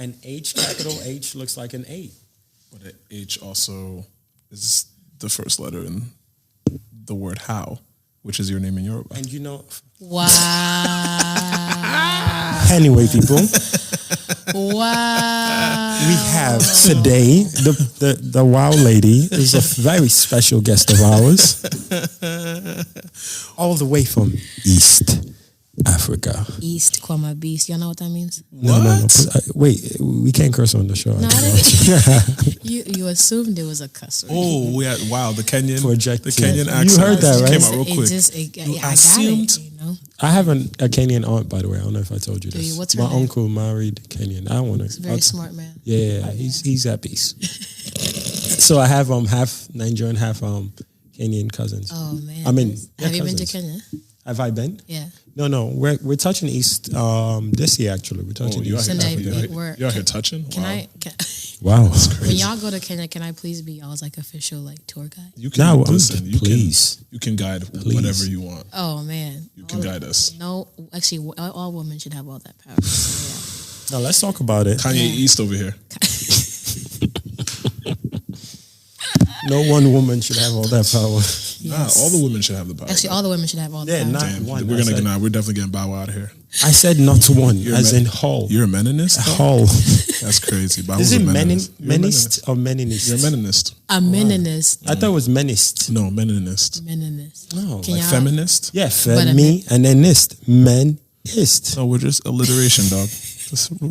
And H, capital H, looks like an 8. But an H also is the first letter in the word how, which is your name in Yoruba. And you know... Wow. Anyway, people. Wow. We have today, the wow lady is a very special guest of ours. All the way from East Africa. East, Beast. You know what that means? No. Wait, we can't curse on the show. No, you assumed it was a cuss word. Oh, we had, wow, the Kenyan Projected. The Kenyan accent. You heard that, right? Came out real quick. I got it, you know? I have a Kenyan aunt, by the way. I don't know if I told you this. Do you? What's her My name? uncle married Kenyan. I don't want to. He's a very smart man. Yeah, he's at peace. So I have half Nigerian, half Kenyan cousins. Oh man! I mean, have you been to cousins. Kenya? Have I been? Yeah. No. We're touching East this year. Actually, we're touching East. You're here touching. Wow. When y'all go to Kenya, can I please be y'all's like official like tour guide? You can listen. You can guide whatever you want. Oh man, you can guide us. No, actually, all women should have all that power. So, yeah. Now let's talk about it. Kanye East over here. No one woman should have all that power. Yes. Nah, all the women should have the power. Actually, all the women should have all the power. Not Damn, one. we're definitely getting Bow Wow out of here. I said not one, as in whole. You're a meninist? Whole. That's crazy. Is it menist or meninist? You're a meninist. A meninist. I thought it was menist. No, meninist. Meninist. No. Like feminist? Yeah, femi and then nist. Menist. No, we're just alliteration, dog.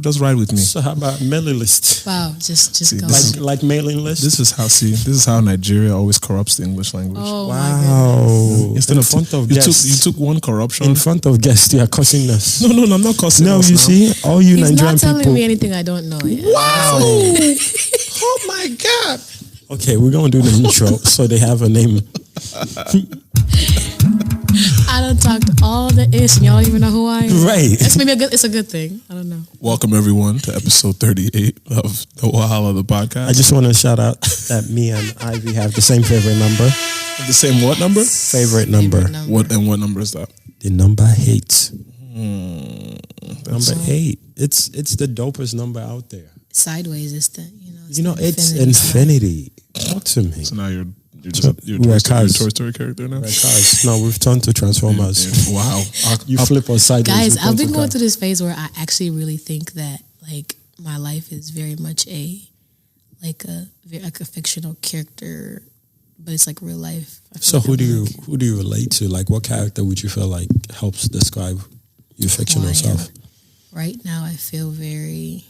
Just ride with me. So how about mailing list? Wow, just go. Like mailing list? This is how Nigeria always corrupts the English language. Oh wow. my goodness. Instead in front of guests. You took one corruption. In front of guests, you are cussing us. No, I'm not cussing us. You see, all you He's Nigerian not telling people. me anything I don't know yet. Wow. Oh my God. Okay, we're going to do the intro so they have a name. I done talked all the ish and y'all don't even know who I am. Right. It's a good thing. I don't know. Welcome everyone to episode 38 of the Wahala, the podcast. I just want to shout out that me and Ivy have the same favorite number. The same what number? Favorite number. What number is that? The number 8. Number 8. It's the dopest number out there. Sideways is the it's infinity. Talk to me. So now you're we're Toy Story character now? We're cars. No, we've turned to Transformers. Wow. You flip us sideways. Guys, I've been going through this phase where I actually really think that like my life is very much a fictional character, but it's like real life. So who do you relate to? Like what character would you feel like helps describe your fictional self? Right now I feel very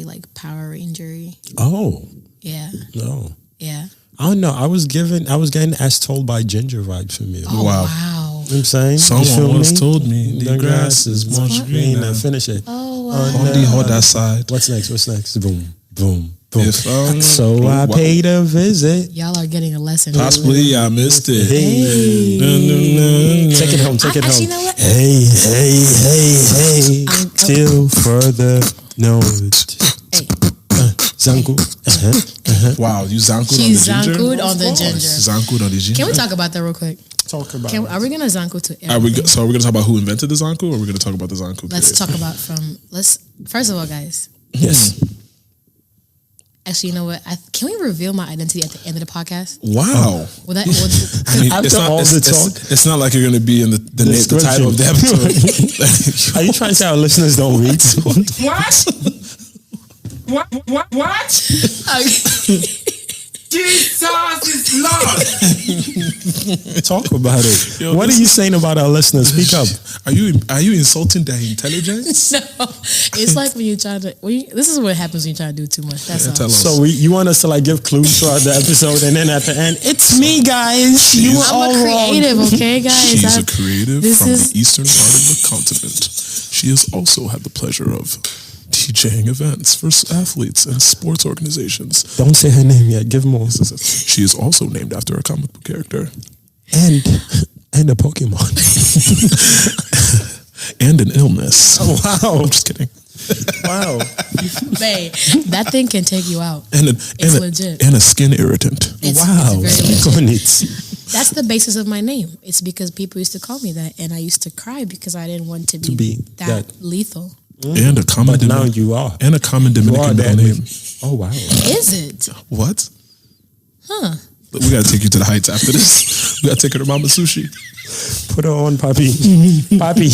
like Power Ranger-y. Oh. Yeah. No. Yeah. I don't know. I was getting as told by Ginger vibes from you. Oh, wow. You know what I'm saying? Someone once told me the grass is much greener. Finish it. Oh, wow. On the other side. What's next? Boom, boom, boom. So I paid a visit. Y'all are getting a lesson. Possibly I missed it. Hey. Take it home. Actually, you know what? Hey. Till further notice. Hey. Zanku. Wow, you zankued on the ginger? Zankued on the ginger. Can we talk about that real quick? Are we going to zanku to everything? So are we going to talk about who invented the zanku, or are we going to talk about the zanku? Let's talk about first of all, guys. Yes. Actually, you know what? Can we reveal my identity at the end of the podcast? Wow. It's not like you're going to be in the title of the episode. Are you trying to say our listeners don't read? What? Jesus is Lord. Talk about it. Yo, what are you saying about our listeners? Speak up. Are you insulting their intelligence? No, it's like when you try to. This is what happens when you try to do too much. That's all. So you want us to like give clues throughout the episode, and then at the end, it's me, guys. I'm a creative, okay, guys. She's a creative from the eastern part of the continent. She has also had the pleasure of DJing events for athletes and sports organizations. Don't say her name yet. Give more. She is also named after a comic book character. And a Pokemon. And an illness. Oh, wow. I'm just kidding. Wow. Babe, that thing can take you out. It's legit. And a skin irritant. Wow. That's the basis of my name. It's because people used to call me that, and I used to cry because I didn't want to be that lethal. And a common But now you are. And a common Dominican middle name. Oh, wow. Is it? What? Huh. We gotta take you to the heights after this. We gotta take her to Mama Sushi. Put her on, Papi. Papi.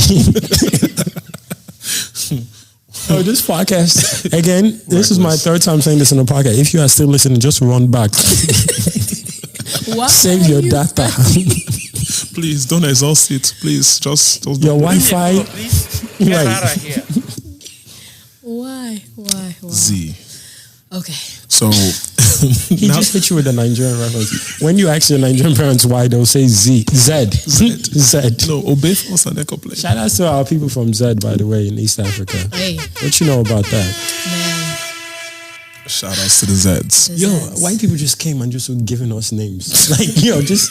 Oh, this podcast, again, this is my third time saying this in a podcast. If you are still listening, just run back. Save your data. Please, don't exhaust it. Please, just don't. Your Wi-Fi. Get out of here. Why? Z. Okay. So He just hit you with a Nigerian reference. When you ask your Nigerian parents why, they'll say Z. Z. No, obey for Saneko play. Shout out to our people from Z, by the way, in East Africa. Hey, What you know about that? man. Shout outs to the Zeds. The Yo, Zeds. white people just came and just were giving us names. Like, just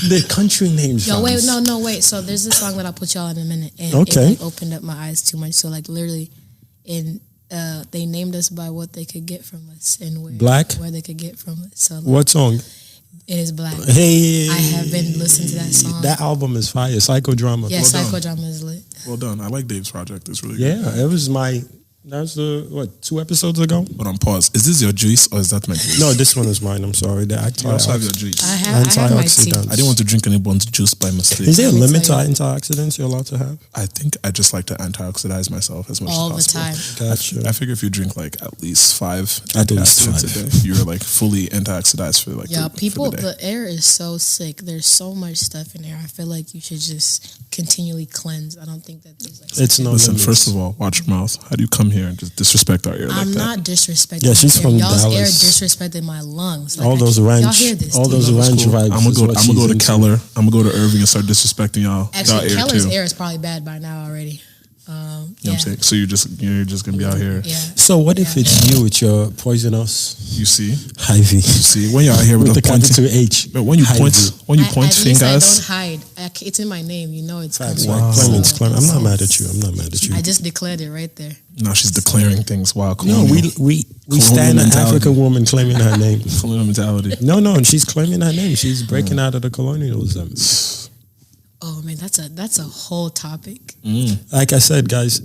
the country names. Yo, wait, fams. wait. So there's this song that I'll put y'all in a minute, and Okay. it like, opened up my eyes too much. So like literally, they named us by what they could get from us and where they could get from us. So like, What song? it is Black. Hey. I have been listening to that song. That album is fire. Psychodrama. Yeah, Well done. Psychodrama is lit. Well done. I like Dave's project. It's really good. Yeah, it was that's the, 2 episodes ago? But on pause. Is this your juice or is that my juice? No, this one is mine. I'm sorry. The You also have your juice. I have my tea. Antioxidants. I didn't want to drink anyone's juice by mistake. Is there a Let me limit to tell you. antioxidants you're allowed to have? I think I just like to antioxidize myself as much All the as possible. time. Gotcha. I figure if you drink like at least 5 At least antioxidants 5. a day, you're like fully antioxidized for like Yeah, for people, the day. the air is so sick. There's so much stuff in there. I feel like you should just continually cleanse. I don't think that there's like It's no Listen, limits. first of all, watch your mouth. How do you come here and just disrespect our air like I'm that? not disrespecting. Yeah, she's my from air. Y'all's air Dallas. disrespected my lungs. Like, all those y'all ranch, hear this? all dude. those ranch Cool. vibes. I'm is gonna what go she's to into. Keller. I'm gonna go to Irving and start disrespecting y'all Actually, air Keller's too. air is probably bad by now already. You know what I'm saying? So you're just gonna be out here. Yeah. So what if it's you with your poisonous You see, Ivy? when you're out here with, With the the pointing, capital H. but when you point Ivy. fingers, At least I don't hide. It's in my name. You know it's Facts, coming. right? So Clemens, Clem. I'm not it's- mad at you. I'm not mad at you. I just declared it right there. now she's declaring things while No, colonial, we colonial stand an mentality. African woman claiming her name. colonial mentality. No, she's claiming her name. She's breaking out of the colonialism. Oh man, that's a whole topic. Like I said, guys,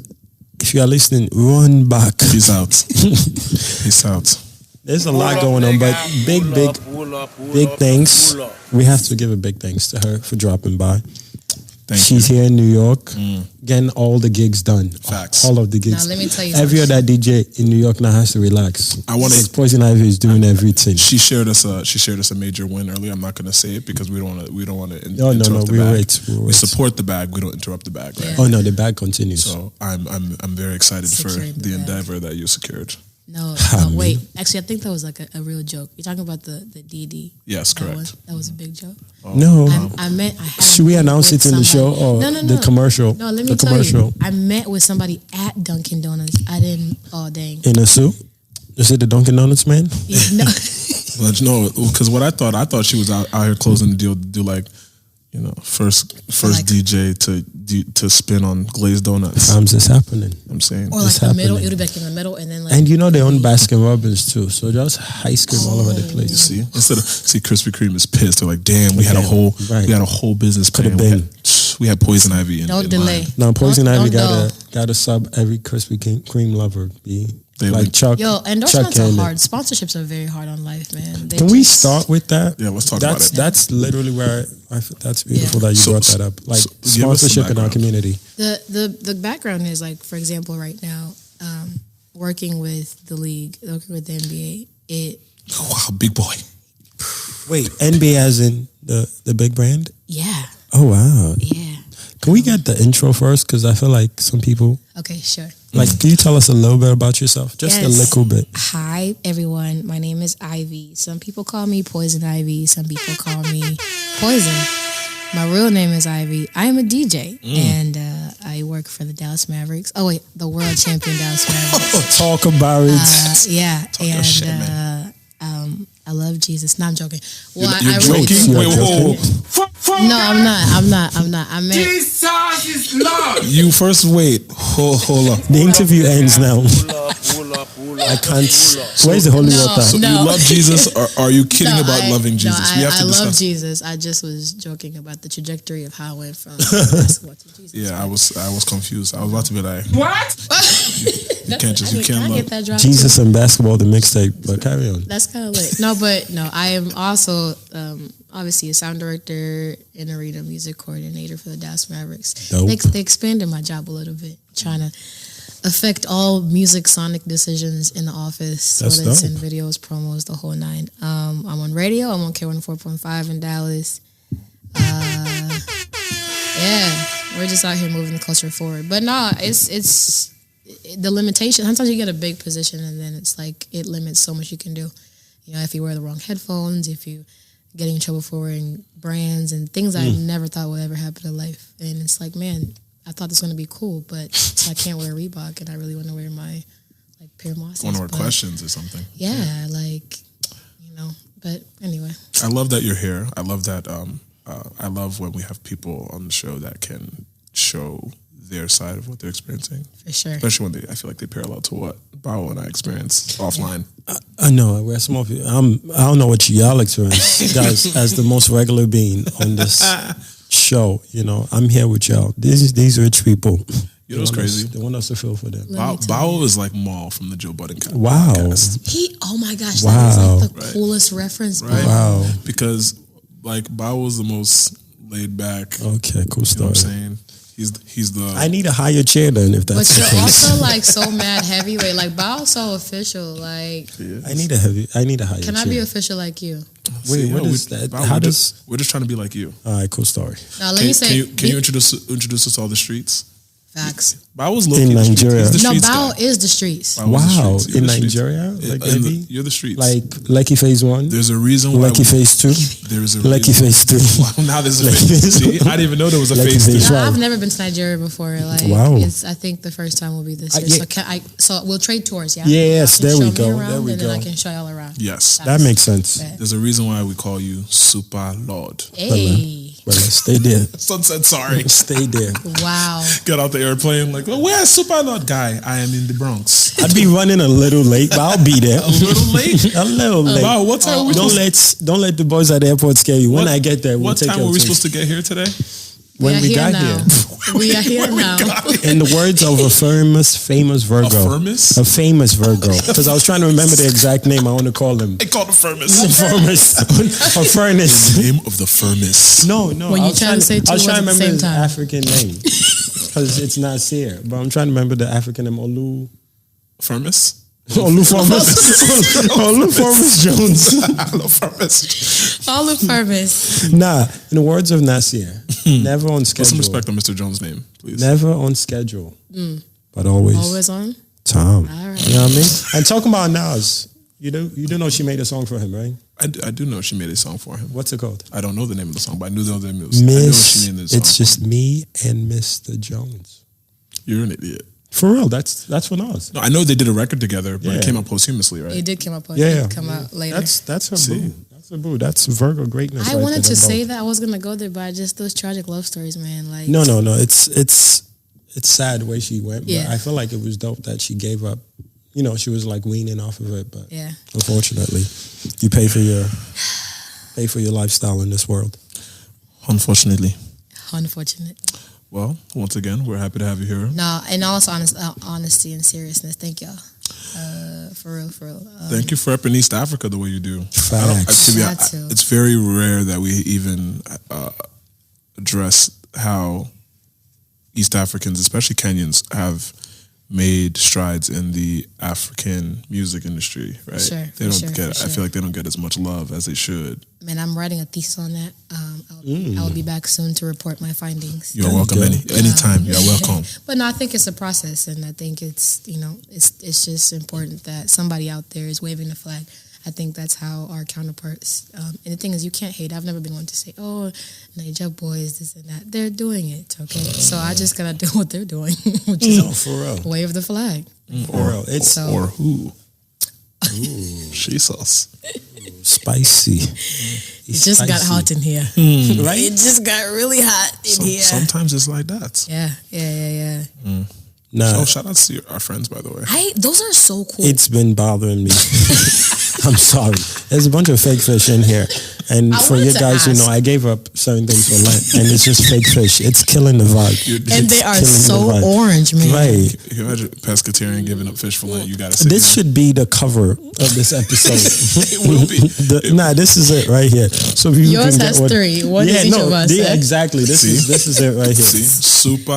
if you are listening, run back. Peace out. Peace out. There's a lot going on, but big thanks. We have to give a big thanks to her for dropping by. Thank She's you. here in New York, getting all the gigs done. Facts. All of the gigs. Now let me tell you Every something. other DJ in New York now has to relax. I wanna- Because Poizon Ivy is doing everything. She shared us a major win earlier. I'm not gonna say it because we don't want to No, interrupt the we'll bag. wait. We support the bag. We don't interrupt the bag. Right? Yeah. Oh no, the bag continues. So I'm very excited for Securing the the bag. endeavor that you secured. No, man. wait. Actually, I think that was like a real joke. You're talking about the DD. Yes, correct. That was a big joke. No. I met. I had a Should we meeting announce with it in the show or somebody- the commercial? No, let me the tell commercial you. I met with somebody at Dunkin' Donuts. I didn't. Oh dang. in a suit. Is it the Dunkin' Donuts man? No. But no, because what I thought she was out here closing the deal to do like, you know, first like- DJ to spin on glazed donuts. Times is happening. I'm saying. Or like It's the middle. happening. It would be like in the middle, and then like. And you know they own Baskin Robbins too, so just ice cream all over the You place. see, instead of Krispy Kreme is pissed. They're like, damn, we had a Yeah, whole business Could've plan. been. We had Poizon Ivy in Don't in delay. line. Now Poizon Don't- Ivy don't got to sub every Krispy Kreme lover. Be They like would- Chuck. Yo, Chuck endorsements are Candy. hard. Sponsorships are very hard on life, man. They Can we just- start with that? Yeah, let's talk about it. That's literally where that's beautiful Yeah. that you So- brought that up. Like so give us the sponsorship in our background. community. The background is like, for example, right now, working with the league, working with the NBA, Oh, wow, big boy. Wait, NBA as in the big brand? yeah. Oh wow. Yeah. Can we get the intro first? Because I feel like some people Okay, sure. like. Can you tell us a little bit about yourself? Just a Yes. little bit. Hi, everyone. My name is Ivy. Some people call me Poizon Ivy. Some people call me Poizon. My real name is Ivy. I am a DJ, and I work for the Dallas Mavericks. Oh, wait, the world champion Dallas Mavericks. Talk about it. Yeah, your shit, and I love Jesus. No, I'm joking. Well, You're I really joking? do. Wait, whoa. No, I'm not. I meant Jesus is Lord. You first wait. Hold up. The interview ends now. I can't. Where's the holy water? So you love Jesus, or are you kidding about loving Jesus? No, We have to I love discuss. Jesus. I just was joking about the trajectory of how I went from basketball to Jesus. Yeah, I was confused. I was about to be like, What? you can't get that drop Jesus and basketball, the mixtape. But carry on. That's kind of lit. No, I am also obviously a sound director and arena music coordinator for the Dallas Mavericks. Dope. They expanded my job a little bit, trying to affect all music sonic decisions in the office. That's whether it's dope. in videos, promos, the whole nine. I'm on radio. I'm on K104.5 in Dallas. Yeah, we're just out here moving the culture forward. But no, it's the limitation. Sometimes you get a big position and then it's like it limits so much you can do. You know, if you wear the wrong headphones, if you getting in trouble for wearing brands and things I never thought would ever happen in life. And it's like, man, I thought this was going to be cool, but I can't wear Reebok and I really want to wear my like pair of Mosses. one of our questions or something. Yeah, like, you know, but anyway. I love that you're here. I love that. I love when we have people on the show that can show their side of what they're experiencing. For sure. Especially when I feel like they parallel to what Bao and I experienced offline. I know we're small people. I don't know what y'all experience, guys. As the most regular being on this show, you know, I'm here with y'all. These rich people. You know what's crazy? They want us to feel for them. Bao is like Maul from the Joe Budden podcast. Wow. Oh my gosh, Wow. that is like the coolest reference. Right? Wow. Because like Bao was the most laid back. Okay, cool You know what I'm story. saying? He's the. I need a higher chair then, if But that's the you're case. also like so mad heavyweight. Like Bao's so official. Like, I need a higher can chair. I be official like you? Wait, what is that? Bao, How we're just trying to be like you. All right, cool story. Now let me say, Can you introduce us to all the streets? facts. Bao was low In key the streets. Nigeria. He's the No, streets Bao guy. is the streets. Bao was the Wow, streets. You're in the streets. Nigeria, like baby, You're the streets. like Lucky Phase 1, There's a reason why. Lucky Phase 2, There is a Lucky reason. Phase 3. Wow, now there's a Lucky phase. Phase See, I didn't even know there was a Lucky phase Phase 2. No, Wow. I've never been to Nigeria before. Like, Wow. I think the first time will be this year. yeah. So we'll trade tours. Yeah. Yes, You can there we show me go, around, there we and then go. I can show y'all around. Yes. That makes sense. Bet. There's a reason why we call you Super Lord. Hey, Well, stay there. Sunset, sorry. Stay there. wow. Get out the airplane like, well, where's Super Lord guy? I am in the Bronx. I'd be running a little late, but I'll be there. A little late? A little late. Wow, what time were we Don't let the boys at the airport scare you. When I get there, we'll What take time care were of we things. supposed to get here today? When we got now. here. We are here now. In the words of a famous Virgo. A Firmus? A famous Virgo. Because I was trying to remember the exact name I want to call him. They called a Firmus. A furnace. The name of the Firmus. No. When I you was trying to say two I was trying to words at the remember same his time. African name. Because it's not Seer. But I'm trying to remember the African name. Firmus? Oluformus Jones. Hello, Firmus. All of purpose. Nah, in the words of Nasir, never on Put schedule. some respect on Mr. Jones' name, please. Never on schedule, but always Always on. time. All right. You know what I mean? And talking about Nas, you do know she made a song for him, right? I do know she made a song for him. What's it called? I don't know the name of the song, but I knew the name of the song. I know she made this song. It's just me and Mr. Jones. You're an idiot. For real, that's for Nas. No, I know they did a record together, but Yeah. it came out posthumously, right? It did come up. Yeah. It did come out later. That's her See? boo. That's her boo. That's Virgo greatness. I right wanted there, to them say both. that I was gonna go there, but I just those tragic love stories, man. Like No. It's sad the way she went, Yeah. but I feel like it was dope that she gave up. You know, she was like weaning off of it, but yeah. unfortunately, you pay for your lifestyle in this world. Unfortunately. Unfortunate. Well, once again, we're happy to have you here. No, and also honesty and seriousness. Thank y'all. For real. Thank you for repping East Africa the way you do. Facts. Had to. It's very rare that we even address how East Africans, especially Kenyans, have made strides in the African music industry, right? Sure, they don't for get. sure. I feel like they don't get as much love as they should. Man, I'm writing a thesis on that. I'll be back soon to report my findings. You're welcome anytime. You're welcome. But no, I think it's a process, and I think it's it's just important that somebody out there is waving the flag. I think that's how our counterparts. And the thing is, you can't hate. I've never been one to say, "Oh, Niger boys, this and that." They're doing it, okay. So I just gotta do what they're doing, which is For real. wave the flag. For real. It's So- Or who? Jesus. spicy. It just got hot in here. Right? It just got really hot in here. Sometimes it's like that. Yeah. Nah. Oh, shout out to our friends, by the way. Those are so cool. It's been bothering me. I'm sorry. There's a bunch of fake fish in here. And for you guys who know, I gave up certain things for Lent, and it's just fake fish. It's killing the vibe. And they are so orange, man. Right. You imagine pescatarian giving up fish for Lent, you gotta say this should be the cover of this episode. It will be. This is it right here. So if you Yours can has get three. What does each of us say? Exactly. This is it right here. See? Super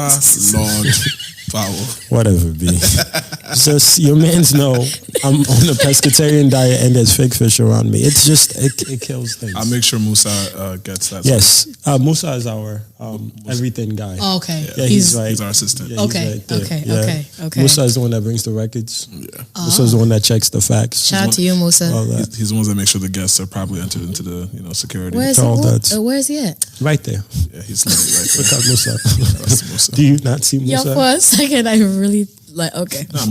large fowl. Whatever, B. Just your mans know I'm on a pescatarian diet and there's fake fish around me. It's just it kills things. I'll make sure Musa gets that. Yes, Musa is our everything guy. Oh, okay. Yeah, he's right. He's our assistant. Yeah, Okay. Okay. Musa is the one that brings the records. Yeah. Musa is the one that checks the facts. Shout out to you, Musa. He's the ones that make sure the guests are properly entered into the security. Where's he at? Right there. Yeah, he's literally right there. Look at Musa. That's Musa. Do you not see Musa? Yo, for a second, I really okay. Nah,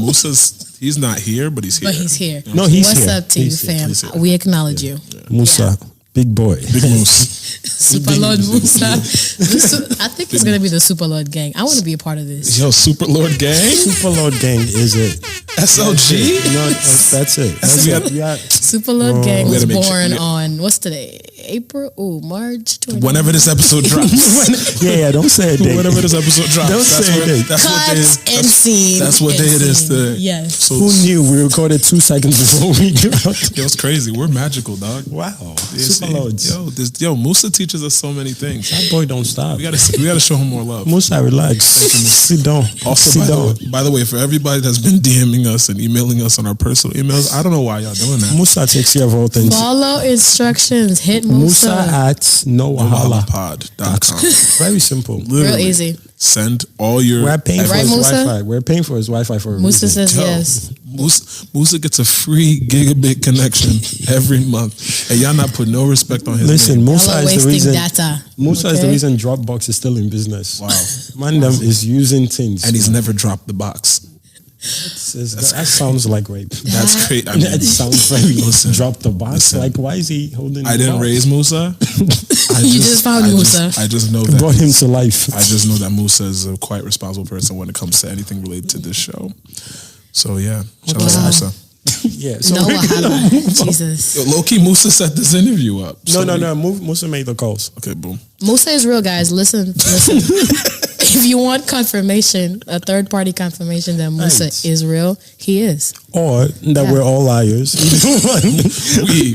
he's not here, but he's here. But he's here. No, he's What's here. up to you, fam? We acknowledge you. Musa, big boy. Big Moose. Super Lord Musa. I think it's gonna be the Super Lord gang. I want to be a part of this. Yo, Super Lord Gang? Super Lord Gang is it. SLG? No, that's it. That's it. Yeah. Super Lord gang was gotta make sure- born on, what's today? March 20. Whenever this episode drops. Yeah, don't say it. Whenever this episode drops. Don't say it. That's what day Cuts and scene. That's what day it is today. Yes. So, Who knew we recorded 2 seconds before we dropped? Yo, it's crazy. We're magical, dog. Wow. Yeah, Super Lords. Yo, Musa teaches us so many things. That boy don't stop. We gotta show him more love. Musa, relax. Sit down. Also, Sit down. by the way, for everybody that's been DMing us and emailing us on our personal emails, I don't know why y'all doing that. Musa takes care of all things. Follow instructions. Hit Musa. Musa at NoWahalaPod.com. Very simple. Real easy. Send all your. We're paying for Right, his Musa? Wi-Fi. We're paying for his Wi-Fi for a Musa reason. says yes. Musa gets a free gigabit connection every month, and y'all not put no respect on his Listen, name. Musa Y'all are is the wasting reason. data. Musa is the Okay? reason Dropbox is still in business. Wow. Mandem is using things, And he's never dropped the box. That sounds like rape. That's great. I mean, That sounds very. Listen, Drop the box. listen. Like, why is he holding? I the didn't box? raise Musa. You just found Musa. I just know Brought him that. to life. I just know that Musa is a quite responsible person when it comes to anything related to this show. So yeah, shout out to Wow. Musa. Yeah. So No we're gonna Wahala. move on. Jesus. Yo, low-key Musa set this interview up. No. Musa made the calls. Okay, boom. Musa is real, guys. Listen. If you want confirmation, a third-party confirmation that Musa Right. is real, he is. Or that we're all liars.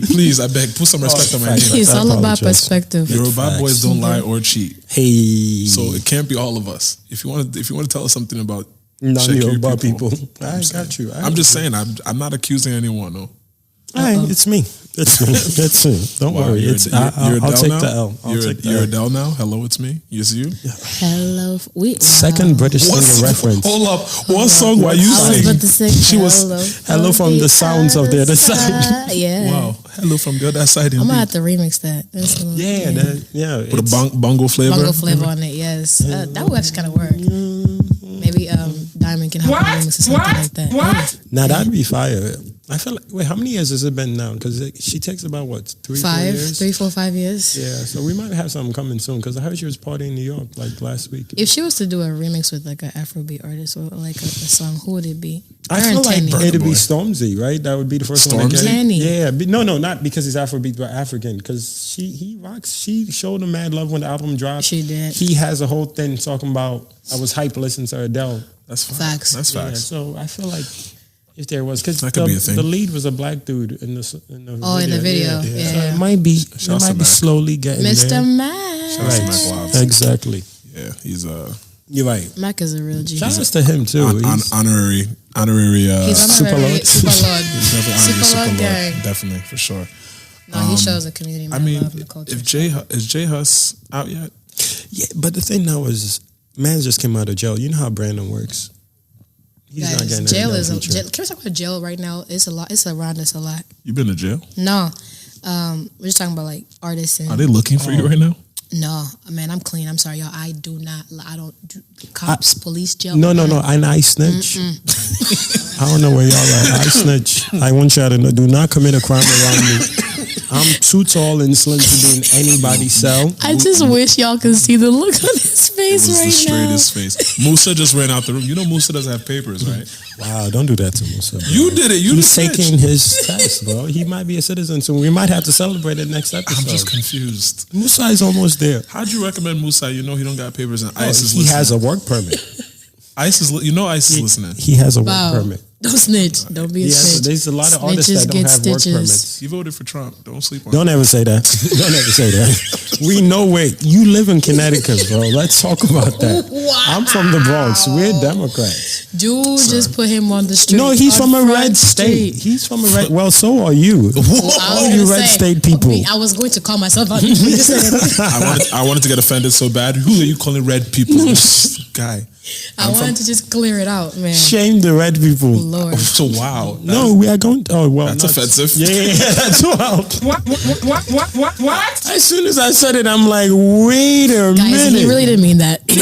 Please, I beg, put some respect on my Facts. name. It's I all about apologize. perspective. Yoruba Facts. boys don't lie or cheat, Hey. so it can't be all of us. If you want to tell us something about non-Yoruba people. I'm I saying. got you. I'm just saying. I'm not accusing anyone. No. It's me. It's me. That's me. Don't Wow, worry. you're I'll Adele take now? the L. You're Adele now. Hello, it's me. Yes, you. Hello. Second British What singer song- reference. Hold up. What song were you I was singing? about to say She was. Hello from the sounds of the other side. Yeah. Wow. Hello from the other side. I'm gonna Indeed. have to remix that. That's a little- Yeah. With a bongo flavor. bongo flavor on it. Yes, that would actually kind of work. Maybe Diamond can help me remix or something like that. Now that'd be fire. I feel like, wait, how many years has it been now? Because she takes about what, 3, 4 years? 3, 4, 5 years. Yeah, so we might have something coming soon. Because I heard she was partying in New York like last week. If she was to do a remix with like an Afrobeat artist or like a song, who would it be? I Her feel and like Tanny. it'd be Boy. Stormzy, right? That would be the first one to get Stormzy? it. Tanny. Yeah, no, not because he's Afrobeat, but African. Because he rocks. She showed him mad love when the album dropped. She did. He has a whole thing talking about, I was hyped listening to Adele. That's fine. Facts. That's Yeah, facts. so I feel like if there was, because That could be a thing. the lead was a black dude in the Oh, in the video. So Yeah. it might be, Shout out to Mac. slowly getting Mr. there. Mac. Shout out to Mac Wild. Exactly. Yeah, he's You're right. Mac is a real G. Shout outs to him too. He's- honorary. He's Super honorary Lord. Super Lord. He's definitely honorary Super Lord Super gang. Lord. Definitely for sure. No, he shows the community. I mean, love and the culture. is J Hus out yet? yeah, but the thing now is, man just came out of jail. You know how Brandon works. He's not Guys, getting jail that is a, feature. jail, can we talk about jail right now? It's a lot. It's around us a lot. You been to jail? No, we're just talking about like artists and Are they looking for you right now? no, man, I'm clean. I'm sorry, y'all. I don't do cops, police, jail. No, and I snitch. I don't know where y'all at. I snitch. I want y'all to know, do not commit a crime around me. I'm too tall and slim to be in anybody's cell. I just wish y'all could see the look on his face It was right the straightest face. Musa just ran out the room. You know Musa doesn't have papers, right? Wow, don't do that to Musa. Bro. You did it. He's taking his test, bro. He might be a citizen soon. We might have to celebrate it next episode. I'm just confused. Musa is almost there. How'd you recommend Musa? You know he don't got papers and ICE is He listening. has a work permit. ICE is, you know ICE is listening. He has a work Wow. permit. Don't snitch. Don't be a snitch. There's a lot of artists Snitches that don't get have work stitches. permits. He voted for Trump. Don't sleep on Don't ever say that. Don't ever say that. We know where you live in Connecticut, bro. Let's talk about that. Wow. I'm from the Bronx. We're Democrats. Dude just put him on the street. No, he's on from a Front red state. Street. He's from a red. Well, so are you. Well, All you red state people. I was going to call myself out. You just said it. I wanted to get offended so bad. Who are you calling red people? Guy. I wanted to just clear it out, man. Shame the red people. Lord. So wow. No, we are going. Oh well, That's not- offensive. Yeah, that's wild. What? As soon as I said it, I'm like, wait a Guys, minute. he really didn't mean that. No,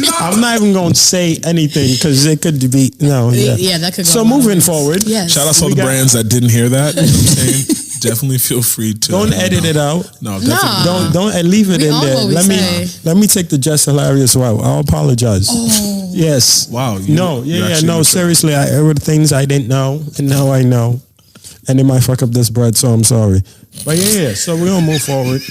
yeah. I'm not even going to say anything because it could be no. Yeah, Yeah, that could go So wrong. moving forward, Yes. Shout out to all We the got- brands that didn't hear that. You know what I'm saying? Definitely feel free to don't edit it out. No, definitely. Nah. Don't leave it We in all there. what we say. Let me take the just hilarious route. I'll apologize. Oh. Yes. Wow. No. you Yeah. actually No. mature. Seriously, I heard things I didn't know, and now I know, and it might fuck up this bread. So I'm sorry. But yeah. So we're gonna move forward.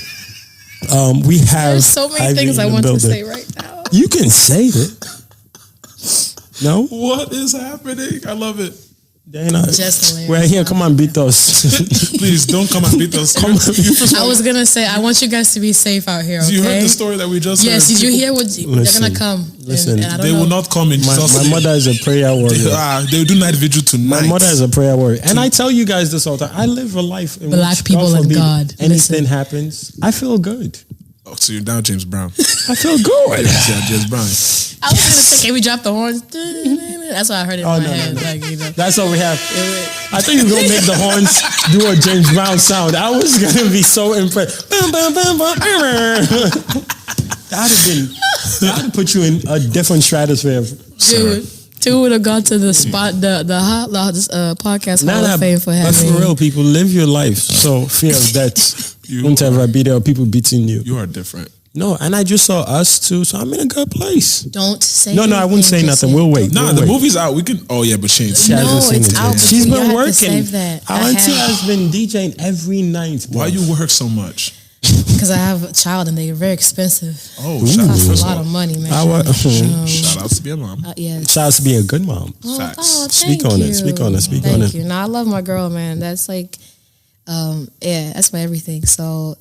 We have. There's so many Ivy things in I the want to building. say right now. You can say it. No. What is happening? I love it. Dana, Just hilarious. we're here. Come on, beat us. Please don't come and beat us. I was gonna say I want you guys to be safe out here. Okay? You heard the story that we just Yes. heard. Did you hear what they're Listen, gonna come? listen. And I don't They know. will not come in My Jesus' mother is a prayer warrior. They will do night vigil tonight. My mother is a prayer warrior. And I tell you guys this all the time. I live a life in Black which, people and forbid, God. anything happens, I feel good. Oh, so you're down James Brown. I feel good. Yeah, James Brown. I was gonna say, can we drop the horns? That's why I heard it in my head. Like, you know. That's all we have. I think you're going to make the horns do a James Brown sound. I was going to be so impressed. Bam, bam, bam, bam, that would have put you in a different stratosphere. Dude, two would have gone to the spot, the podcast Hall of Fame for but having. for real, people, live your life. So fear of death won't ever be there. People beating you. You are different. No, and I just saw us too, so I'm in a good place. Don't say. No, I wouldn't say anything, nothing. just We'll wait. Nah, We'll the wait. movie's out. We can. Oh yeah, but she ain't She seen it. No, hasn't seen it's it out, yet. but She's you been have to working. save that. I Auntie have. has been DJing every night. Bro. Why you work so much? Because I have a child and they're very expensive. Oh, shout out, Cost first a of lot all, of money, man. shout out to be a mom. Yes. Child's to be a good mom. Facts. Oh, Speak thank on it, you. speak on it, speak Thank on it. you. No, I love my girl, man. That's like, yeah, that's my everything. So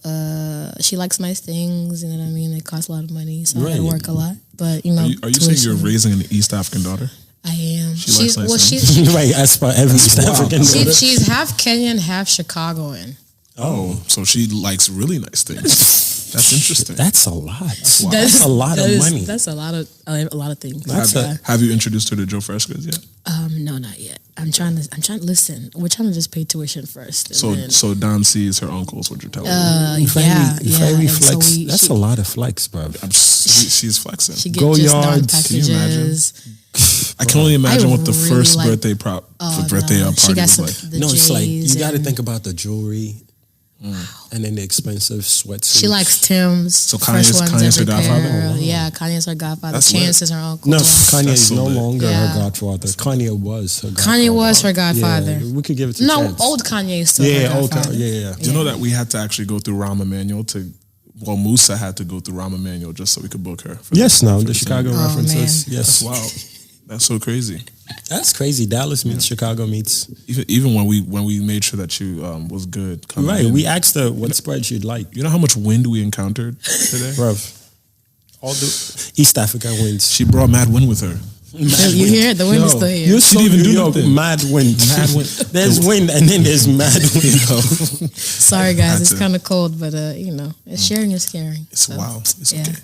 she likes nice things, you know what I mean? It costs a lot of money, so I gotta Right. work a lot. But you know, Are you saying you're tuition. raising an East African daughter? I am. She likes nice well, things. Right, as per every East African daughter. she's half Kenyan, half Chicagoan. Oh, so she likes really nice things. That's interesting. That's a lot. That's a lot of money. That's a lot of things. Have you introduced her to Joe Fresco's yet? No, not yet. I'm trying to listen. We're trying to just pay tuition first. and So then, so Don sees her uncles. What you're telling me? yeah. Very and so flex. we- That's she- a lot of flex, bro. She's flexing. She Go gets just darn yards. Can you imagine? packages. I can only imagine what the really first like- birthday party She got was some like. the No, it's like you J's got to and think about the jewelry and then the expensive sweatsuits. She likes Tim's. So fresh Kanye's- ones Kanye's her every godfather? pair. Oh, wow. Yeah, Kanye's her godfather. That's Chance lit. is her uncle. No, Kanye That's is so no lit. longer Yeah. her godfather. Kanye was her godfather. Kanye was her godfather. Yeah, we could give it to No, Chance. old Kanye is still Yeah, her old godfather. Kanye. Yeah. Do you know that we had to actually go through Rahm Emanuel well, Musa had to go through Rahm Emanuel just so we could book her. For Yes, the, now for the Chicago summer. references. man. Yes, Wow, that's so crazy. that's crazy. Dallas meets Chicago meets. Even when we made sure that you was good. coming Right. in. We asked her what spread she'd like, You know how much wind we encountered today? bruv. All the East Africa wins. She brought mad wind with her. You hear it? The wind is still here. You're so didn't even New do York, nothing. mad wind. Mad wind. There's wind and then there's mad wind. Sorry, guys. It's to- kind of cold, but sharing is caring. It's So, wow. It's yeah. okay.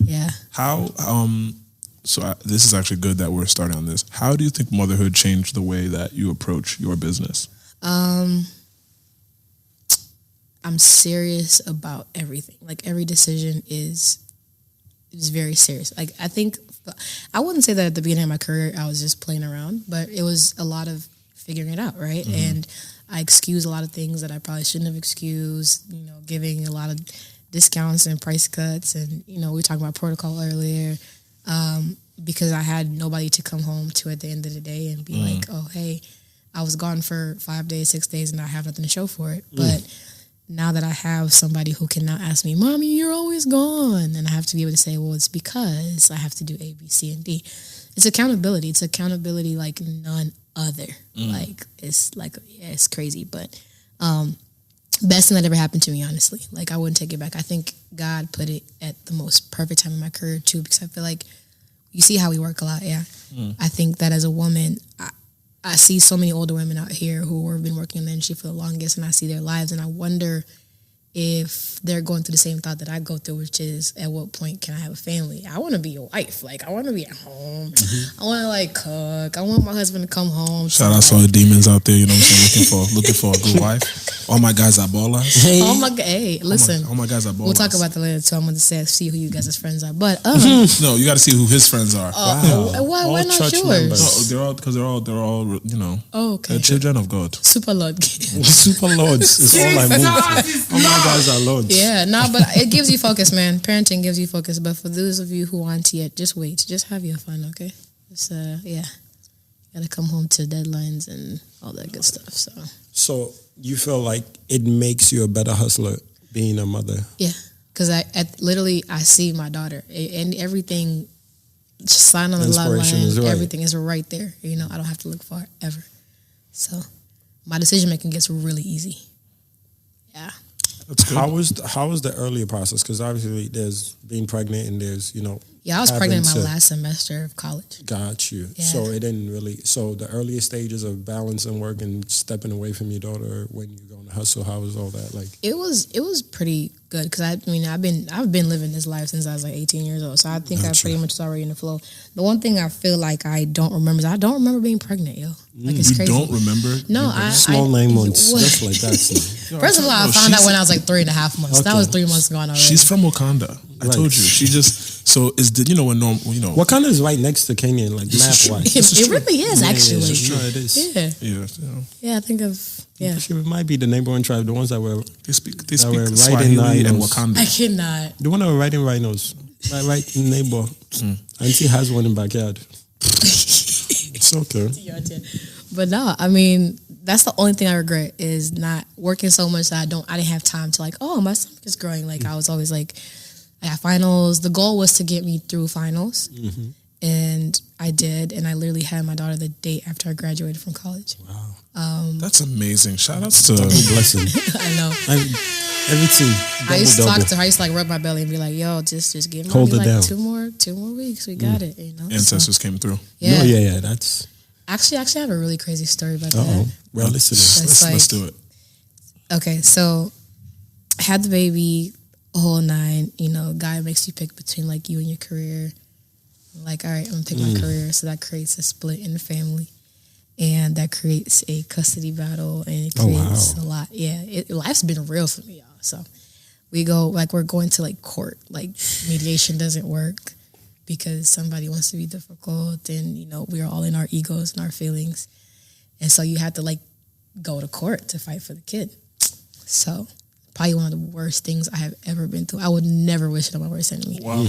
Yeah. How this is actually good that we're starting on this. How do you think motherhood changed the way that you approach your business? I'm serious about everything. Like every decision is very serious. Like I think I wouldn't say that at the beginning of my career I was just playing around, but it was a lot of figuring it out, right? And I excuse a lot of things that I probably shouldn't have excused, you know, giving a lot of discounts and price cuts. And, you know, we talked about protocol earlier, because I had nobody to come home to at the end of the day and be like, oh, hey, I was gone for 5 days, 6 days, and I have nothing to show for it. But now that I have somebody who can now ask me, Mommy, you're always gone. And I have to be able to say, well, it's because I have to do A, B, C, and D. It's accountability. It's accountability like none other. Like, it's like, yeah, it's crazy. But best thing that ever happened to me, honestly. Like, I wouldn't take it back. I think God put it at the most perfect time in my career, too, because I feel like you see how we work a lot, yeah. I think that as a woman, I see so many older women out here who have been working in the industry for the longest, and I see their lives, and I wonder if they're going through the same thought that I go through, which is, at what point can I have a family? I want to be a wife. Like, I want to be at home. I want to, like, cook. I want my husband to come home. Shout out to all the demons out there, you know what I'm saying, looking for a good wife. All my guys are ballers. Hey. Oh my God! Hey, listen. All my guys are ballers. We'll talk about that later too. I'm going to see who you guys' friends are. But no, you got to see who his friends are. why not church yours? members. No, they're all you know. Oh, okay. They're children of God. Super Lord. Super lords is all I move. All my guys are lords. Yeah, no, but it gives you focus, man. Parenting gives you focus. But for those of you who aren't yet, just wait. Just have your fun, okay? Just, yeah. Gotta come home to deadlines and all that good stuff. So you feel like it makes you a better hustler being a mother? Yeah, because I see my daughter and everything. Just sign on the line. Is right. Everything is right there. You know, I don't have to look far ever. So my decision making gets really easy. Yeah. That's good. How was the earlier process? Because obviously there's being pregnant and there's, you know. Yeah, I was pregnant in my last semester of college. Got you. Yeah. So it didn't really. So the earlier stages of balancing work and stepping away from your daughter when you're going to hustle, how was all that like? It was pretty good because I've been living this life since I was like 18 years old. So I think I pretty much was already in the flow. The one thing I feel like I don't remember is I don't remember being pregnant, yo. Like it's crazy. You don't remember? No, small 9 months. Just like that. First of all, I found out when I was like 3.5 months. Okay. That was 3 months gone already. She's from Wakanda. I told you. She just when normal, you know. Wakanda is right next to Kenya, like map wise. It really is actually. Yeah, it is. Yeah. I think of She might be the neighboring tribe, the ones that were They speak were Swahili and Wakanda. I cannot. the one that were riding rhinos, right in neighbor. Auntie has one in backyard. It's okay. But no, I mean, that's the only thing I regret is not working so much that I didn't have time to like, oh, my stomach is growing. Like I was always like, I got finals. The goal was to get me through finals. And I did. And I literally had my daughter the day after I graduated from college. Wow. That's amazing. Shout outs to Double blessing. I know. Everything. I used to talk to her. I used to like rub my belly and be like, yo, just give me Hold it like down. 2 more weeks. We got it. You know. ancestors came through. Yeah. No, yeah. That's. Actually, I have a really crazy story about Oh, that. well, listen. Let's do it. Okay, so I had the baby, a whole 9. You know, guy makes you pick between like you and your career. Like, all right, I'm gonna pick my career, so that creates a split in the family, and that creates a custody battle, and it creates a lot. Yeah, life's been real for me, y'all. So we're going to like court. Like mediation doesn't work because somebody wants to be difficult, and you know we're all in our egos and our feelings, and so you have to like go to court to fight for the kid. So probably one of the worst things I have ever been through. I would never wish it on my worst enemy. Wow.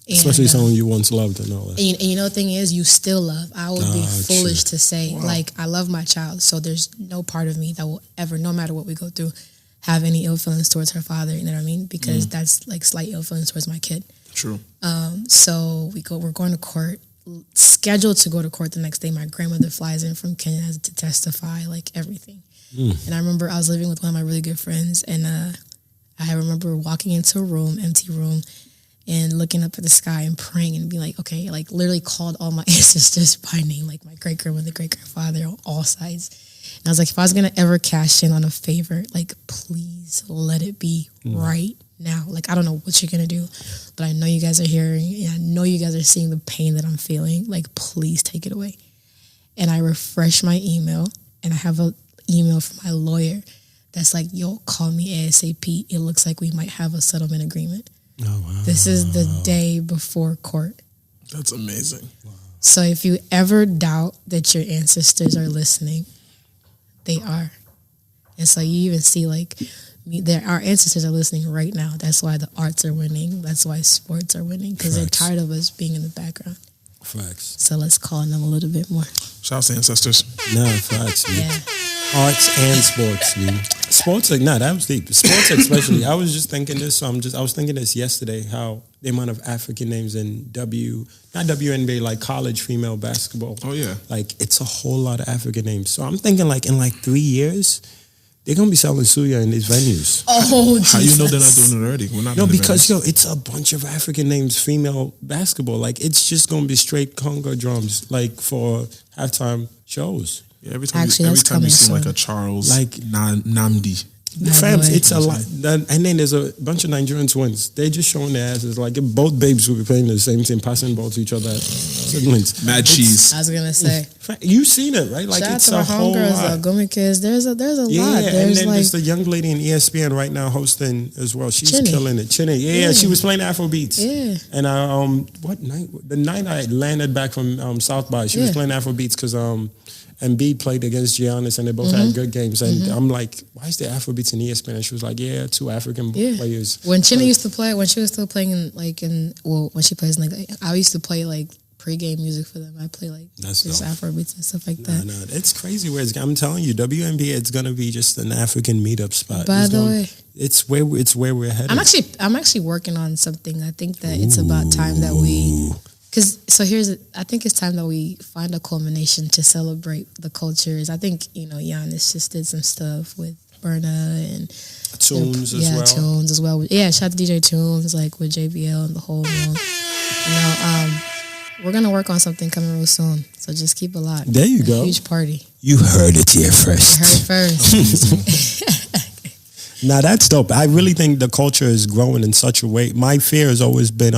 And, Especially someone you once loved and all that. And you know the thing is, you still love. I would be foolish to say, like, I love my child, so there's no part of me that will ever, no matter what we go through, have any ill feelings towards her father, you know what I mean? Because that's like slight ill feelings towards my kid. True. So we're going to court, scheduled to go to court the next day. My grandmother flies in from Kenya to testify, like everything. And I remember I was living with one of my really good friends, and I remember walking into a room, empty room, and looking up at the sky and praying and being like, okay, like literally called all my ancestors by name, like my great-grandmother, great-grandfather on all sides. And I was like, if I was going to ever cash in on a favor, like, please let it be right now. Like, I don't know what you're going to do, but I know you guys are hearing, and I know you guys are seeing the pain that I'm feeling. Like, please take it away. And I refresh my email, and I have an email from my lawyer that's like, yo, call me ASAP. It looks like we might have a settlement agreement. Oh, wow. This is the day before court. That's amazing. Wow. So if you ever doubt that your ancestors are listening, they are. And so you even see like our ancestors are listening right now. That's why the arts are winning. That's why sports are winning, because they're tired of us being in the background. Facts. So let's call on them a little bit more. Shout out to ancestors. Nah, facts, man. Yeah. Arts and sports, man. Sports, like, that was deep. Sports especially. I was just thinking this, I was thinking this yesterday, how the amount of African names in not WNBA, like college female basketball. Oh, yeah. Like, it's a whole lot of African names. So I'm thinking, like, in like 3 years, they're going to be selling suya in these venues. Oh, Jesus. How you know they're not doing it already? We're not. No, because, it's a bunch of African names, female basketball. Like, it's just going to be straight conga drums, like, for halftime shows. Yeah, every time Actually, you that's see coming like a Charles, like Namdi. Fam, it's a lot. And then there's a bunch of Nigerian twins. They just showing their asses. Like, if both babes will be playing the same team, passing ball to each other, siblings. Mad cheese. I was gonna say. You've seen it, right? Like, Shout it's out a to my whole homegirls, lot. Gumi kids. There's a lot. Yeah, There's and then like there's the young lady in ESPN right now hosting as well. She's Chinny. killing it. Chinny, yeah, she was playing Afro beats. Yeah. And the night I landed back from South by, she was playing Afro beats because Embiid played against Giannis and they both had good games. And I'm like, why is there Afro beats in ESPN? And she was like, yeah, 2 African players. When Chinny used to play, when she was still playing when she plays in like, I used to play like pre-game music for them. I play like just Afro beats and stuff like that. No, it's crazy where I'm telling you, WNBA, it's gonna be just an African meetup spot. By the way, it's where we're headed. I'm actually working on something. I think that it's about time that we. I think it's time that we find a culmination to celebrate the cultures. I think, Giannis just did some stuff with Burna and Tunes as well. Tunes as well. Yeah, shout out to DJ Tunes, like with JBL and the whole one. We're gonna work on something coming real soon. So just keep it locked. There you go. Huge party. You heard it here first. Now that's dope. I really think the culture is growing in such a way. My fear has always been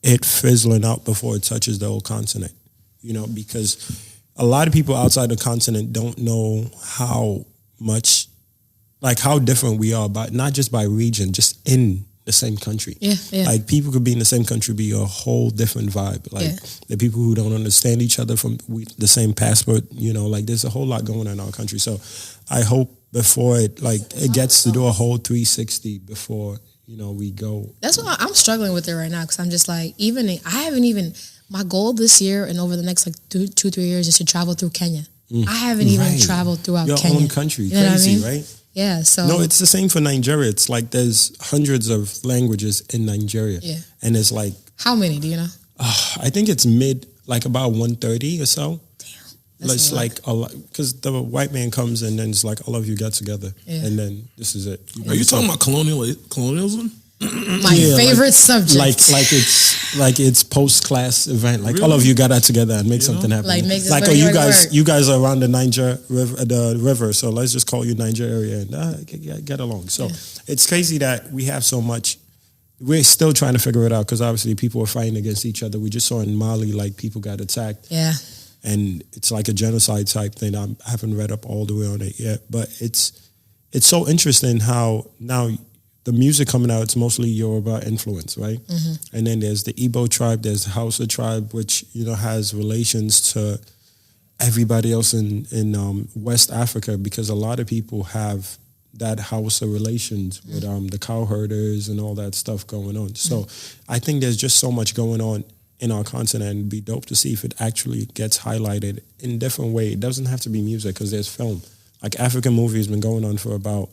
it fizzling out before it touches the whole continent. Because a lot of people outside the continent don't know how much, like how different we are, but not just by region, just in the same country. Yeah. Like people could be in the same country, be a whole different vibe. Like the people who don't understand each other from the same passport, like there's a whole lot going on in our country. So I hope before it gets to do a whole 360 before, we go. That's why I'm struggling with it right now, because I'm just like, my goal this year and over the next like 2-3 years is to travel through Kenya. I haven't even traveled throughout Kenya. Your own country. You know Crazy, what I mean? right? Yeah, so... No, it's the same for Nigeria. It's like there's hundreds of languages in Nigeria. Yeah. And it's like... How many, do you know? I think it's about 130 or so. Damn. It's like a lot, because the white man comes and then it's like all of you got together. Yeah. And then this is it. Are you talking about colonialism? My favorite subject. Like it's post-class event. Like all of you got that together and make something happen. Like you guys are around the Niger river, so let's just call you Niger area and get along. So it's crazy that we have so much. We're still trying to figure it out, because obviously people are fighting against each other. We just saw in Mali, like people got attacked. Yeah. And it's like a genocide type thing. I haven't read up all the way on it yet, but it's so interesting how now the music coming out, it's mostly Yoruba influence, right? Mm-hmm. And then there's the Igbo tribe, there's the Hausa tribe, which, has relations to everybody else in West Africa, because a lot of people have that Hausa relations with the cow herders and all that stuff going on. So I think there's just so much going on in our continent, and it'd be dope to see if it actually gets highlighted in a different way. It doesn't have to be music, because there's film. Like African movie has been going on for about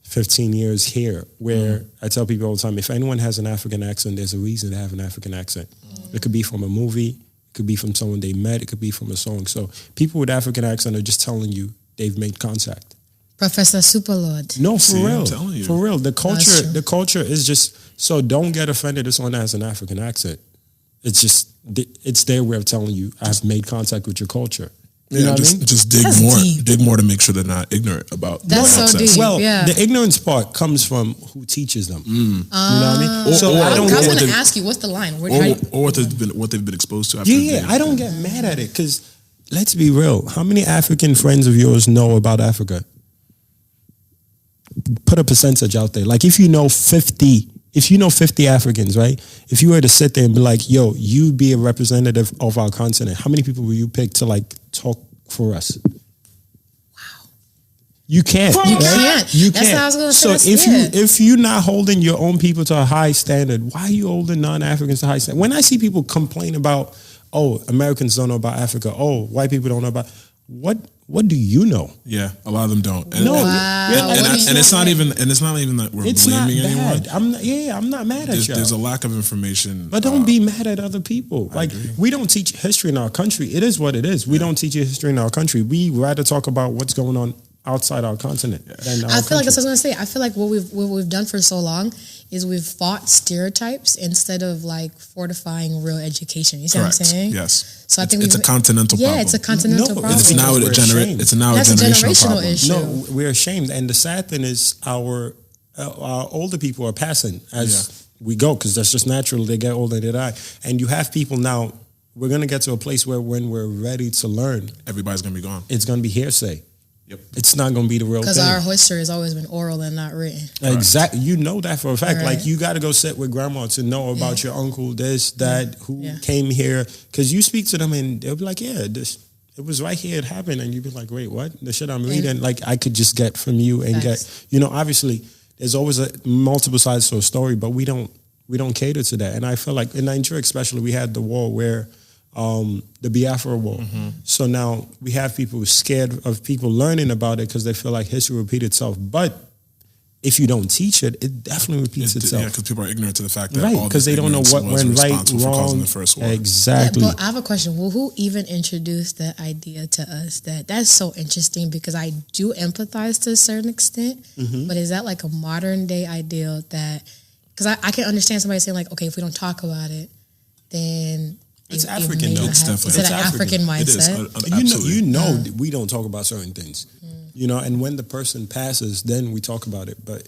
15 years here, where I tell people all the time, if anyone has an African accent, there's a reason to have an African accent. It could be from a movie, it could be from someone they met, it could be from a song. So people with African accent are just telling you they've made contact. Professor Superlord. No, for real. I'm telling you. For real. The culture is just, so don't get offended if someone has an African accent. It's just, it's their way of telling you, I've made contact with your culture. You know what I mean? Just dig more to make sure they're not ignorant about that's so deep. Well, the ignorance part comes from who teaches them. You know what I mean? I was going to ask you, what's the line? Or what they've been exposed to. After I don't get mad at it, because let's be real. How many African friends of yours know about Africa? Put a percentage out there. Like if you know 50 Africans, right? If you were to sit there and be like, yo, you be a representative of our continent, how many people will you pick to like talk for us? Wow. You can't. You can't. You That's can't. what I was going to So say. if you're not holding your own people to a high standard, why are you holding non-Africans to a high standard? When I see people complain about, oh, Americans don't know about Africa. Oh, white people don't know about. What do you know? Yeah, a lot of them don't. And, No. and it's not even that we're It's not blaming anyone. bad. I'm not mad at you. There's a lack of information. But don't be mad at other people. Like, agree. we don't teach history in our country. It is what it is. We don't teach history in our country. We rather talk about what's going on outside our continent than our I feel like that's country. what I was going to say. I feel like what we've done for so long is we've fought stereotypes instead of like fortifying real education. You see Correct. what I'm saying? Yes. So I think it's a continental problem. Yeah, it's a continental No, problem. It's now We're ashamed. it's now That's a a generational problem. issue. No, we're ashamed. And the sad thing is our older people are passing as we go, because that's just natural. They get older, they die. And you have people now, we're going to get to a place where when we're ready to learn, Everybody's gonna be gone. it's going to be hearsay. Yep. It's not going to be the real thing. Because our history has always been oral and not written. Exactly. You know that for a fact. Right. Like, you got to go sit with grandma to know about your uncle, this, that, who Yeah. came here. Because you speak to them and they'll be like, yeah, it was right here, it happened. And you'd be like, wait, what? The shit I'm reading, like, I could just get from you and Facts. get, obviously there's always multiple sides to a story, but we don't cater to that. And I feel like in Nigeria especially, we had the war where the Biafra War. Mm-hmm. So now we have people scared of people learning about it because they feel like history repeats itself. But if you don't teach it, it definitely repeats itself. Yeah, because people are ignorant to the fact that Right, because they don't know what went right, for causing wrong. the first war. Exactly. But I have a question. Well, who even introduced that idea to us? That's so interesting because I do empathize to a certain extent. Mm-hmm. But is that like a modern day ideal that? Because I can understand somebody saying like, okay, if we don't talk about it, then It's it African, may though. not It's have- definitely- Is it It's an African. African It is. mindset? Absolutely. You know we don't talk about certain things. And when the person passes, then we talk about it. But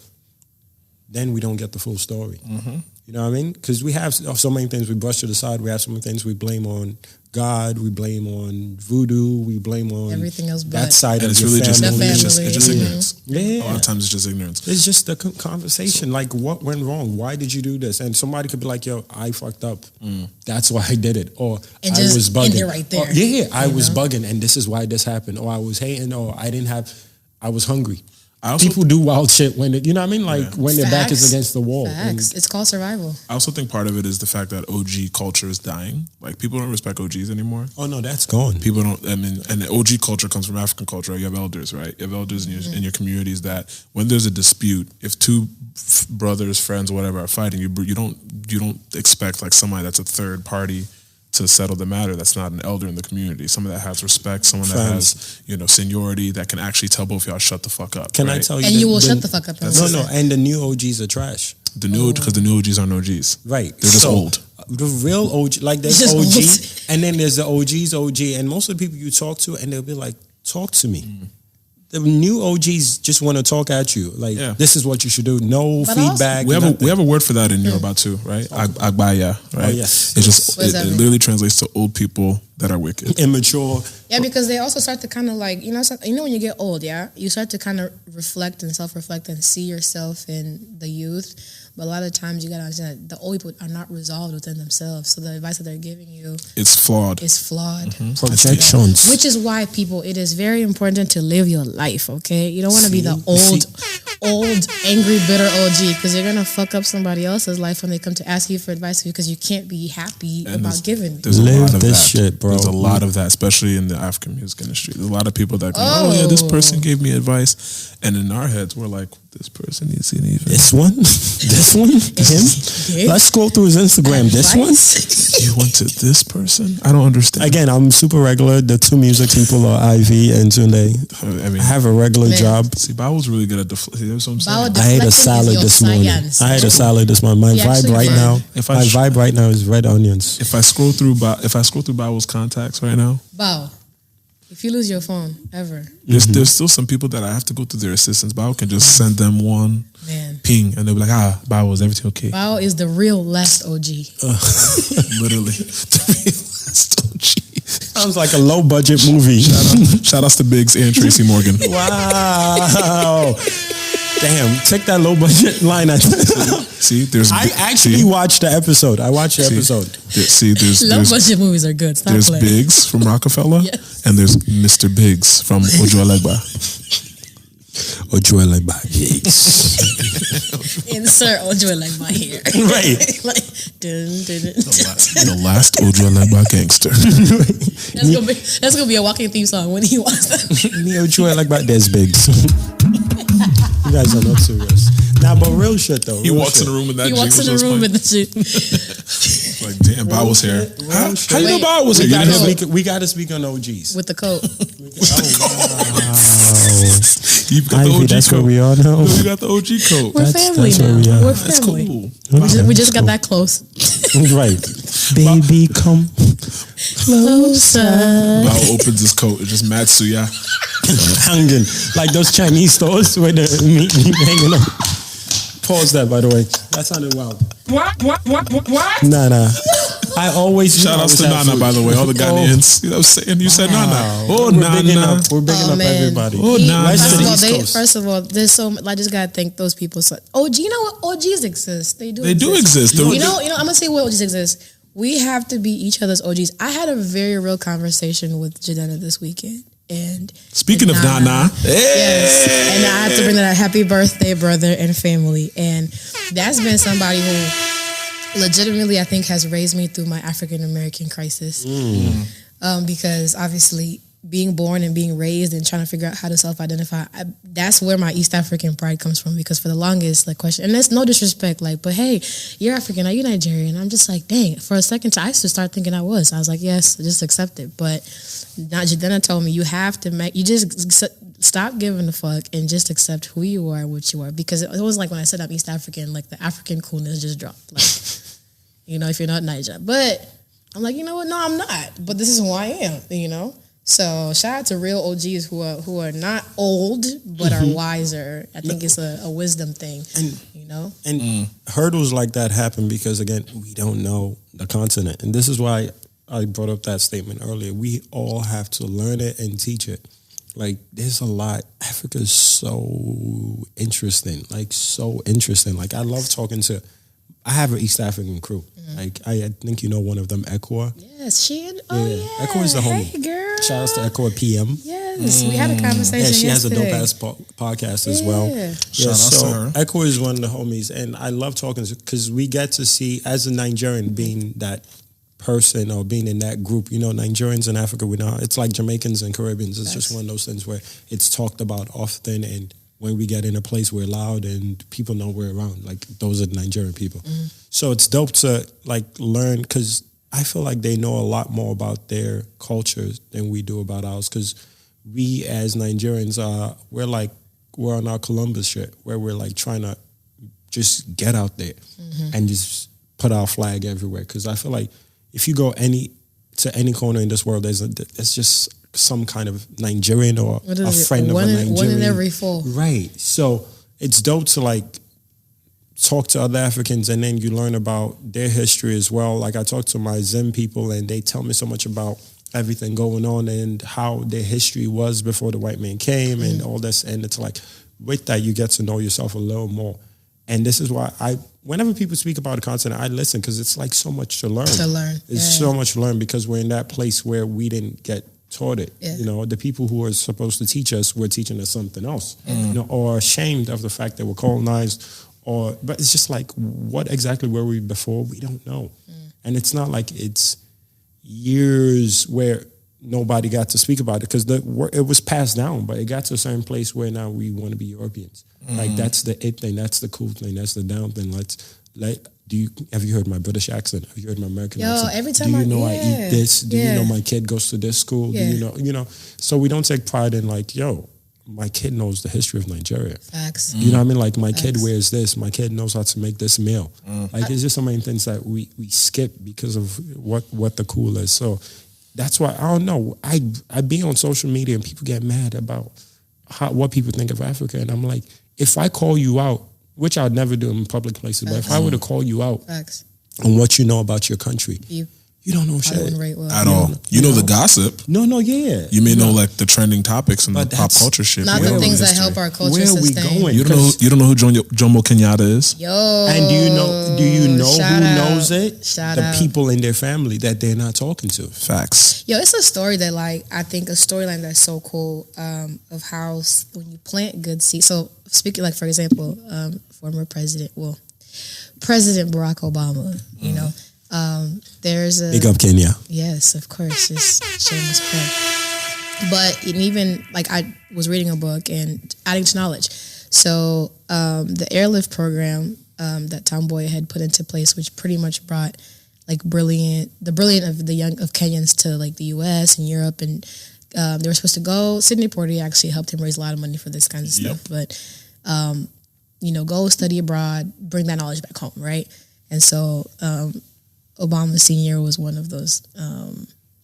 then we don't get the full story. Mm-hmm. You know what I mean? Because we have so many things we brush to the side. We have so many things we blame on God. We blame on voodoo. We blame on Everything else that but. side And of it's your really just family. it's just family. ignorance. Yeah. A lot of times it's just ignorance. It's just the conversation. Like, what went wrong? Why did you do this? And somebody could be like, yo, I fucked up. That's why I did it. Or And I just was bugging. end it right there. Or, I was know? bugging and this is why this happened. Or I was hating. Or I was hungry. I also People do wild shit when you know what I mean? Like when their back is Facts. against the wall. And Facts. It's called survival. I also think part of it is the fact that OG culture is dying. Like, people don't respect OGs anymore. oh no, that's gone. People don't. I mean, and the OG culture comes from African culture. You have elders, right? You have elders in your communities that when there's a dispute, if two brothers, friends, whatever are fighting, you don't expect like somebody that's a third party to settle the matter. That's not an elder in the community. Someone that has respect, someone that has seniority, that can actually tell both of y'all shut the fuck up. Can right? I tell you? And you will shut the fuck up. and No, listen. and the new OGs are trash. Because the new OGs aren't OGs. Right. They're just old. The real OG, like there's Just OG, old. and then there's the OG's OG, and most of the people you talk to, and they'll be like, talk to me. The new OGs just want to talk at you. Like, this is what you should do. No But feedback. We have a word for that in Yoruba too, right? Agbaya, right? Oh, yes. It's just What does it that mean? literally translates to old people that are wicked. Immature. Yeah, because they also start to kind of like, when you get old, you start to kind of reflect and self-reflect and see yourself in the youth. But a lot of times you got to understand that the old people are not resolved within themselves. So the advice that they're giving you It's flawed. is flawed. Projections. Which is why, people, it is very important to live your life, okay? You don't want to be the old, angry, bitter OG because you're going to fuck up somebody else's life when they come to ask you for advice because you can't be happy about giving it. There's a Live lot of this that. shit, bro. There's a lot of that, especially in the African music industry. There's a lot of people that go, this person gave me advice. And in our heads, we're like, this person needs an even. This one? This one? Him? Let's scroll through his Instagram. This one? You went to this person? I don't understand. Again, I'm super regular. The two music people are Ivy and Tunde. I have a regular job. See, Bao was really good at that's what I'm saying. I ate a salad this morning. I ate a salad this morning. My vibe right now. My vibe right now is red onions. If I scroll through Bao's contacts right now, Bao, if you lose your phone ever, there's still some people that I have to go through their assistants. Bao can just send them one ping and they'll be like, Bao, is everything okay? Bao is the real last OG. Literally, the real last OG. Sounds like a low budget movie. Shout outs to Biggs and Tracy Morgan. Wow. Damn, check that low budget line. See, I actually watched the episode. I watched the episode. There's Low budget movies are good. Stop there's playing. Biggs from Rockefeller, Yes. and there's Mr. Biggs from Ojo Alegba. Ojoy like my yes. Insert Ojoy like my hair. Right. Like, The last Ojo Legba gangster. that's gonna be a walking theme song when he wants that. Me Ojoy like my Des Bigs. You guys are not serious. Nah, but real shit though. He walks in the room with that. He walks in the room with the shit. Like, damn, Bob was here. How you know Bob was here? We gotta speak on OGs with the coat. Oh wow. You've got Ivy, the OG that's coat. what we all know. You got the OG coat. We're family that's now. where we are. We're That's family. cool. We just got that close. Right. Baby, come Closer. Bob opens his coat. It's just Matsuya. hanging like those Chinese stores where the meat hanging up. Pause that, by the way. That sounded wild. What? Nah. I always Shout outs to Nana, by the way. All the Ghanaians. You know what I'm saying? You said Nana. Oh, Nana. We're bigging up man. everybody. Oh, Nana. First of all, there's so I just gotta thank those people. So, OG, you know what? OGs exist. They do exist. You know, I'm gonna say what OGs exist. We have to be each other's OGs. I had a very real conversation with Jadena this weekend. And speaking of Nana, yes, and I have to bring that happy birthday, brother and family. And that's been somebody who legitimately, I think, has raised me through my African American crisis. Because obviously, being born and being raised and trying to figure out how to self-identify, that's where my East African pride comes from. Because for the longest, like, question, and that's no disrespect, like, but hey, you're African, are you Nigerian? I'm just like, dang. For a second, I used to start thinking I was. I was like, yes, just accept it. But now Jadena told me you have to you just stop giving a fuck and just accept who you are and what you are. Because it was like when I said I'm East African, like the African coolness just dropped. Like, you know, if you're not Niger. But I'm like, you know what? No, I'm not. But this is who I am, you know? So shout out to real OGs who are not old but are wiser. I think it's a wisdom thing, and you know. And hurdles like that happen because again we don't know the continent, and this is why I brought up that statement earlier. We all have to learn it and teach it. Like there's a lot. Africa is so interesting. Like so interesting. Like I love talking to. I have an East African crew. Like I think you know one of them, Equa. Yes, Equa is the homie. Hey, girl. Shout out to Equa PM. Yes, we had a conversation. Yeah, she has a yesterday. dope ass podcast as well. Shout out to her. Equa is one of the homies, and I love talking to because we get to see as a Nigerian being that person or being in that group. You know, Nigerians in Africa, we know it's like Jamaicans and Caribbeans. It's just one of those things where it's talked about often, and when we get in a place, we're loud and people know we're around. Like those are the Nigerian people. So it's dope to like learn because I feel like they know a lot more about their cultures than we do about ours. Because we as Nigerians we're on our Columbus shit where we're like trying to just get out there and just put our flag everywhere. Because I feel like if you go to any corner in this world, there's just some kind of Nigerian or a friend of a Nigerian. One in every four. Right. So it's dope to like talk to other Africans and then you learn about their history as well. Like I talk to my Zim people and they tell me so much about everything going on and how their history was before the white man came and all this. And it's like with that, you get to know yourself a little more. And this is why whenever people speak about the continent, I listen because it's like so much to learn. It's so much to learn because we're in that place where we didn't get taught it. You know, the people who are supposed to teach us were teaching us something else, you know, or ashamed of the fact that we're colonized but it's just like, what exactly were we before? We don't know. And it's not like it's years where nobody got to speak about it because it was passed down, but it got to a certain place where now we want to be Europeans. Like that's the it thing, that's the cool thing, that's the down thing. Have you heard my British accent? Have you heard my American accent? Every time I eat this? Do you know my kid goes to this school? Do you know? So we don't take pride in like, my kid knows the history of Nigeria. Facts. You know what I mean? Like my kid wears this. My kid knows how to make this meal. Like it's just so many things that we skip because of what the cool is. So that's why I don't know. I be on social media and people get mad about what people think of Africa, and I'm like, if I call you out, which I'd never do in public places, but if I were to call you out on what you know about your country, You don't know I wouldn't shit rate well. At all. You know the gossip. No, yeah. You may know like the trending topics and But the pop that's culture shit. Not You the don't know things that history. help our culture Where are we sustain. going? You don't know who Jomo Kenyatta is? Yo. And do you know shout who out. knows it? Shout the out. people in their family that they're not talking to. Facts. Yo, it's a story that like I think a storyline that's so cool of how when you plant good seeds. So speaking like for example, former President Barack Obama, you know, there's a Big up Kenya. yes, of course, just shameless plug. But even like I was reading a book and adding to knowledge. So the airlift program that Tomboy had put into place, which pretty much brought like the brilliant of Kenyans to like the U.S. and Europe, and they were supposed to go. Sidney Poitier actually helped him raise a lot of money for this kind of stuff, but go study abroad, bring that knowledge back home, right? And so Obama Sr. was one of those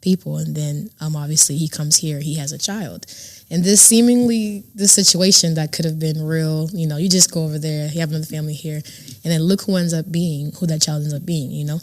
people, and then obviously he comes here, he has a child, and this situation that could have been real, you just go over there, you have another family here, and then look who that child ends up being,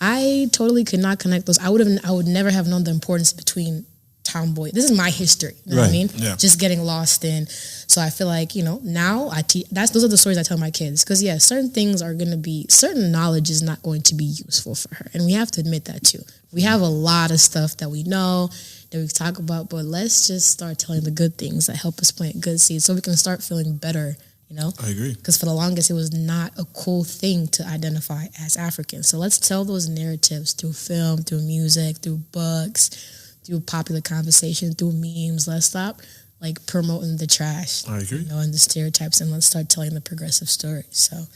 I totally could not connect those. I would never have known the importance between Tomboy. This is my history, you know what I mean? Yeah. Just getting lost in. So I feel like, now I teach, those are the stories I tell my kids. Because certain knowledge is not going to be useful for her. And we have to admit that too. We have a lot of stuff that we know, that we talk about, but let's just start telling the good things that help us plant good seeds so we can start feeling better, I agree. Because for the longest, it was not a cool thing to identify as African. So let's tell those narratives through film, through music, through books, through popular conversation, through memes. Let's stop like promoting the trash. I agree. And the stereotypes, and let's start telling the progressive story. So,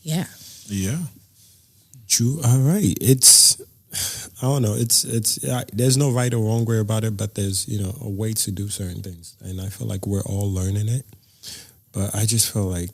yeah. Yeah. True. All right. I don't know. There's no right or wrong way about it, but there's, a way to do certain things. And I feel like we're all learning it. But I just feel like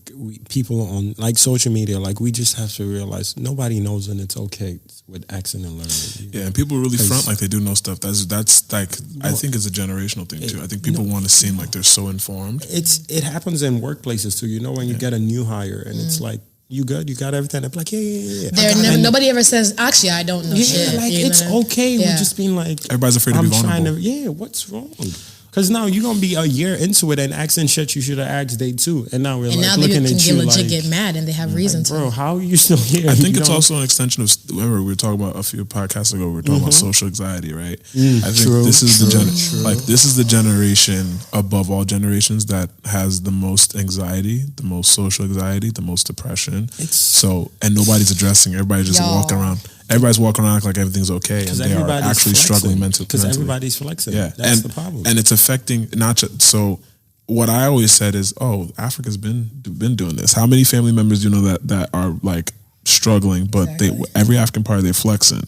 people on like social media, like we just have to realize nobody knows, and it's okay with accent and learning. Yeah, and people really front like they do know stuff. That's like I think it's a generational thing too. I think people want to seem like they're so informed. It happens in workplaces too. When you get a new hire and it's like, you good? You got everything? I'm like, yeah. Nobody ever says, actually, I don't know shit. Like it's okay with just being like, everybody's afraid to be vulnerable. What's wrong? Because now you're gonna be a year into it and asking shit you should have asked day 2, and now we're and like now looking they at can you legit get mad, and they have reason to. Bro, how are you still here? I think it's also an extension of whatever we were talking about a few podcasts ago. We were talking about social anxiety, right? I think this is the generation above all generations that has the most anxiety, the most social anxiety, the most depression. And nobody's addressing. Everybody's just walking around. Everybody's walking around like everything's okay, and they are actually struggling mentally. Because everybody's flexing. Yeah, that's the problem. And it's affecting not just so. What I always said is, Africa's been doing this. How many family members do you know that are like struggling, but every African party they're flexing.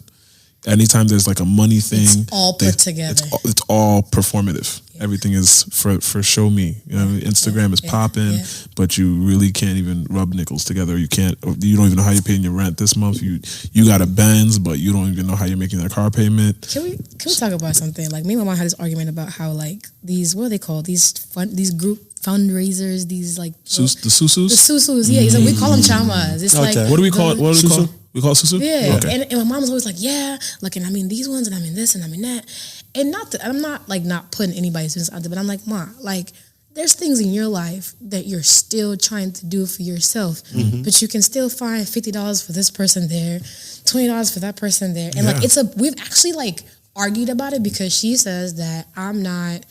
Anytime there's like a money thing, it's all put together. It's all performative. Yeah. Everything is for show me. Instagram is popping, but you really can't even rub nickels together. You don't even know how you're paying your rent this month. You got a Benz, but you don't even know how you're making that car payment. Can we talk about something? Like me and my mom had this argument about how like these, what are they called? These group fundraisers, these like the susus. The susus, yeah. He's like, we call them chamas. It's like, what do we call it? What do we call it? We call it susu? Yeah. Okay. And my mom was always like, yeah, like, and I mean these ones, and I mean this, and I mean that. And I'm not like not putting anybody's business out there, but I'm like, Ma, like, there's things in your life that you're still trying to do for yourself, but you can still find $50 for this person there, $20 for that person there. And like, we've actually like argued about it because she says that I'm not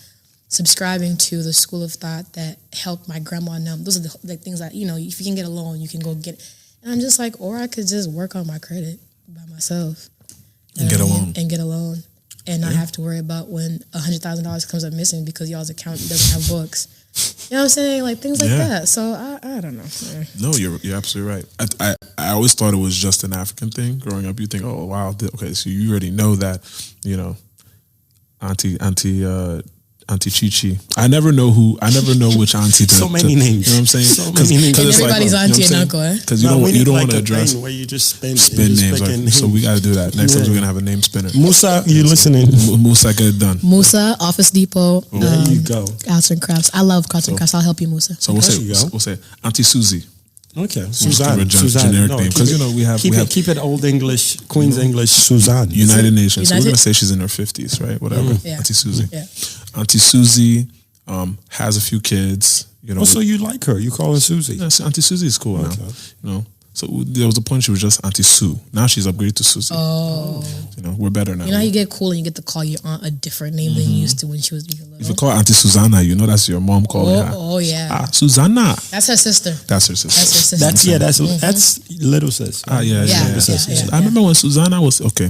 subscribing to the school of thought that helped my grandma know. Those are the things that, if you can get a loan, you can go get it. And I'm just like, or I could just work on my credit by myself. And get a loan. And not have to worry about when $100,000 comes up missing because y'all's account doesn't have books. You know what I'm saying? Like things like that. So I don't know. Yeah. No, you're absolutely right. I always thought it was just an African thing. Growing up, you think, oh wow, okay, so you already know that, Auntie Chichi. I never know which auntie to. So many names. You know what I'm saying? So many names. And everybody's auntie and uncle, eh? Because you don't want to address where you just spin names. Like, so we got to do that. Next time we're gonna have a name spinner. Musa, you listening? Musa, get it done. Musa, Office Depot. There you go. Arts and crafts. I love arts and crafts. I'll help you, Musa. So we'll say Auntie Susie. Okay, Suzanne. Suzanne. Generic No, name because we have keep it Old English, Queen's English. Suzanne. United Nations. So we're United? gonna say she's in her 50s, right? Whatever. Yeah. Auntie Susie. Yeah. Auntie Susie has a few kids. You know. Oh, so you like her? You call her Susie? Yes, Auntie Susie is cool now. Okay. You know. So there was a point she was just Auntie Sue. Now she's upgraded to Susie. Oh. You know, we're better now. You know how you get cool and you get to call your aunt a different name than you used to when she was even little? If you call Auntie Susanna, you know that's your mom calling her. Oh, yeah. Ah, Susanna. That's her sister. That's her sister. That's her sister. That's little sis. Ah, yeah. Yeah. I remember when Susanna was okay.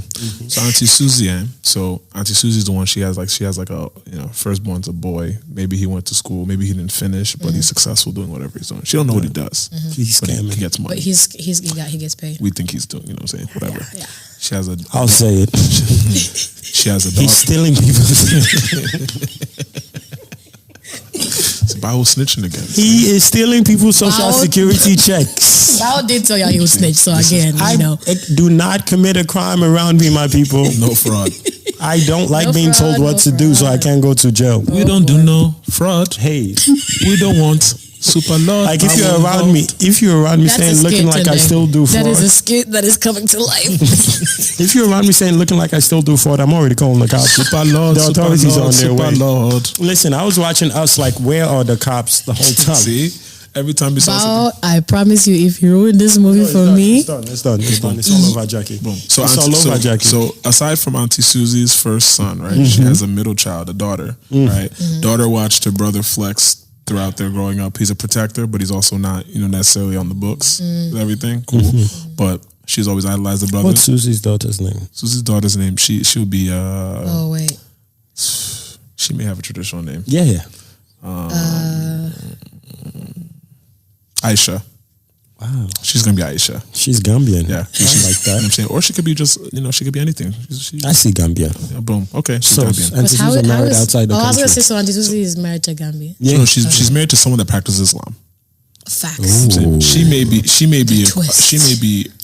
So Auntie Susie, so Auntie Susie's the one she has like a firstborn's a boy. Maybe he went to school, maybe he didn't finish, but he's successful doing whatever he's doing. She don't know what he does. He's But scamming. he gets money. But he gets paid. We think he's doing, you know what I'm saying? Whatever. Yeah. She has a I'll say it. she has a daughter. He's stealing people's. It's Bible snitching again. He is stealing people's social Wow. security checks. I did tell y'all he was snitch, so again, Do not commit a crime around me, my people. No fraud. I don't like No being fraud, told what no to do, so I fraud. can't go to jail. We don't do no fraud. Hey, We don't want super lord. like if you're around me, saying looking like I still do fraud. That is a skit that is coming to life. If you're around me saying looking like I still do fraud, I'm already calling the cops. Super Lord, The authorities are on their Super way. Lord. Listen, I was watching Us like, where are the cops the whole time? See? Every time you saw Bao, I promise you, if you ruin this movie for me, It's done. It's all over, Jackie. Boom. So, It's all over, Jackie. so aside from Auntie Susie's first son, right? She has a middle child, a daughter, right? Daughter watched her brother flex throughout their growing up. He's a protector, but he's also not, necessarily on the books with everything. Cool. But she's always idolized the brother. What's Susie's daughter's name? Susie's daughter's name? She'll be oh wait, she may have a traditional name. Yeah. Aisha. Wow. She's gonna be Aisha. She's Gambian. Yeah. I like You know what I'm that. saying? Or she could be just, she could be anything. I see Gambia. Yeah, boom. Okay. She's So, Gambian. Auntie Susie married outside the I was country. gonna say so. Auntie Susie is married to Gambia. Yeah. No, she's married to someone that practices Islam. Facts. Ooh. She may be Twist.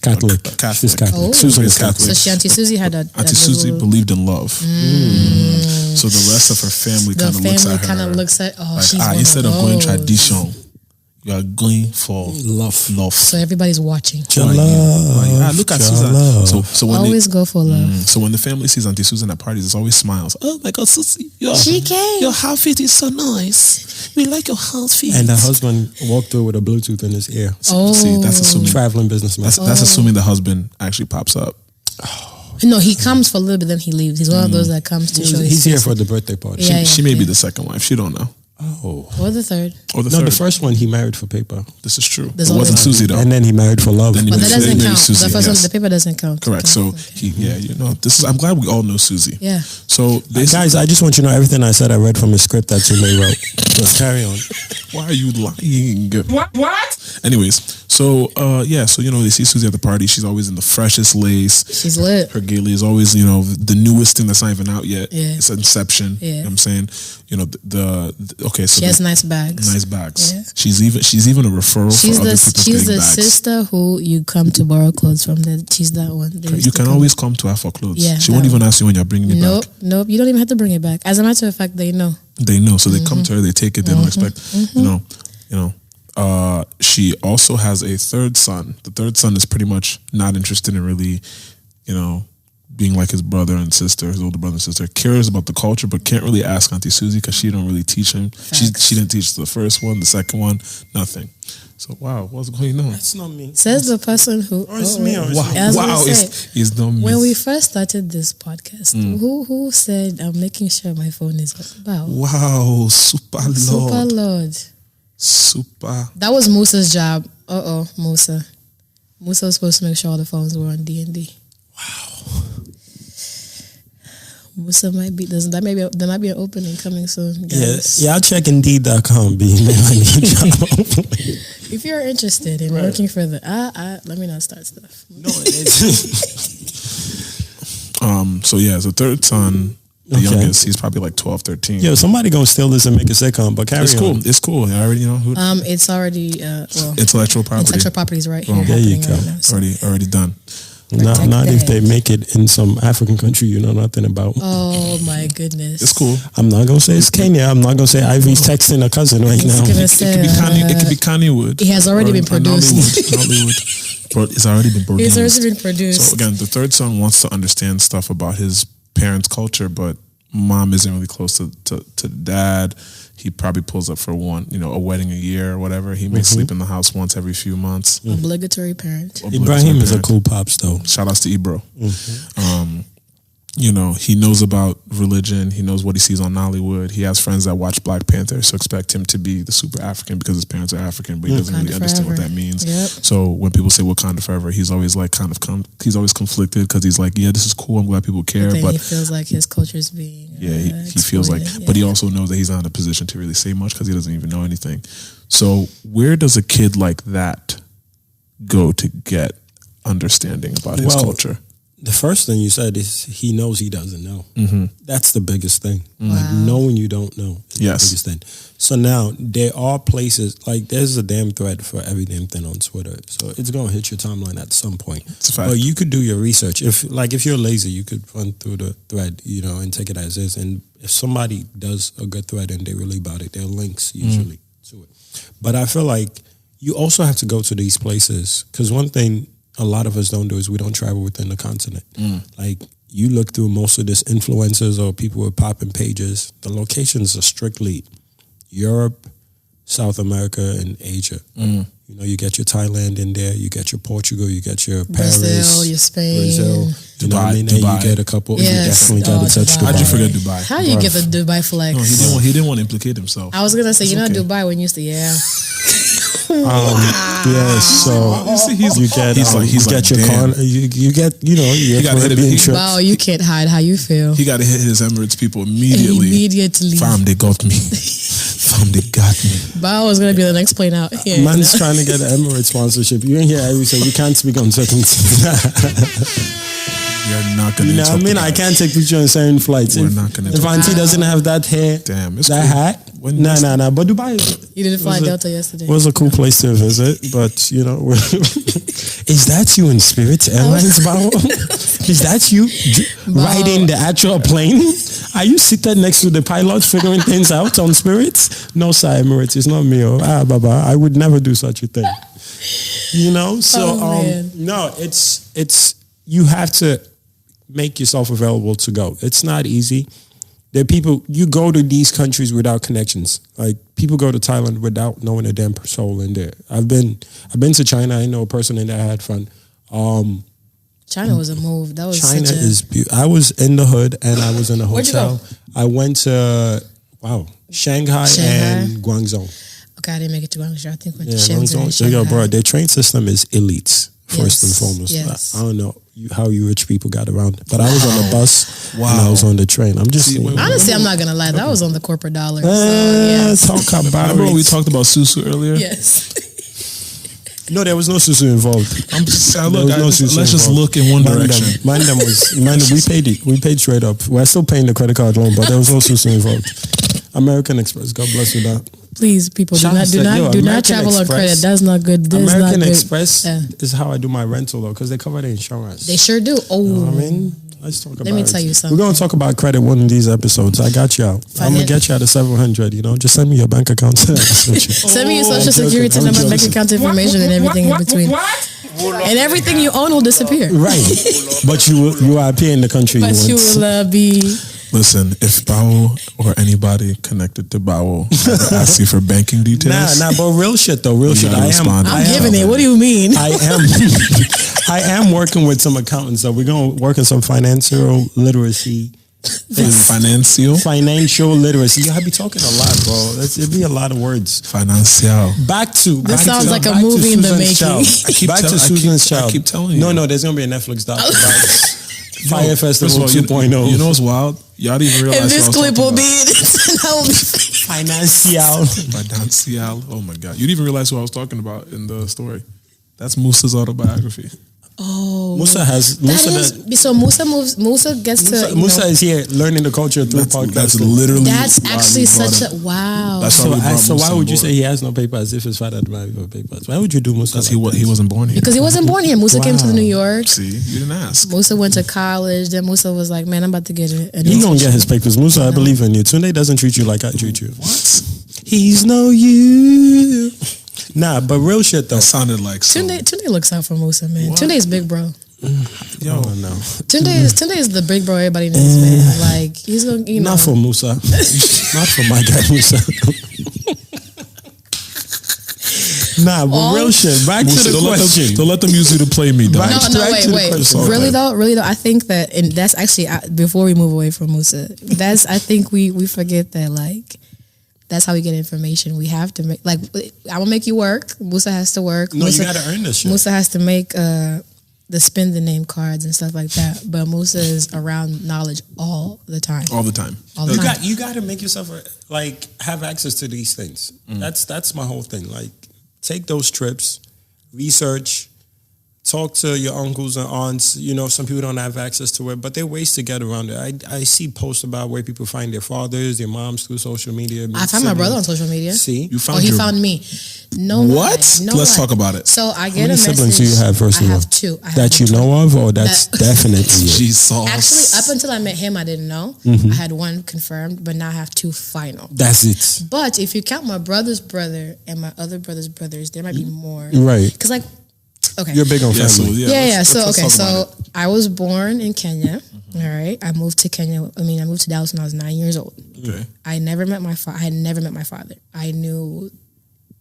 Catholic. She's Catholic. Oh. Susan is Catholic. Catholic. So Auntie Susie had a Auntie Susie little, believed in love. So the rest of her family the kind of looks family at her. kind of looks at she's Like, one instead of going those. tradition, you are going for Love. So everybody's watching. Look at Susan. So when Always go for love. so when the family sees Auntie Susan at parties, it's always smiles. Oh my God, Susie, She came. your outfit is so nice. We like your outfit. And the husband walked through with a Bluetooth in his ear. See, that's assuming Traveling businessman. that's assuming the husband actually pops up. No, he comes for a little bit, then he leaves. He's one of those that comes to show his He's here face. for the birthday party. Yeah, She may be the second wife. She don't know. Oh. Or the third. Or the No, third. the first one he married for paper. This is true. There's It wasn't always- Susie though. And then he married for love. Then he But that married- doesn't married count. Susie, The first one, yes. the paper doesn't count. Correct. So this is. I'm glad we all know Susie. Yeah. So Guys, I just want you to know everything I said I read from a script that Jimmy wrote. Just carry on. why are you lying? What? Anyways, so they see Susie at the party. She's always in the freshest lace. She's lit. Her gately is always, the newest thing that's not even out yet. Yeah. It's Inception. Yeah. You know what I'm saying? So She has nice bags. nice bags. Yeah. She's even a referral She's for other the people's she's getting the bags. sister who you come to borrow clothes from. She's that one. You can always come to her for clothes. Yeah, She won't that even ask you when you're bringing it Nope, back. nope. You don't even have to bring it back. As a matter of fact, they know. They know, so they come to her, they take it, they don't expect, she also has a third son. The third son is pretty much not interested in really, being like his brother and sister, his older brother and sister. Cares about the culture, but can't really ask Auntie Susie because she don't really teach him. She didn't teach the first one, the second one, nothing. So wow, what's going on? That's not me. Says the person who. Or it's me. Or it's me. I was gonna say, it's not me. when we first started this podcast, who said I'm making sure my phone is about? Wow, super Super Lord. Super. That was Musa's job. Musa. Musa was supposed to make sure all the phones were on D&D. Wow. Musa might be. There might be an opening coming soon, guys. Yeah, I'll check Indeed.com. If you're interested in working for the, let me not start stuff. No, it's So third son, the youngest, he's probably like 12, 13. Yo, somebody gonna steal this and make a sitcom, but carry It's cool. on. It's cool. I already know who. It's already Intellectual property. intellectual property is right here. There you happening go. right now, so. Already done. Not if they make it in some African country you know nothing about. Oh my goodness. It's cool. I'm not gonna say it's Kenya. I'm not gonna say Ivy's texting a cousin right now. It could be Kanyewood. It has already been produced. Hollywood. But it's already been produced. It's already been produced. So again, the third son wants to understand stuff about his parents' culture, but mom isn't really close to dad. He probably pulls up for a wedding a year or whatever. He may sleep in the house once every few months. Obligatory parent. Ibrahim is a cool pops though. Shout outs to Ibro. He knows about religion. He knows what he sees on Nollywood. He has friends that watch Black Panther, so expect him to be the super African because his parents are African, but he doesn't really understand what that means. Yep. So when people say Wakanda forever, he's always like he's always conflicted because he's like, yeah, this is cool. I'm glad people care, but he feels like his culture is being he feels like, but he also knows that he's not in a position to really say much because he doesn't even know anything. So where does a kid like that go to get understanding about his culture? The first thing you said is he knows he doesn't know. That's the biggest thing. Like knowing you don't know is the biggest thing. So now there are places, like there's a damn thread for every damn thing on Twitter. So it's going to hit your timeline at some point. It's a fact. But you could do your research. If you're lazy, you could run through the thread, and take it as is. And if somebody does a good thread and they really about it, there are links usually to it. But I feel like you also have to go to these places because one thing a lot of us don't do is we don't travel within the continent. Like you look through most of this influencers or people with popping pages, the locations are strictly Europe, South America, and Asia. You get your Thailand in there, you get your Portugal, you get your Paris, Brazil, your Spain, Brazil, Dubai. And you get a couple. Yes. You definitely got to touch Dubai. How'd you forget Dubai? How you get the Dubai flex? No, he didn't want to implicate himself. I was gonna say, Dubai when you used to, so you get your car, you get your Caribbean trips. Wow, you can't hide how you feel. He got to hit his Emirates people immediately. Fam, they got me. Fam, they got me. Bao was gonna be the next plane out. Yeah, man's trying to get an Emirates sponsorship. You ain't hear Ivy say you can't speak on certain things. You're not gonna. I can't take pictures on certain flights. We're not gonna. If Auntie doesn't have that hair, it's that cool. hat. Nah. But Dubai. You didn't fly Delta yesterday. Was a cool place to visit, but is that you in Spirit Airlines, Bao? Is that you riding the actual plane? Are you seated next to the pilot figuring things out on Spirits? No, sir, Emirates. It's not me. Baba, I would never do such a thing. So no, it's you have to make yourself available to go. It's not easy. There are people, you go to these countries without connections. Like people go to Thailand without knowing a damn soul in there. I've been to China. I know a person in there. I had fun. China was a move. That was China is beautiful. I was in the hood and I was in a hotel. I went to Shanghai and Guangzhou. Okay, I didn't make it to Guangzhou. I think went to Shenzhen. So bro, their train system is elite. First and foremost. Yes. I don't know how you rich people got around. But I was on the bus and I was on the train. I'm just saying. Honestly, I'm not going to lie. That was on the corporate dollar. Talk about Remember when we talked about Susu earlier? Yes. No, there was no Susu involved. Let's just look in one direction. Mine we paid straight up. We're still paying the credit card loan, but there was no Susu involved. American Express, God bless you that. Please, people, do not travel on credit. That's not good. American Express is how I do my rental though, because they cover the insurance. They sure do. Oh, you know what I mean, let's talk about. Let me tell you something. We're gonna talk about credit one of these episodes. I got you out. I'm gonna get you out of 700. Just send me your bank account. Send me your social security number, bank account information, and everything in between. And everything you own will disappear. Right, but you are paying the country. But you will be. Listen, if Bao or anybody connected to Bao asks you for banking details, but real shit though, real shit. I'm giving it. What do you mean? I am working with some accountants though. We're gonna work on some financial literacy. Financial literacy. I be talking a lot, bro. It'd be a lot of words. Financial. This sounds like a movie in the making. Back to Susan's Child. I keep telling you. No, there's gonna be a Netflix doc about Fire Festival 2.0. You know what's wild? Y'all didn't even realize. And this clip will be Financial. Oh my God. You didn't even realize who I was talking about in the story. That's Musa's autobiography. Oh, Musa has so Musa gets to Musa is here learning the culture through podcasting. That's literally actually such a wow. That's so why would you say he has no paper as if his father had papers? Why would you do Musa? Because he wasn't born here. Because he wasn't born here. Musa came to New York. See, you didn't ask. Musa went to college. Then Musa was like, "Man, I'm about to get it." And he gonna get his papers. Musa, I believe in you. Tunde doesn't treat you like I treat you. What? He's no you. Nah, but real shit though. That sounded like Tunde looks out for Musa, man. Tunde's big bro. Yo, no. Tunde is the big bro everybody needs, man. Like he's gonna, Not for Musa. Not for my guy Musa. Nah, but real shit. Back Musa, to the question. Don't let them use you to play me, dog. Wait. Really though, I think that, and that's actually before we move away from Musa. I think we forget that like. That's how we get information. We have to make, like, I will make you work. Musa has to work. No, Musa, you got to earn this shit. Musa has to make the spend the name cards and stuff like that. But Musa is around knowledge all the time. All the time. You got to make yourself like have access to these things. That's my whole thing. Like, take those trips, research. Talk to your uncles and aunts. You know, some people don't have access to it, but there are ways to get around it. I see posts about where people find their fathers, their moms through social media. I found my brother on social media. See? You found he found me. No. What? No. Let's talk about it. So I get How many a message. siblings do you have, first of all? I have two. That you know of, or that's definitely Jesus. Actually, up until I met him, I didn't know. I had one confirmed, but now I have two final. That's it. But if you count my brother's brother and my other brother's brothers, there might be more. Right. Because like, okay. You're big on family. So I was born in Kenya. All right. I moved to Kenya. I moved to Dallas when I was 9 years old. Okay. I never met my father. I had never met my father. I knew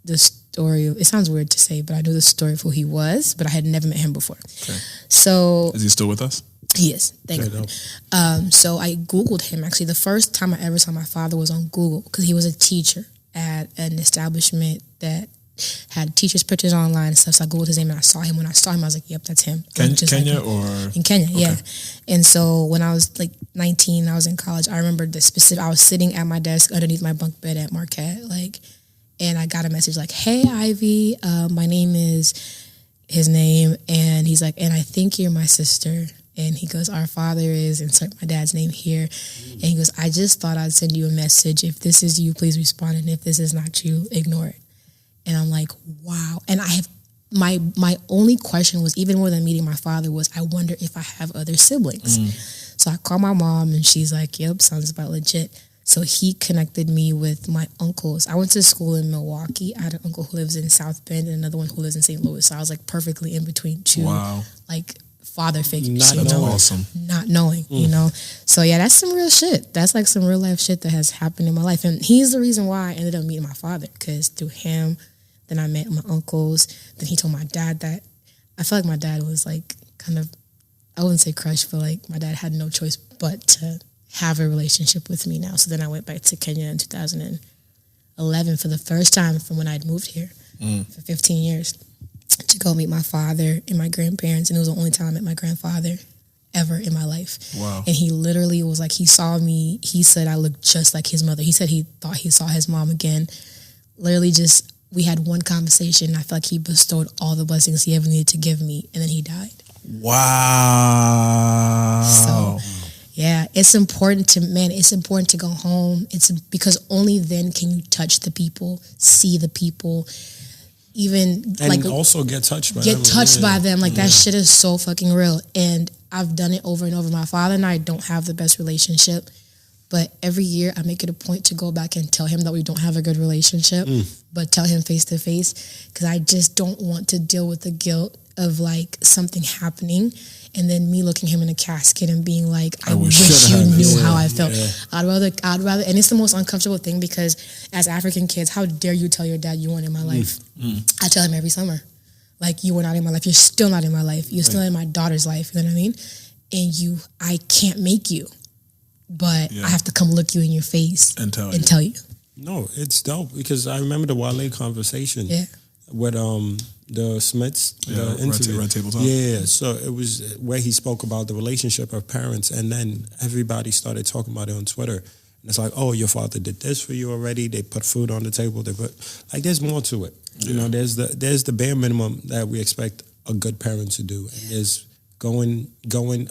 the story. It sounds weird to say, but I knew the story of who he was, but I had never met him before. Okay. So. Is he still with us? He is. Thank you. So I Googled him. Actually, the first time I ever saw my father was on Google because he was a teacher at an establishment that had teachers' pictures online and stuff. So I Googled his name and I saw him. When I saw him, I was like, yep, that's him. Kenya or? In Kenya, yeah. And so when I was like 19, I was in college. I remember I was sitting at my desk underneath my bunk bed at Marquette, and I got a message like, hey, Ivy, my name is his name. And he's like, and I think you're my sister. And he goes, our father is, insert my dad's name here. And he goes, I just thought I'd send you a message. If this is you, please respond. And if this is not you, ignore it. And I'm like, wow. And I have, my only question was, even more than meeting my father, was I wonder if I have other siblings. So I called my mom and she's like, yep, sounds about legit. So he connected me with my uncles. I went to school in Milwaukee. I had an uncle who lives in South Bend and another one who lives in St. Louis. So I was like perfectly in between two, father figures. Awesome. Not knowing, you know. So yeah, that's some real shit. That's like some real life shit that has happened in my life. And he's the reason why I ended up meeting my father, because through him, then I met my uncles. Then he told my dad that I felt like my dad was like kind of, I wouldn't say crushed, but like my dad had no choice but to have a relationship with me now. So then I went back to Kenya in 2011 for the first time from when I'd moved here for 15 years to go meet my father and my grandparents. And it was the only time I met my grandfather ever in my life. Wow. And he literally was like, he saw me, he said I looked just like his mother. He said he thought he saw his mom again. Literally just, we had one conversation. I felt like he bestowed all the blessings he ever needed to give me, and then he died. Wow. So, yeah, it's important to go home. It's because only then can you touch the people, see the people, even and also get touched by them. Like that shit is so fucking real. And I've done it over and over. My father and I don't have the best relationship, but every year I make it a point to go back and tell him that we don't have a good relationship, but tell him face to face, because I just don't want to deal with the guilt of like something happening and then me looking him in a casket and being like, I wish you knew how I felt. Yeah. I'd rather, and it's the most uncomfortable thing, because as African kids, how dare you tell your dad you weren't in my life? I tell him every summer, like, you were not in my life. You're still not in my life. You're still in my daughter's life. You know what I mean? And I can't make you, but I have to come look you in your face and tell you. No, it's dope, because I remember the Wahala conversation with the Smiths, the interview. Red Table Talk. Yeah, so it was where he spoke about the relationship of parents, and then everybody started talking about it on Twitter. And it's like, oh, your father did this for you already. They put food on the table. They put, like, there's more to it. You know, there's the bare minimum that we expect a good parent to do, and is going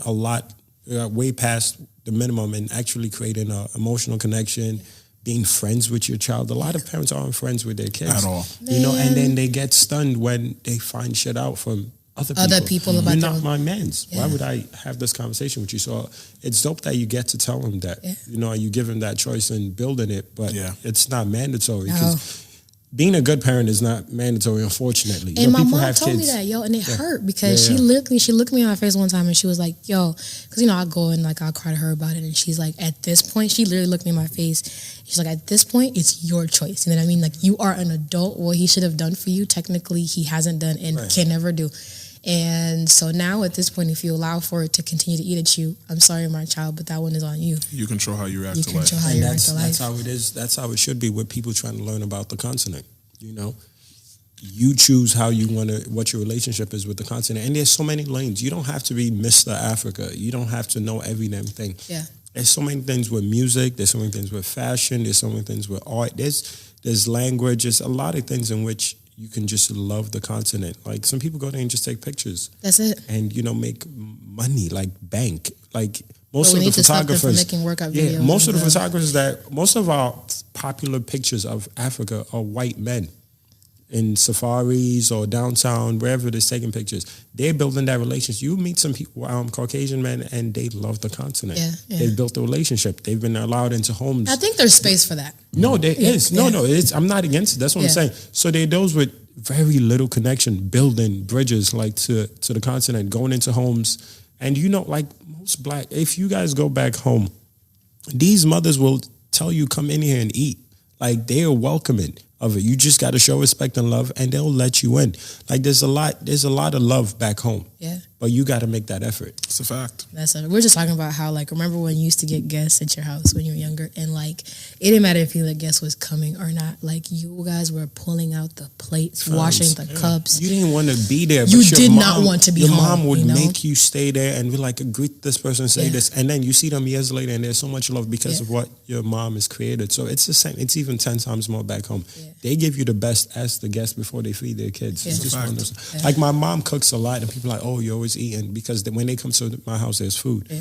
a lot way past the minimum and actually creating an emotional connection, being friends with your child. A lot of parents aren't friends with their kids at all, and then they get stunned when they find shit out from other people about you're not my man's. Why would I have this conversation with you? So it's dope that you get to tell him that, you give him that choice in building it, but it's not mandatory because being a good parent is not mandatory, unfortunately. And my mom told me that, and it hurt because she looked me in my face one time and she was like, because I go and like I'll cry to her about it, and she's like, at this point, she literally looked me in my face. She's like, at this point, it's your choice. You know what I mean? Like, you are an adult. What he should have done for you, technically, he hasn't done and can never do. And so now at this point, if you allow for it to continue to eat at you, I'm sorry, my child, but that one is on you. You control how you react to life. That's how it is. That's how it should be with people trying to learn about the continent. You choose how you want to, what your relationship is with the continent. And there's so many lanes. You don't have to be Mr. Africa. You don't have to know every damn thing. Yeah. There's so many things with music. There's so many things with fashion. There's so many things with art. There's language. There's a lot of things in which you can just love the continent. Like, some people go there and just take pictures. That's it. And, make money, like bank. Like, most of the photographers, making workout videos most of our popular pictures of Africa are white men in safaris or downtown, wherever they're taking pictures. They're building that relationship. You meet some people, Caucasian men, and they love the continent. They've built a relationship. They've been allowed into homes. I think there's space for that. No, there is. No, I'm not against it. That's what I'm saying. So they're those with very little connection, building bridges like to the continent, going into homes. And like most black, if you guys go back home, these mothers will tell you, come in here and eat. Like, they are welcoming of it. You just got to show respect and love, and they'll let you in. Like, there's a lot of love back home. Yeah. But you got to make that effort. It's a fact. We're just talking about how, like, remember when you used to get guests at your house when you were younger, and like, it didn't matter if the guest was coming or not. Like, you guys were pulling out the plates, washing the cups. You didn't want to be there. You did not want to be home. Your mom would make you stay there and be like, greet this person, say this, and then you see them years later, and there's so much love because of what your mom has created. So it's the same. It's even 10 times more back home. Yeah. They give you the best as the guest before they feed their kids. It's just wonderful. Like, my mom cooks a lot, and people are like, oh, you're always eating, because when they come to my house, there's food. Yeah.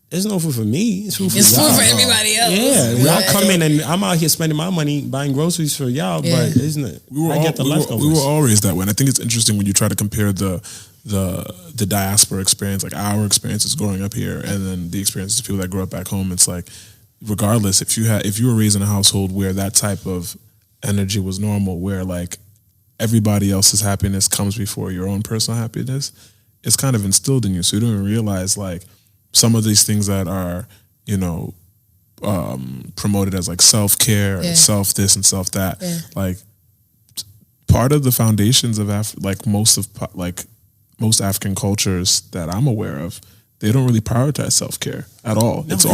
There's no food for me. It's food for y'all. Food for everybody else. Yeah, y'all come in, and I'm out here spending my money buying groceries for y'all, but isn't it? I get the leftovers. We were all raised that way, and I think it's interesting when you try to compare the diaspora experience, like our experiences growing up here, and then the experiences of people that grew up back home. It's like, regardless, if you were raised in a household where that type of energy was normal, where like everybody else's happiness comes before your own personal happiness, it's kind of instilled in you. So you don't even realize like some of these things that are, promoted as like self-care, and self this and self that. Yeah. Like, part of the foundations of most African cultures that I'm aware of, they don't really prioritize self-care at all. No, it's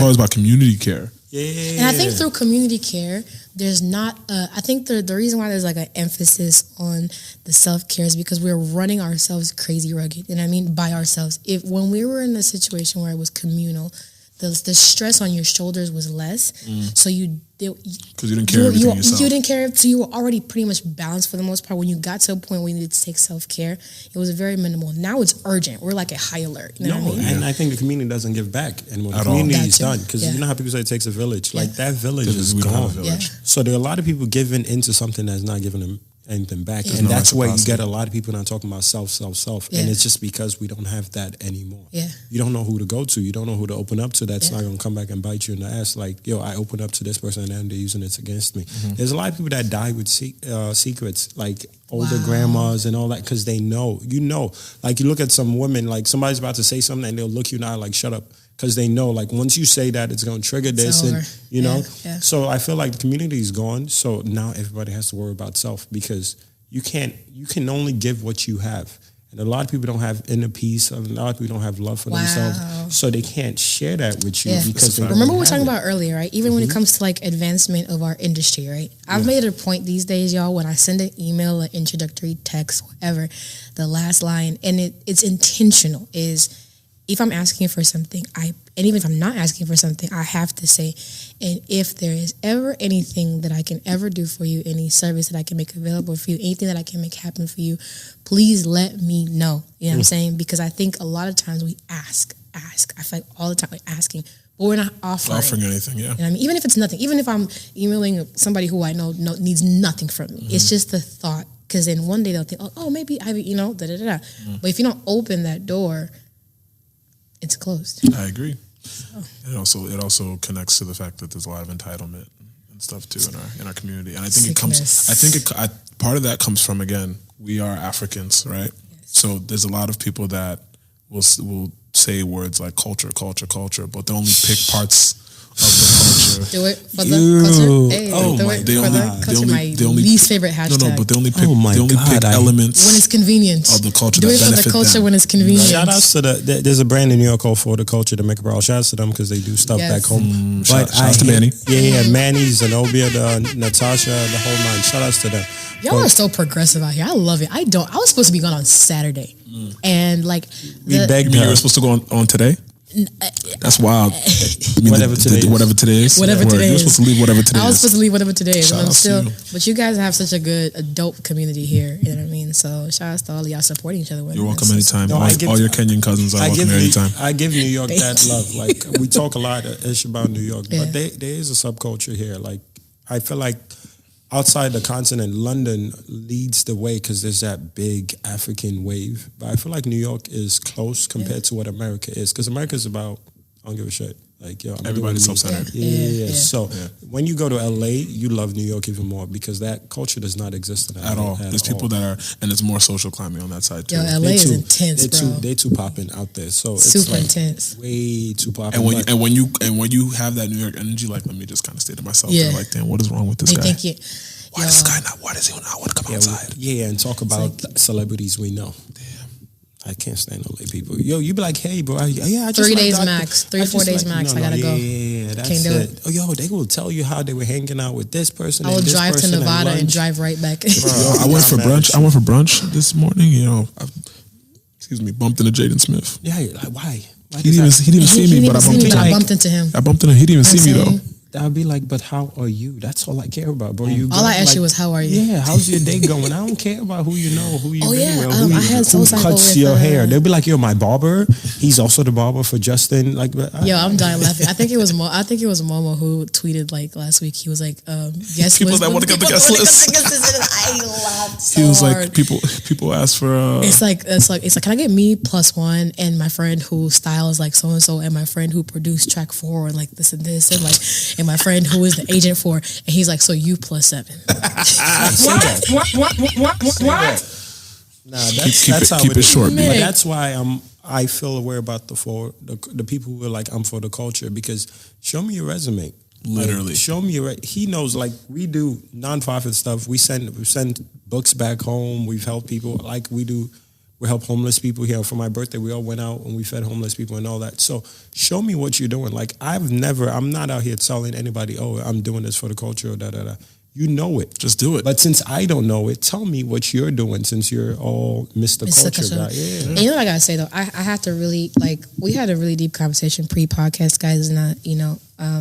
always about community care. Yeah. And I think through community care, there's not, I think the reason why there's like an emphasis on the self-care is because we're running ourselves crazy rugged. And I mean by ourselves. When we were in a situation where it was communal, the stress on your shoulders was less. So because you didn't care everything yourself. You didn't care, so you were already pretty much balanced for the most part. When you got to a point where you needed to take self-care, it was very minimal. Now it's urgent. We're like a high alert. You know what I mean? And I think the community doesn't give back anymore. The community is done, because you know how people say it takes a village. Like, that village is gone. So there are a lot of people giving into something that's not giving them anything back. And that's where you get a lot of people not talking about self. And it's just because we don't have that anymore. You don't know who to go to. You don't know who to open up to. That's not going to come back and bite you in the ass. Like, I opened up to this person and then they're using it against me. There's a lot of people that die with secrets, like older grandmas and all that, because they know. Like, you look at some women, like somebody's about to say something and they'll look you in the eye like, shut up. Because they know, like, once you say that, it's going to trigger this, and So I feel like the community is gone. So now everybody has to worry about self, because you can only give what you have, and a lot of people don't have inner peace. A lot of people don't have love for themselves, so they can't share that with you. Because remember what we were talking about earlier, right? Even when it comes to like advancement of our industry, right? I've made it a point these days, y'all, when I send an email, an introductory text, whatever, the last line, and it's intentional, is if I'm asking for something, and even if I'm not asking for something, I have to say, and if there is ever anything that I can ever do for you, any service that I can make available for you, anything that I can make happen for you, please let me know. You know what I'm saying? Because I think a lot of times we ask. I feel like all the time, like asking, but we're not offering anything. Yeah. You know what I mean? Even if it's nothing, even if I'm emailing somebody who I know needs nothing from me, it's just the thought. Because then one day they'll think, oh, maybe Ivy, you know, da-da-da-da. But if you don't open that door, it's closed. I agree. So. It also connects to the fact that there's a lot of entitlement and stuff too in our community. And I think part of that comes from, again, we are Africans, right? Yes. So there's a lot of people that will say words like culture, but they only pick parts of the culture. Do it for the culture. Hey, my least favorite hashtag. No, but they only pick elements when it's convenient of the culture. Do it for the culture them. When it's convenient. Shout outs to there's a brand in New York called For the Culture, to make a Shout outs to them because they do stuff back home. Shout outs to Manny. Yeah, Manny, Zenobia, Natasha, the whole nine. Shout outs to them. Y'all are so progressive out here. I love it. I was supposed to be gone on Saturday, and like we begged you were supposed to go on today. That's wild. Whatever today is. You're supposed to leave whatever today is. I was supposed to leave whatever today is. And I'm still, but you guys have such a dope community here. You know what I mean? So shout out to all of y'all supporting each other. You're welcome anytime. All your Kenyan cousins are welcome anytime. I give New York that love. Like, we talk a lot ish about New York, but there is a subculture here. Like, I feel like outside the continent, London leads the way because there's that big African wave. But I feel like New York is close compared to what America is. Because America's about, I don't give a shit. Like, yo, everybody's self-centered. Yeah. So when you go to LA, you love New York even more because that culture does not exist in LA at all. There's people that are, and it's more social climbing on that side too. Yo, LA is intense, bro. They too popping out there. So it's super like intense. Way too popping. And when you have that New York energy, like, let me just kind of stay to myself. Yeah. Like, damn, what is wrong with this guy? Why does this guy not? Why does he not want to come outside? And talk about celebrities we know. Damn, I can't stand LA people. Yo, you be like, hey, bro, I just 3 days max, 3 or 4 days max. I gotta go. Yeah, that's can't do it. Oh, yo, they will tell you how they were hanging out with this person. I will drive to Nevada and drive right back. Bro, I went for brunch this morning. You know, bumped into Jaden Smith. Yeah, like why? He didn't see me, but I bumped into him. I bumped into him. He didn't even see me though. I'd be like, but how are you? That's all I care about, bro. All I asked you was, how are you? Yeah, how's your day going? I don't care about who you know, who you I had who cuts your hair. They'll be like, yo, my barber. He's also the barber for Justin. Like, I'm dying laughing. I think it was Momo who tweeted like last week. He was like, guest people that want to get the guest list. I laughed so He was hard. like, people ask for. It's like, can I get me +1 and my friend who styles like so and so and my friend who produced track 4 and like this and this and like. And my friend who is the agent for, and he's like, so you +7. What? Nah, that's how keep it short. But that's why I feel aware about the people who are like, I'm for the culture, because show me your resume. Literally, like, show me he knows. Like, we do nonprofit stuff. We send books back home. We've helped people. Like, we help homeless people here. For my birthday, we all went out and we fed homeless people and all that. So show me what you're doing. Like, I'm not out here telling anybody, oh, I'm doing this for the culture or da-da-da. You know it. Just do it. But since I don't know it, tell me what you're doing since you're all Mr. Culture guy. Yeah. And you know what I gotta say though? I have to really, like, we had a really deep conversation pre-podcast, guys, and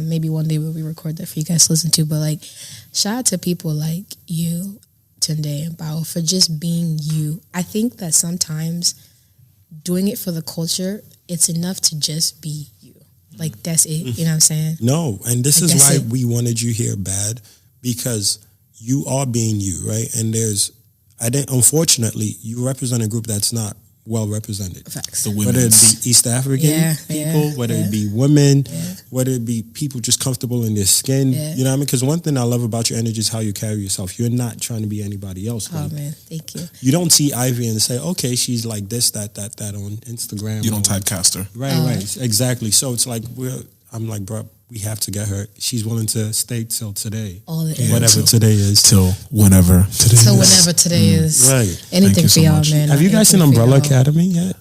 maybe one day we'll record that for you guys to listen to, but like, shout out to people like you, Tunde and Bao, for just being you. I think that sometimes doing it for the culture, it's enough to just be you. Like, that's it. You know what I'm saying? No, and this is why we wanted you here bad, because you are being you, right? And unfortunately, you represent a group that's not well represented. Facts. Whether it be East African people, whether it be women, whether it be people just comfortable in their skin. Yeah. You know what I mean? Because one thing I love about your energy is how you carry yourself. You're not trying to be anybody else. Oh, man. Thank you. You don't see Ivy and say, okay, she's like this, that on Instagram. You don't typecast her. Right. Exactly. So it's like, I'm like, bro, we have to get her. She's willing to stay till today. Whatever today is. Till whenever today is. Till whenever today is. Right. Anything for y'all, man. Have you guys seen Umbrella Academy yet?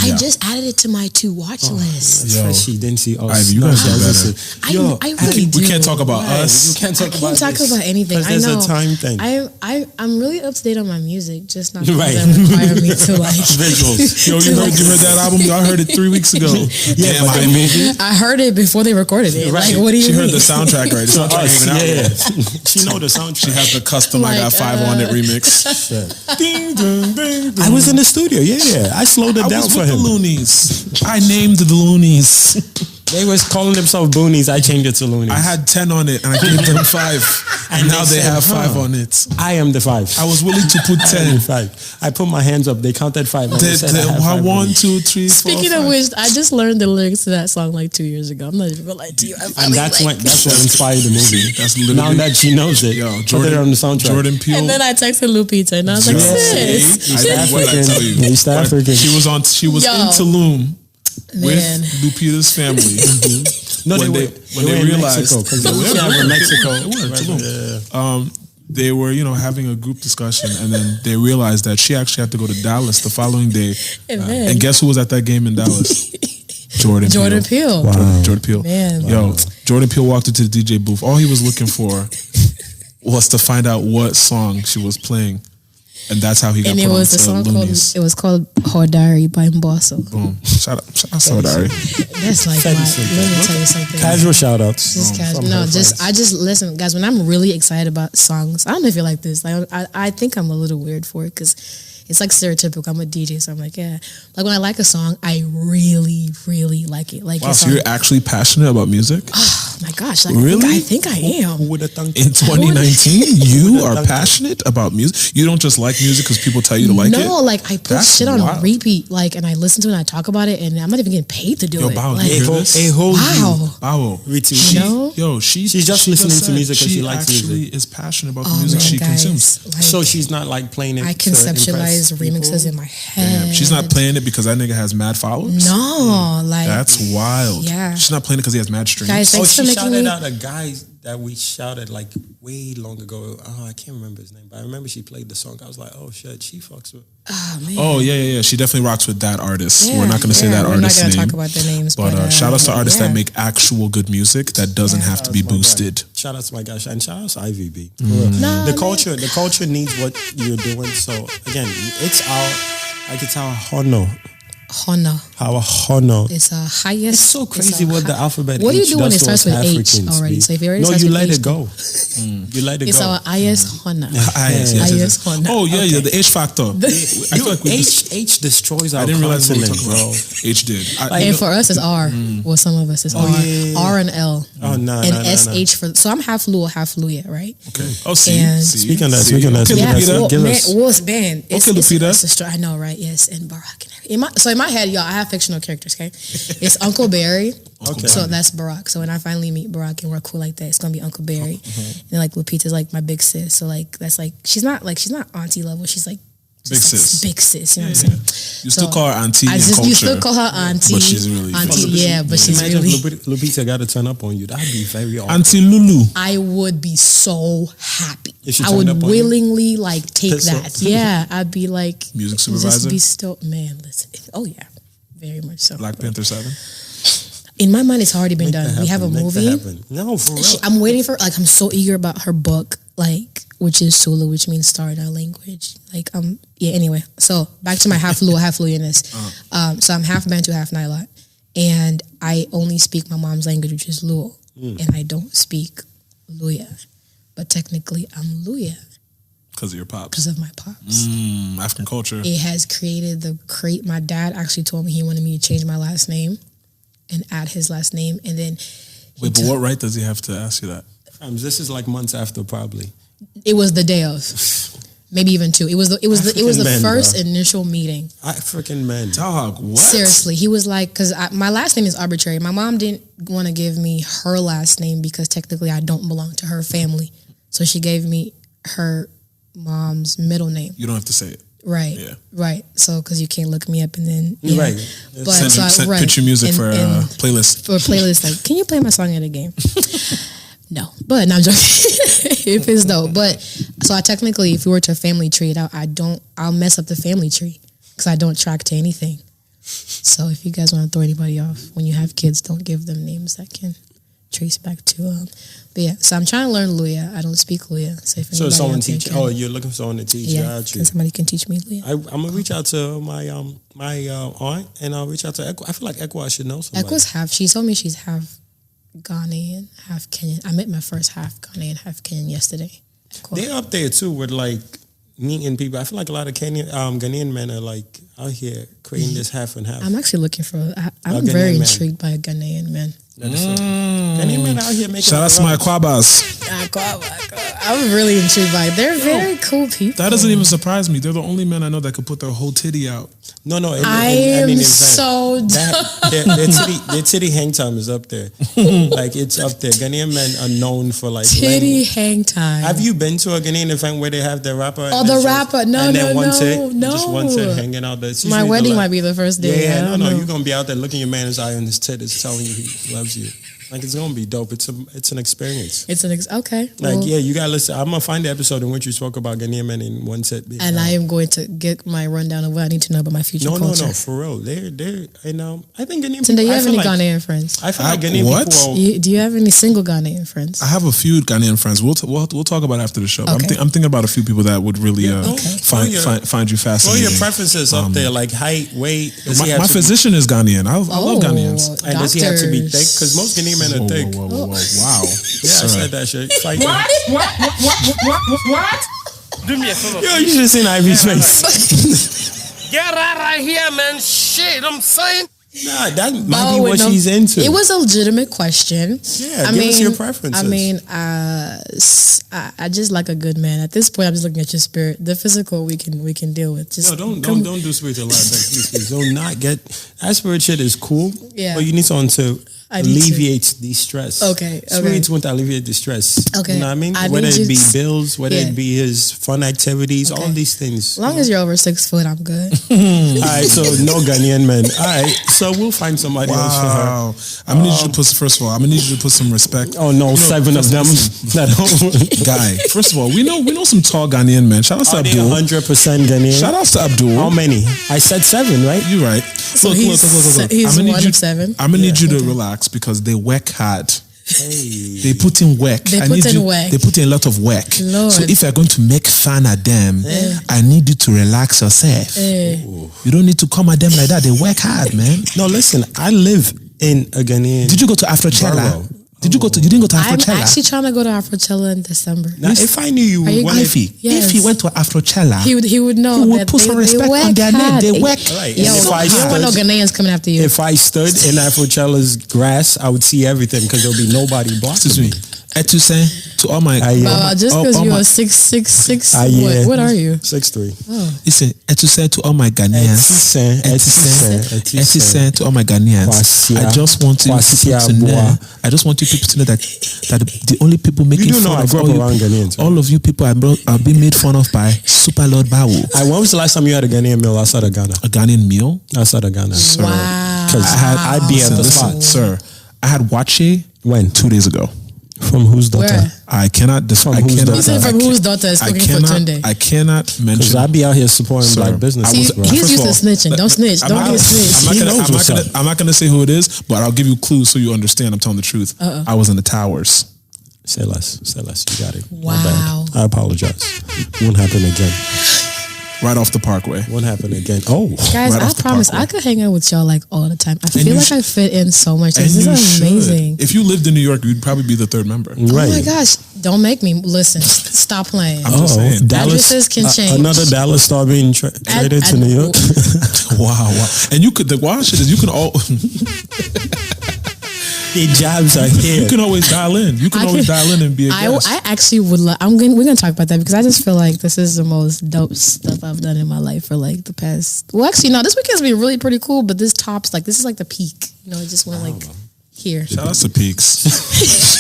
I just added it to my to watch list. Yo, she didn't see us. Ivy, you guys do better. Yo, I really do. We can't talk about us. You can't talk about talk about anything. I there's know. a time thing. I'm really up to date on my music, just not Right. that require me to like Visuals. Yo, you heard that album? I heard it 3 weeks ago. Yeah, but the movie. I heard it before they recorded it. Right. Like, what do you She mean? heard the soundtrack, right? The soundtrack ain't even out yet. She know the soundtrack. She has the custom I Got 5 on it remix. Ding, ding, ding, ding. I was in the studio. Yeah, I slowed it down was for with him. the Loonies. I named the Loonies. They was calling themselves Boonies. I changed it to Loonies. I had 10 on it and I gave them 5. And now they said, have 5 on it. I am the 5. I was willing to put 10. 5. I put my hands up. They counted 5. And they said I had 5 1, 2, 3, 4, Speaking 5. of which, I just learned the lyrics to that song like 2 years ago. I'm not even gonna lie to you. And that's what inspired the movie. That's literally, now that she knows it, yo, put it on the soundtrack. Jordan Peele. And then I texted Lupita and I was like, sis. East What did I tell you? East African. She was Yo. in Tulum with Man. Lupita's family. No, when they they realized Mexico, because in Mexico. Tulum. They were, having a group discussion, and then they realized that she actually had to go to Dallas the following day. And guess who was at that game in Dallas? Jordan Peele. Wow. Jordan Peele. Man. Yo, Jordan Peele walked into the DJ booth. All he was looking for was to find out what song she was playing. And that's how he got And put it was on the song Loonies. it was called Hodari by Mbosso. Boom. Shout out Hodari. That's like let me tell you something. Casual shout outs. Just casual. No, I just listen, guys. When I'm really excited about songs, I don't know if you're like this. Like I think I'm a little weird for it because it's like stereotypical. I'm a DJ, so I'm like, yeah. Like when I like a song, I really, really like it. Like, Wow, so you're actually passionate about music? Oh my gosh! Like, Really? I think I am. Who would have thunk In 2019, you are passionate about music? You don't just like music because people tell you to like it? No, like I put That's shit on wild. repeat, like, and I listen to it and I talk about it, and I'm not even getting paid to do it. Bao, Like, you hear this? wow. Bao. Retweet. No? Yo, she's just listening to music 'cause she likes actually music. is passionate about the Oh, music man, she guys, consumes. like, So she's not like playing it. I to impress conceptualize remixes people? in my head. Damn, she's not playing it because that nigga has mad followers? No, like That's wild. Yeah. She's not playing it because he has mad streams. Guys, Oh, thanks for she making shouted me. out a guy that we shouted like way long ago. Oh, I can't remember his name, but I remember she played the song. I was like, oh shit, she fucks with. Oh man. Oh, yeah. She definitely rocks with that artist. Yeah, We're not going to say that we're artist's not gonna name. talk about their names, But shout outs to artists yeah. that make actual good music that doesn't have to be boosted. Shout out to my gosh, and shout out to Ivy B. No, The man. culture needs what you're doing. So again, it's our honor. Honor. Our honor. It's a highest. It's so crazy what the alphabet. What do you H do when does it to starts us with H Africans, already? B. So if it already no, starts you with let H, it go. You let it It's go. our highest honor. Yes. Honor. Oh, yeah, the H factor. I feel like we H destroys our I didn't realize we were continent, talking bro. about H did. And for us, it's R. Well, some of us, it's R. yeah. R and L. Oh no, And no. SH for. So I'm half Lua, half Luya, right? Okay. Oh, see. And- Speaking of that, See. speaking of that, Okay, speaking of that, Lupita. give man, us. well, man, it's, Okay, Lupita. it's I know, right? Yes, and Barack. And in my head, y'all, I have fictional characters. Okay, it's Uncle Barry. Okay. So that's Barack. So when I finally meet Barack and we're cool like that, it's gonna be Uncle Barry. And like Lupita's like my big sis. So like that's like she's not auntie level. She's like Big sis. Big sis. You know what I'm saying? You still call her auntie in culture. You still call her auntie. But she's really auntie. Yeah, but she's Imagine really. if Lupita got to turn up on you. That'd be very awkward. Auntie Lulu. I would be so happy. If she I turned would up on willingly like take Piss that. off. Yeah, I'd be like Music Just supervisor? be still, man. Listen. Oh yeah, very much so. Black Panther 7. In my mind, it's already been Make done. that We have a happen, make that movie. happen. No, for real. I'm waiting for. Like, I'm so eager about her book. Like, which is Sulu, which means star in our language. Like, yeah. Anyway, so back to my half Lua, half Luyaness. So I'm half Bantu, half Nilote, and I only speak my mom's language, which is Luo, and I don't speak Luya, but technically I'm Luya Because of your pops. because of my pops. African culture. It has created my dad actually told me he wanted me to change my last name and add his last name, and then Wait, but what right does he have to ask you that? This is like months after, probably. it was the day of, maybe even two. It was the African men, first bro. initial meeting. African men. Dog, what? Seriously, he was like, because my last name is arbitrary. My mom didn't want to give me her last name because technically I don't belong to her family, so she gave me her mom's middle name. You don't have to say it. Right. Yeah. Right. So, because you can't look me up and then yeah. Right. But Send right. picture music And- for and playlist. for a playlist. Like, can you play my song at a game? No, but no, I'm joking. If it's dope, but so I technically, if we were to family tree it out, I'll mess up the family tree because I don't track to anything. So if you guys want to throw anybody off, when you have kids, don't give them names that can trace back to but yeah, so I'm trying to learn Luya. I don't speak Luya. So someone teach. You're looking for someone to teach. Yeah, somebody can teach me Luya. I'm gonna reach out to my aunt, and I'll reach out to Ekwa. I feel like Ekwa should know somebody. Ekwa's half. She told me she's half Ghanaian, half Kenyan. I met my first half Ghanaian, half Kenyan yesterday. Ekwa. They're up there too with like meeting people. I feel like a lot of Ghanaian men are like out here creating this half and half. I'm actually looking for. I'm very intrigued by a Ghanaian man. Ghanaian men out here making. Shout out to my Kwabas. I'm really intrigued by it. They're very cool people. That doesn't even surprise me. They're the only men I know that could put their whole titty out. No. I am so their titty hang time is up there. Like it's up there. Ghanaian men are known for like titty hang time. Have you been to a Ghanaian event where they have their rapper? Oh, the rapper. No. Just one tit hanging out there. My wedding might be the first day. Yeah, no. You're gonna be out there looking your man in his eye and his tit is telling you he loves you. Like it's gonna be dope. It's an experience. Okay. Like you gotta listen. I'm gonna find the episode in which you spoke about Ghanaian men in one set. And I am going to get my rundown of what I need to know about my future culture. No, for real. They're I think Ghanaian. So do you have any Ghanaian friends? I feel like Ghanaian people. Do you have any single Ghanaian friends? I have a few Ghanaian friends. We'll talk about it after the show. Okay. I'm thinking about a few people that would really find you fascinating. Throw your preferences up there, like height, weight. My physician is Ghanaian. I love Ghanaians. And does he have to be thick? Because most Ghanaian men are thick. Whoa. Wow. Yeah, I said that shit. What? Do me a favor. Yo, you should have seen Ivy's face. Get out of here, man. Shit, I'm saying. Nah, that might be what she's into. It was a legitimate question. Yeah, give us your preferences. I mean, I just like a good man. At this point, I'm just looking at your spirit. The physical we can deal with. Just don't do spiritual life. Please. Do not get that spirit shit is cool. Yeah, but you need someone to alleviate the stress. Okay. Spirits want to alleviate the stress. Okay. You know what I mean? Whether it be bills, whether it be his fun activities, all these things. As long as you're over 6 foot, I'm good. All right, so no Ghanaian men. All right, so we'll find somebody else for her. I'm gonna need you to put some respect. Oh no, 7 of them. Guy. First of all, we know some tall Ghanaian men. Shout out to Abdul. 100% Ghanaian. Shout out to Abdul. How many? I said 7, right? You're right. So he's one of 7. I'm gonna need you to relax because they work hard. Hey. They put in work. They put in a lot of work. Lord. So if you're going to make fun at them, I need you to relax yourself. You don't need to come at them like that. They work hard, man. No, listen, I live in a Ghanaian. Did you go to Afrochella? You didn't go to Afrochella? I'm actually trying to go to Afrochella in December. Now, if I knew you went, if he went to Afrochella, he would know that put some respect on their name. They work. Right. Yo, you don't want no Ghanaians coming after you. If I stood in Afrochella's grass, I would see everything because there'll be nobody blocking me. Etuse to all my just because you are 6'6", what are you? 6'3". Listen, Etuse to all my Ghanaians. Etuse to all my Ghanaians. I just want you people to know. I just want you people to know that the only people making fun of all of you people are being made fun of by Super Lord Bawu. When was the last time you had a Ghanaian meal outside of Ghana? A Ghanaian meal outside of Ghana? Sir, wow. Because I'd be at the spot, sir. I had wache when 2 days ago. From whose daughter? Where? I cannot describe. You said from whose daughter is cooking for Tunde? I cannot mention. Because I be out here supporting black business. He's used to snitching. Don't snitch. Don't get snitched. I'm not gonna say who it is, but I'll give you clues so you understand. I'm telling the truth. I was in the towers. Say less. You got it. Wow. I apologize. Won't happen again. Right off the Parkway. Won't happen again. Oh, guys, right I promise I could hang out with y'all like all the time. I feel like I fit in so much. This is amazing. If you lived in New York, you'd probably be the 3rd member. Right. Oh my gosh! Don't make me listen. Stop playing. I'm just saying. Dallas addresses can change. Another Dallas star being traded to New York. Wow. And the wild shit is you can all. The jobs are here. You can always dial in. And be a guest. I actually would love. We're gonna talk about that because I just feel like this is the most dope stuff I've done in my life for like the past. Well, actually, no. This weekend's been really pretty cool, but this tops like this is like the peak. You know, it just went like here. Shout out to Peaks.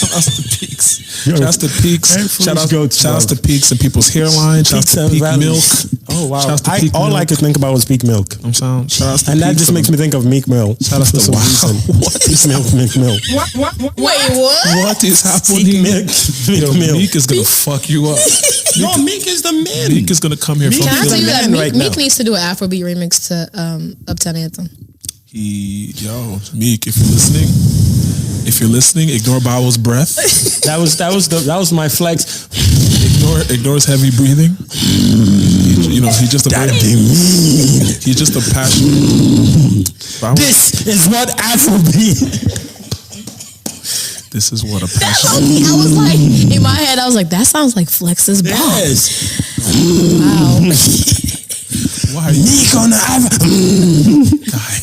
Shout out to Peaks. Shout out to Peaks. Shout out to Peaks and people's hairline. Shout out to Peak Milk. Oh wow! All I could think about was Peak Milk. I'm saying, and that just makes me think of Meek Mill. Shout out to What is Meek Mill? What? Wait, what? What is happening? Meek is gonna fuck you up. No, Meek is the man. Meek is gonna come here. Can I tell you that Meek needs to do an Afrobeat remix to Uptown Anthem? Meek, if you're listening, ignore Bowel's breath. That was my flex. Ignore his heavy breathing. He's just a passionate. This is what Afrobeat. This is what a passionate. I was like, in my head, I was like, that sounds like Flex's bomb. Yes. Wow. Why are you Meek on the guy?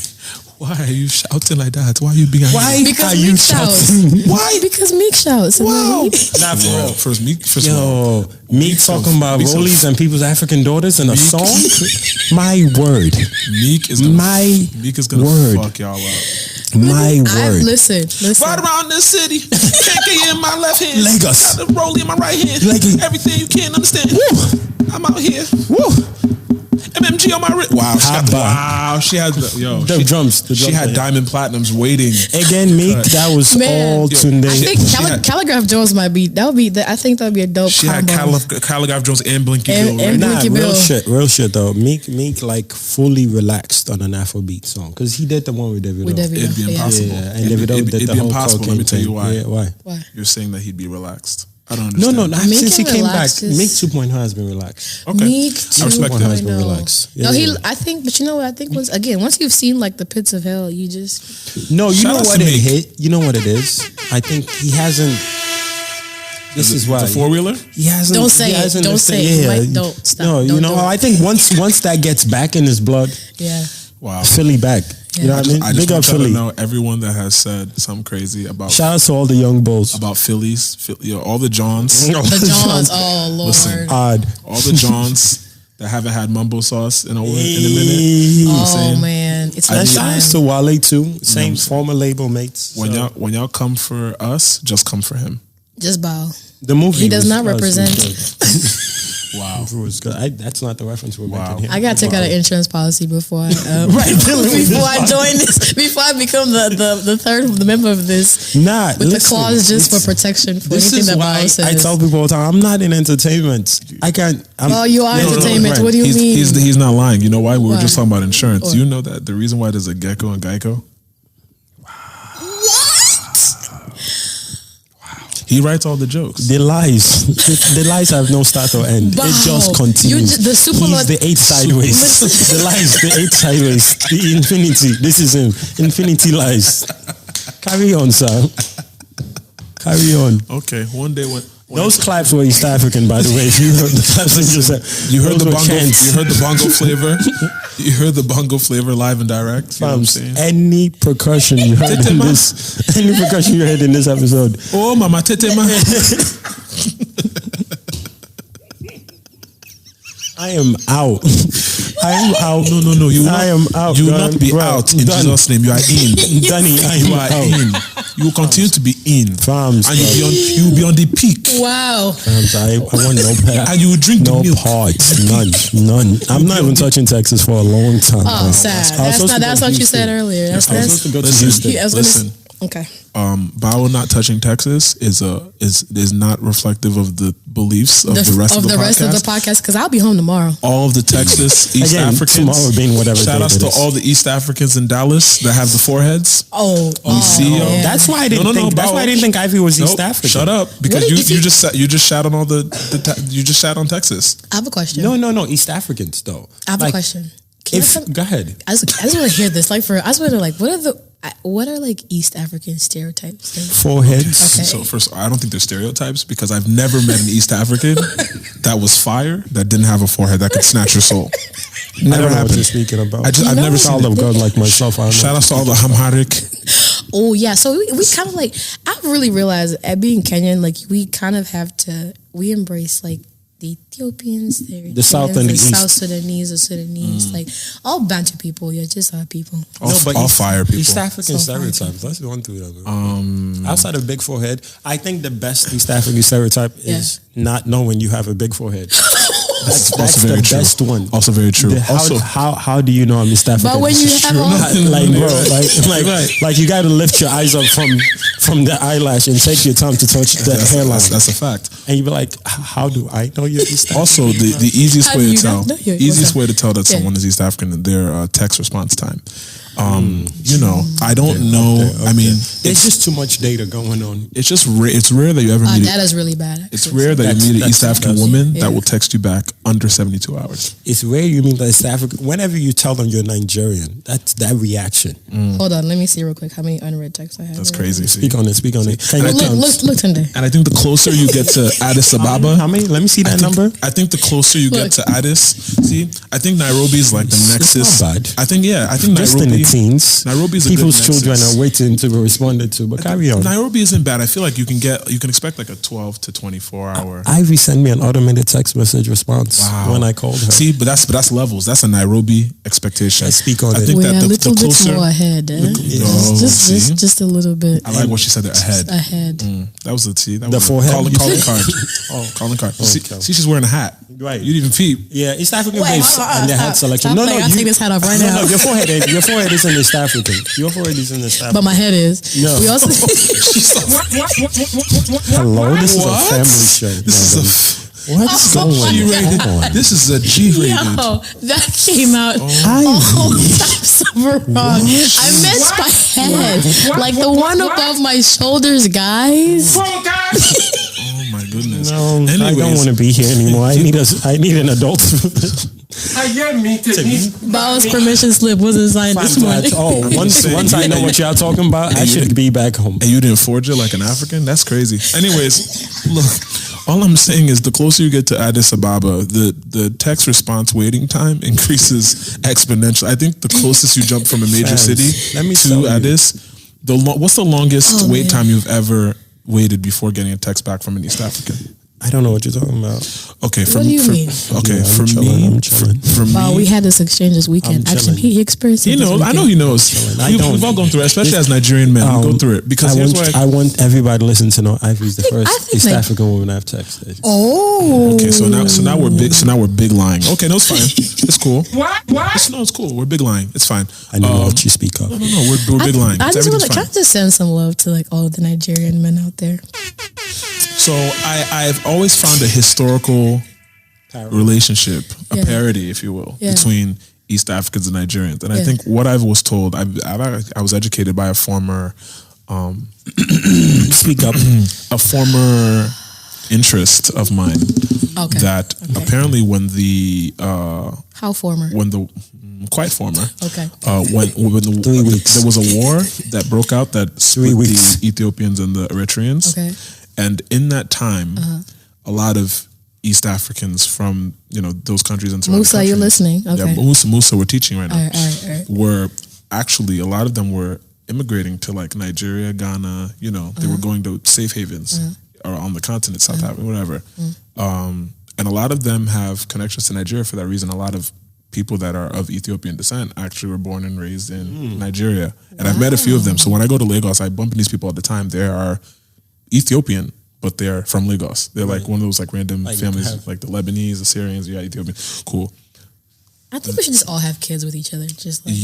Why are you shouting like that? Why are you being angry? Why Because are you Meek shouts. shouting? Why? Because Meek shouts. Wow. Like, Not for real. First of all, Meek talking about rollies and people's African daughters in a song? My word. Meek is gonna fuck y'all up. My word. Listen. Right around this city, KK in my left hand, Lagos. got the rollie in my right hand. Lagos. Everything you can't understand. Woo. I'm out here. Woo. MMG on my wrist. Wow, she had the drums. She had diamond platinums waiting. Again, Meek, that was all Tunde. I think Calligraph Jones might be. I think that would be a dope. She combo. had Calligraph Jones and Blinky Bill. And Right? Blinky Bill. Real shit though. Meek like fully relaxed on an Afrobeat song because he did the one with Davido. It'd be impossible. Yeah, and Davido did it'd the be whole impossible. Let me tell you why. Yeah, why? You're saying that he'd be relaxed. I don't understand. No. Meek Since he came back, relax is- Meek 2.0 has been relaxed. Okay. Meek I respect that. has been relaxed. No, Yeah. I think, but you know what? I think once you've seen like the pits of hell, you just No, you Shout know out what to it Meek. hit? You know what it is? I think he hasn't. This is why the 4-wheeler. he hasn't. Don't say he it. hasn't Don't say it. Mike, don't stop. No, Don't do it. I think once that gets back in his blood, yeah. Wow. Philly back. You know what I mean? I just Big up want y'all to Philly. know everyone that has said something crazy about Shout out to all the young bulls. about Phillies, all the Johns, The Johns. Oh Lord. Listen. Odd. all the Johns that haven't had mumbo sauce in a minute. You know what I'm Oh saying? man, it's And that shout time. out to Wale too. Same former label mates. When So, when y'all come for us, just come for him. Just bow. the movie He does was- not was represent. good. Wow. It was good. That's not the reference we're Wow. making here. I gotta take out an insurance policy before I before I join this. Before I become the member of this. Nah, With the listen, clause just for it's- protection for This anything is that why Bao says. I tell people all the time, I'm not in entertainment. I can't. Oh, you are entertainment. right. What do you mean? He's not lying. You know why? We were Why? just talking about insurance. What? You know that the reason why there's a gecko in Geico? He writes all the jokes. The lies, the lies have no start or end. Wow. It just continues. The super He's Lord- the 8 sideways. The lies, the 8 sideways. The infinity. This is him. Infinity lies. Carry on, sir. Carry on. Okay, one day when Those claps were East African, by the way. If you heard the claps, you heard those the were bongo, chants. you heard the bongo flavor. You heard the bongo flavor live and direct. You know what I'm saying? Any percussion you heard in this episode. Oh, mama tete ma. I am out. I am out. No. I am out. You will not be out in Done. Jesus' name. You are in. Danny, I You am are out. in. You will continue to be in. Fams, And you will be on the peak. Wow. Fams, I want no part. And you will drink No the milk. parts. None. I'm not even touching Texas for a long time. Oh, sad. That's what you said earlier. I was supposed to go to Listen, Houston. listen. Okay. Bao not touching Texas is not reflective of the beliefs of the rest of the podcast. Because I'll be home tomorrow. All of the Texas East Again, Africans. tomorrow being whatever Shout day outs it to is. all the East Africans in Dallas that have the foreheads. Oh, see, man. That's why I didn't think. That's why I didn't think Ivy was East Nope, African. Shut up, because What you did you- just shat on all you just shat on Texas. I have a question. No. East Africans though. I have a question. Can I Go ahead. I just want to hear this. I just want to what are like East African stereotypes? Foreheads. Okay. So first, I don't think they're stereotypes because I've never met an East African that was fire that didn't have a forehead that could snatch your soul. I don't Never know what happened. you're speaking about. I've never seen Child it. of God like myself. I don't know. Shout out to all the Amharic. Oh yeah, so we kind of like I've really realized at being Kenyan, like we kind of have to embrace like the Ethiopians, the South and the East. South Sudanese, like all Bantu people. You're just our people. All fire people. East African So fire. stereotypes. Let's go on through them. Outside of big forehead, I think the best East African stereotype is not knowing you have a big forehead. That's also the very true. best one. Also very true. How do you know I'm East African? But when you have all like bro, like you got to lift your eyes up from the eyelash and take your time to touch the hairline. That's a fact. And you be like, how do I know you're East African? Also, the easiest How way do to you tell not know you're East easiest way to tell that Yeah. someone is East African is their text response time. You know, I don't know. Okay. I mean, there's just too much data going on. It's just it's rare that you ever meet. That is really bad. Actually. It's rare that you meet an East African woman that will text you back under 72 hours. It's rare you meet the East African. Whenever you tell them you're Nigerian, that's that reaction. Hold on, let me see real quick how many unread texts I have. That's crazy. Speak on it. Look Tunde. And I think the closer you get to Addis Ababa, how many? Let me see that number. I think the closer you get to Addis, I think Nairobi is like the nexus. It's not bad. I think just Nairobi, in the teens. Nairobi's a people's good children nexus. are waiting to be responded to. But carry on. Nairobi isn't bad. I feel like you can expect like a 12 to 24 hour. Ivy sent me an automated text message response when I called her. See, but that's levels. That's a Nairobi expectation. I speak on I it. think We're that a little bit more ahead. Just a little bit. I like what she said there. Ahead. That was the T. That the was forehead. Calling card. Calling card. See, she's wearing a hat. Right. You didn't even peep. Yeah, East African babes and their hat selection. No, I'll take this hat off right now. No, your forehead isn't East African. Your forehead isn't East African. But my head is. No. We also Hello, this is a family show. What's going on? This is a G-rated. Yo, that came out all types of wrong. I missed my head. Like the one above my shoulders, guys. Oh my goodness. No, I don't want to be here anymore. I need an adult. Bow's permission slip wasn't signed this morning. Once I know what y'all talking about, I should be back home. And you didn't forge it like an African? That's crazy. Anyways, look, all I'm saying is the closer you get to Addis Ababa, the text response waiting time increases exponentially. I think the closest you jump from a major city to Addis, what's the longest wait time you've ever waited before getting a text back from an East African? I don't know what you're talking about. Okay, what do you mean? Okay, for me, I'm chilling. Wow, we had this exchange this weekend. Actually, he experienced it. I know he knows. We've all gone through it, especially as Nigerian men. We go through it because I want everybody to listen to know Ivy's the first East African woman I've texted. Oh, okay. So now we're big. So now we're big lying. Okay, no, it's fine. It's cool. What? It's cool. We're big lying. It's fine. I know what you speak of. No. We're big lying. I just want to try to send some love to like all the Nigerian men out there. So I've always found a historical relationship, a parity, if you will, between East Africans and Nigerians. And I think what I was told, I was educated by a former, speak up, a former interest of mine. Okay. That apparently when the how former? When the quite former. Okay. When 3 weeks there was a war that broke out that split the Ethiopians and the Eritreans. Okay. And in that time, a lot of East Africans from those countries and surrounding Musa, you're listening. Okay. Yeah, Musa, we're teaching right now. All right. Were actually a lot of them were immigrating to like Nigeria, Ghana. They were going to safe havens or on the continent, South Africa, whatever. And a lot of them have connections to Nigeria for that reason. A lot of people that are of Ethiopian descent actually were born and raised in Nigeria. And I've met a few of them. So when I go to Lagos, I bump into these people all the time. They are Ethiopian, but they're from Lagos. They're like one of those like random families, like the Lebanese, the Syrians, Ethiopian. Cool. I think we should just all have kids with each other. Just like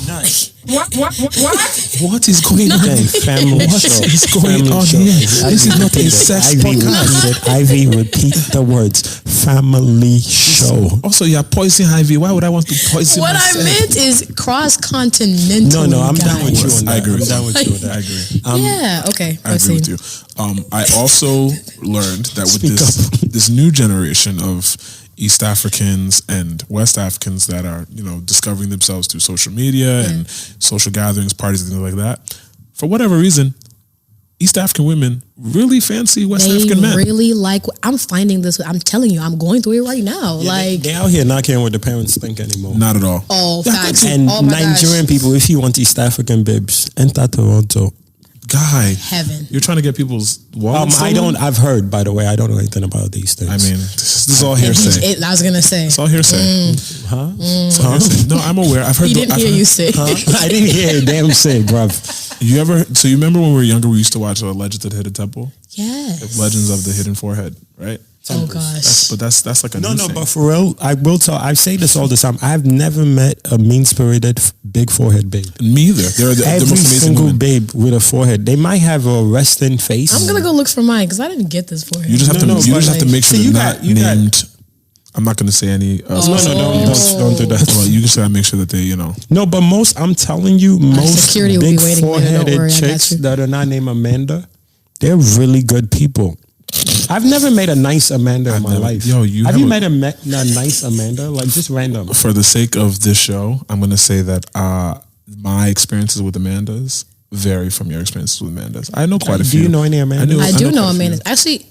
nice. What? What is going on? Family show. What is going on here? This is not a sex podcast. Ivy, repeat the words. Family show. Also, you're poisoning Ivy. Why would I want to poison what myself? I meant is cross-continental. No, I'm guys. down with you on that. I agree with you. I'm down with you on that. I agree. Yeah, okay. I agree with you. I also learned that with this new generation of East Africans and West Africans that are, discovering themselves through social media and social gatherings, parties, and things like that. For whatever reason, East African women really fancy West African men. They really like, I'm finding this, I'm telling you, I'm going through it right now. Yeah, they out here not caring what the parents think anymore. Not at all. Oh, facts. And Nigerian people, if you want East African babes, enter Toronto. Guy, heaven. You're trying to get people's wallets. I've heard, by the way, I don't know anything about these things. I mean, this is all hearsay. I was gonna say. It's all hearsay. Hearsay. No, I'm aware. I've heard. He didn't hear you say. I didn't hear a damn say, bruv. So you remember when we were younger, we used to watch Legends of the Hidden Temple? Yes. Legends of the Hidden Forehead, right? Oh gosh. That's like a no, but for real, I will tell. I say this all the time. I've never met a mean-spirited big forehead babe. Me either. They're the Every most amazing single women. babe with a forehead. They might have a resting face. I'm gonna go look for mine because I didn't get this forehead. You just have to. You just have to make sure they're not named I'm not going to say any. No, don't do that. Well, you just gotta make sure that they, No, but I'm telling you, most security will big be waiting there, don't foreheaded worry, I got chicks you. that are not named Amanda, they're really good people. I've never met a nice Amanda in my life. Yo, have you met a nice Amanda? Like, just random. For the sake of this show, I'm going to say that my experiences with Amandas vary from your experiences with Amandas. I know quite a few. Do you know any Amandas? I do know quite a few. Amanda. Actually,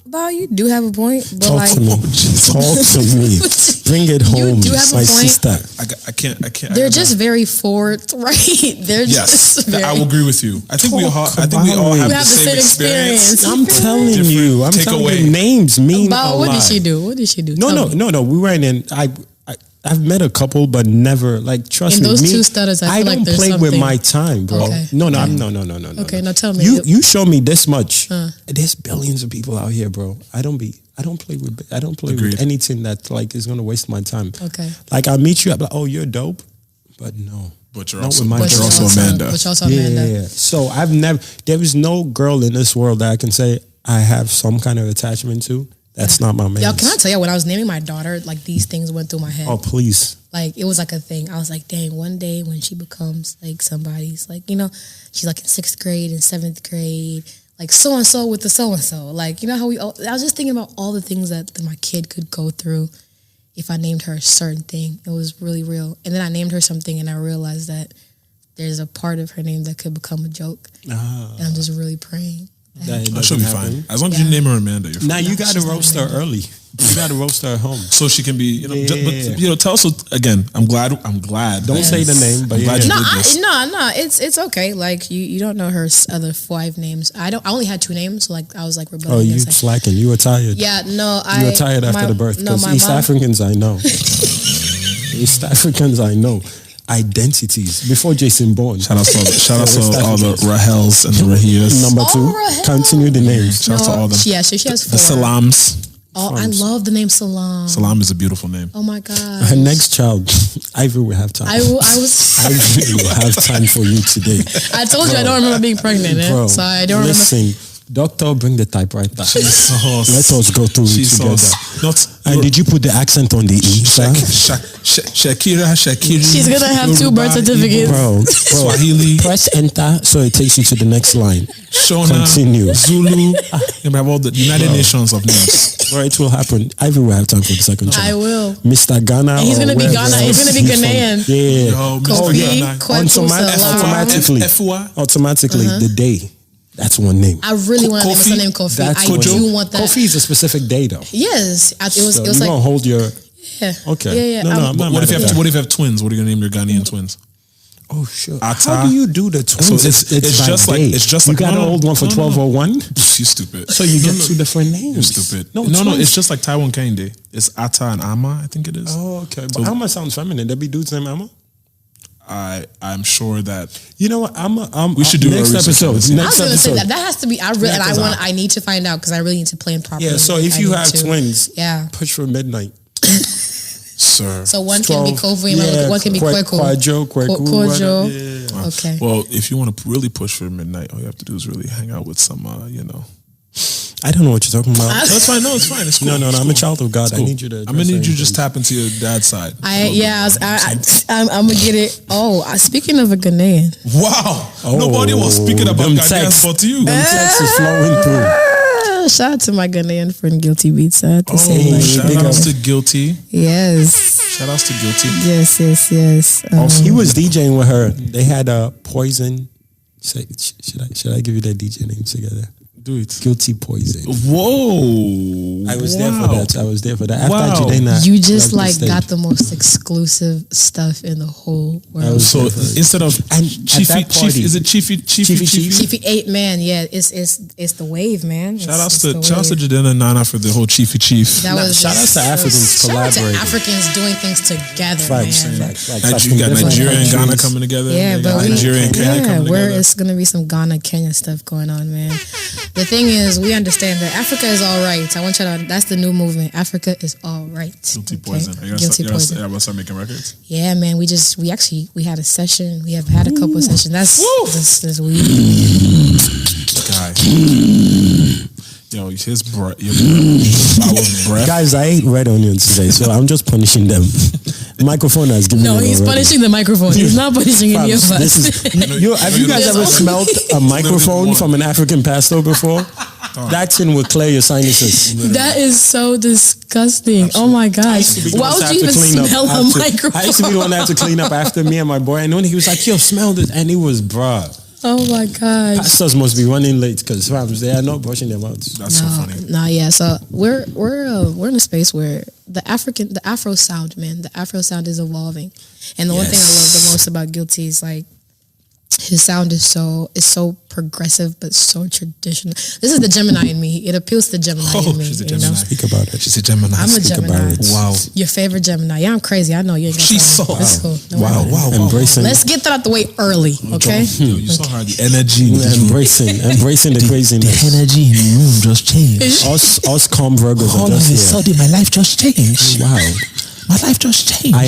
Bao, you do have a point. But Talk to me. Talk to me. Bring it home, do have a my point. sister. I can't. They're just very forthright. They're Yes, just very... I will agree with you. I think we all have We the have same experience. I'm telling you. I'm telling you, names mean a lot. What did she do? No. We weren't in. I've met a couple, but never, like, trust me. Those two stutters, I feel like don't there's play something. with my time, bro. Okay. No. Okay, now tell me. You show me this much. There's billions of people out here, bro. I don't play with anything that, like, is gonna waste my time. Okay. Like, I meet you, I'm like, oh, you're dope, but no. But you're Not also, with my but you're girl. also Amanda. But you're also Amanda. Yeah. So there is no girl in this world that I can say I have some kind of attachment to. That's not my man. Y'all, can I tell you, when I was naming my daughter, like, these things went through my head. Oh, please. Like, it was like a thing. I was like, dang, one day when she becomes like somebody's, like, she's like in 6th grade and 7th grade, like so-and-so with the so-and-so. Like, how I was just thinking about all the things that my kid could go through if I named her a certain thing. It was really real. And then I named her something and I realized that there's a part of her name that could become a joke. And I'm just really praying. That should be fine. As long as you name her Amanda, you're fine. Now you got to roast her early. You got to roast her at home. So she can be, but tell us again. I'm glad. Don't say the name, but I'm glad you did this. No, it's okay. Like, you don't know her other 5 names. I only had 2 names, so, like, I was like rebelling. Oh, you slacking. You were tired. Yeah, no, You were tired after the birth. Because East Africans, I know. East Africans, I know. Identities before Jason born. Shout out to all the Rahels and the Rahias. Number 2, continue the names. Shout out to all them. Yeah, so she has 4. The Salams. Oh, I love the name Salam. Salam is a beautiful name. Oh my God. Her next child, Ivy will have time. Ivy will have time for you today. I told you I don't remember being pregnant, Bro, so I don't listen, doctor, bring the typewriter. Let us go through it together. And did you put the accent on the E, sir? Shakira. She's gonna have 2 birth certificates. Bro, Swahili. Press enter so it takes you to the next line. Shona, continue. Zulu. You have all the United Nations of names. Bro, it will happen. Ivy will have time for the second child. I will. Mr. Ghana. And he's gonna be Ghana. He's gonna be Ghanaian. Yeah. Yo, Kofi, Automatically, the day. That's one name. I really want to name his name Kofi. I do want that. Kofi is a specific day, though. Yes, it was you like. Gonna hold your. Yeah. Okay. Yeah. No, I'm not what if mad you have twins? What are you gonna name your Ghanaian twins? Oh sure. Ata. How do you do the twins? So it's just like you got an old one for 1201. You stupid. So you get 2 different names. You're stupid. No. twins. It's just like Taiwan Kehinde. It's Ata and Ama. I think it is. Oh, okay. But Ama sounds feminine. There be dudes named Ama. I'm sure that you know what we should do next episode. I was gonna say that has to be. I need to find out because I really need to plan properly. Yeah. So if you have twins, push for midnight. Sir. So one can be Kofi and one can be Kweku. Kwajo. Yeah. Okay. Well, if you want to really push for midnight, all you have to do is really hang out with some, I don't know what you're talking about. That's fine. No, it's fine. It's cool. No. I'm a child of God. Cool. I need you to. I'm gonna need you to just tap into your dad's side. I'm gonna get it. Oh, speaking of a Ghanaian. Wow. Nobody was speaking about Ghanaians but you. Them texts is flowing through. Shout out to my Ghanaian friend Guilty Beats. I have to say, shout outs to Guilty. Yes. Shout outs to Guilty. Yes. He was DJing with her. They had a Poizon. Should I give you that DJ name together? Do it. Guilty Poizon. Whoa. I was there for that. After Jadena, you just got the most exclusive stuff in the whole world. So instead of Chiefy, is it Chiefy? Chiefy 8 man, yeah, it's the wave, man. Shout outs to Jadena and Nana for the whole Chief. Shout outs to Africans collaborating. Shout out to Africans doing things together, man. You got Nigeria and Ghana coming together. Yeah, but Nigeria and Kenya coming together. It's gonna be some Ghana Kenya stuff going on, man. The thing is, we understand that Africa is all right. I want you to. That's the new movement. Africa is all right. Guilty Poizon. Guilty Poizon. Are you start making records? Yeah, man. We had a session. We have had a couple of sessions. That's this week. Guy. Yo, his breath. Our breath. Guys, I ate red onions today, so I'm just punishing them. The microphone has given No, me he's already. punishing the microphone. He's not punishing any of us. This is, have you guys ever smelled a microphone from an African pastor before? That thing will clear your sinuses. That is so disgusting. Oh my gosh. Why would you even smell a microphone? I used to be the one that had to clean up after me and my boy. And when he was like, yo, smell this. And he was, bruh. Oh my gosh. Pastors must be running late because they are not brushing their mouths. That's so funny. No, yeah. So we're in a space where the Afro sound, man, the Afro sound is evolving. And the one thing I love the most about Guilty is like his sound is so progressive but so traditional. This is the Gemini in me. It appeals to Gemini in me. She's a Gemini. You know? Speak about it. She's a Gemini. I'm a Gemini. Wow. Your favorite Gemini. Yeah, I'm crazy. I know you ain't got She's so That's cool. No wow. Embracing. Let's get that out the way early, okay? Yo, you saw her, the energy. Embracing the craziness. The energy in the room just changed. Us calm Virgos All are of a just here. sudden, my life just changed. Wow. My life just changed. I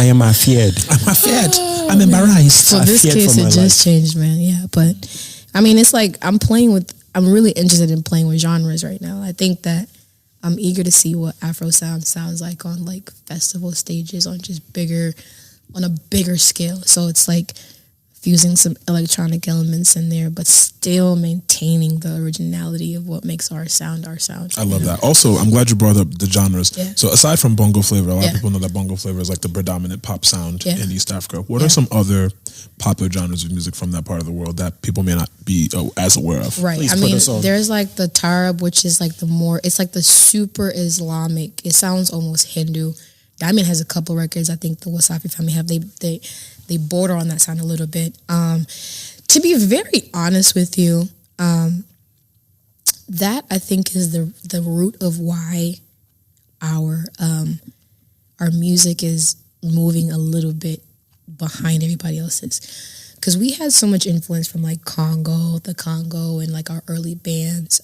am afeared. I'm afraid. I'm embarrassed. So this feared case for it my just changed, man. Yeah, but I mean, it's like I'm really interested in playing with genres right now. I think that I'm eager to see what Afro sounds like on like festival stages on a bigger scale. So it's like fusing some electronic elements in there, but still maintaining the originality of what makes our sound. I love that. Also, I'm glad you brought up the genres. Yeah. So aside from bongo flavor, a lot of people know that bongo flavor is like the predominant pop sound in East Africa. What are some other popular genres of music from that part of the world that people may not be as aware of? Right. Please I put mean, us on. there's like the Tarab, which is like it's like the super Islamic. It sounds almost Hindu. Diamond has a couple records. I think the Wasafi family have. They border on that sound a little bit. To be very honest with you, that I think is the root of why our music is moving a little bit behind everybody else's. Because we had so much influence from like the Congo and like our early bands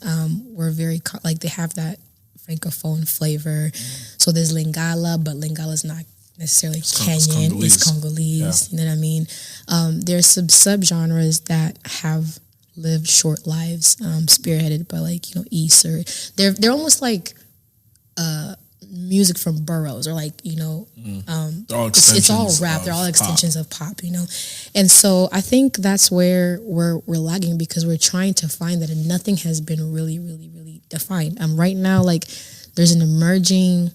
were very, like they have that Francophone flavor. So there's Lingala, but Lingala's not necessarily Kenyan, it's Congolese, you know what I mean? There's some subgenres that have lived short lives, spearheaded by like, you know, East, or they're almost like music from boroughs, or like, you know, it's all rap, they're all extensions of pop, you know? And so I think that's where we're lagging, because we're trying to find that, and nothing has been really, really, really defined. Right now, like there's an emerging,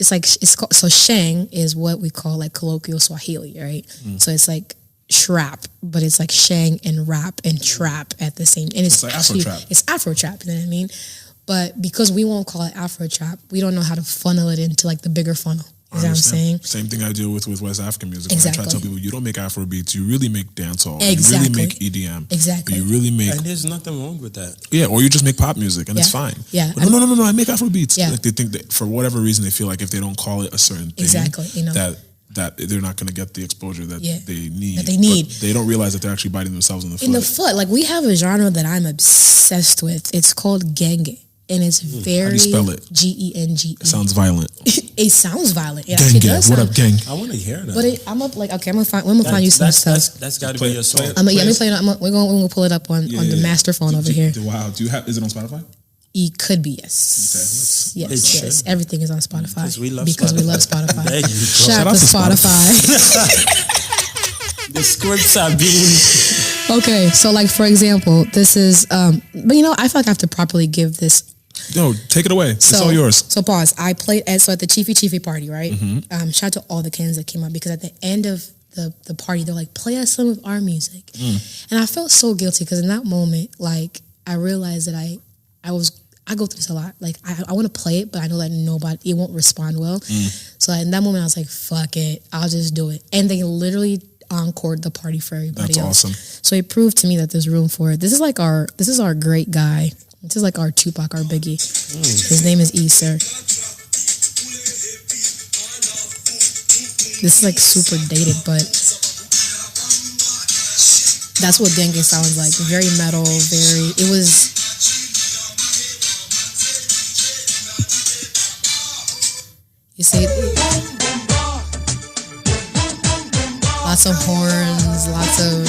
it's called, so Sheng is what we call like colloquial Swahili, right? So it's like shrap, but it's like Sheng and rap and trap at the same, and it's like actually, Afro trap. it's Afro trap, you know what I mean? But because we won't call it Afro trap, we don't know how to funnel it into like the bigger funnel. Is that what I'm saying? Same thing I deal with West African music. Exactly. I try to tell people, you don't make Afro beats, you really make dancehall. Exactly. You really make EDM. Exactly. You really make... And there's nothing wrong with that. Yeah, or you just make pop music and it's fine. Yeah. But no, I make Afro beats. Yeah. Like they think that for whatever reason, they feel like if they don't call it a certain thing, Exactly, you know. that they're not going to get the exposure that they need. That they need. But they don't realize that they're actually biting themselves in the foot. In the foot. Like we have a genre that I'm obsessed with. It's called Genge. And it's very... How do you spell it? Genge. It sounds violent. It sounds violent. It actually does What sound. up, gang? I want to hear that. But I'm up like, okay, I'm gonna find you some stuff. That's got to be your song. Let me play it. We're gonna pull it up on the master phone over here. Wow. Is it on Spotify? It could be, yes. Okay, Yes. Everything is on Spotify. Because we love Spotify. There you go. Shout out to Spotify. The scripts are being... Okay, so like for example, this is but you know, I feel like I have to properly give this. No, take it away. It's all yours. So pause. I played at the Chiefy party, right? Shout out to all the Kenyans that came out, because at the end of the party, they're like, play us some of our music. And I felt so guilty, because in that moment, like I realized that I go through this a lot. Like I want to play it, but I know that it won't respond well. So in that moment I was like, fuck it, I'll just do it. And they literally encored the party for everybody else. Awesome. So it proved to me that there's room for it. This is our great guy. This is like our Tupac, our Biggie. His name is Issa. This is like super dated, but that's what Genge sounds like. Very metal, it was... You see, lots of horns, lots of...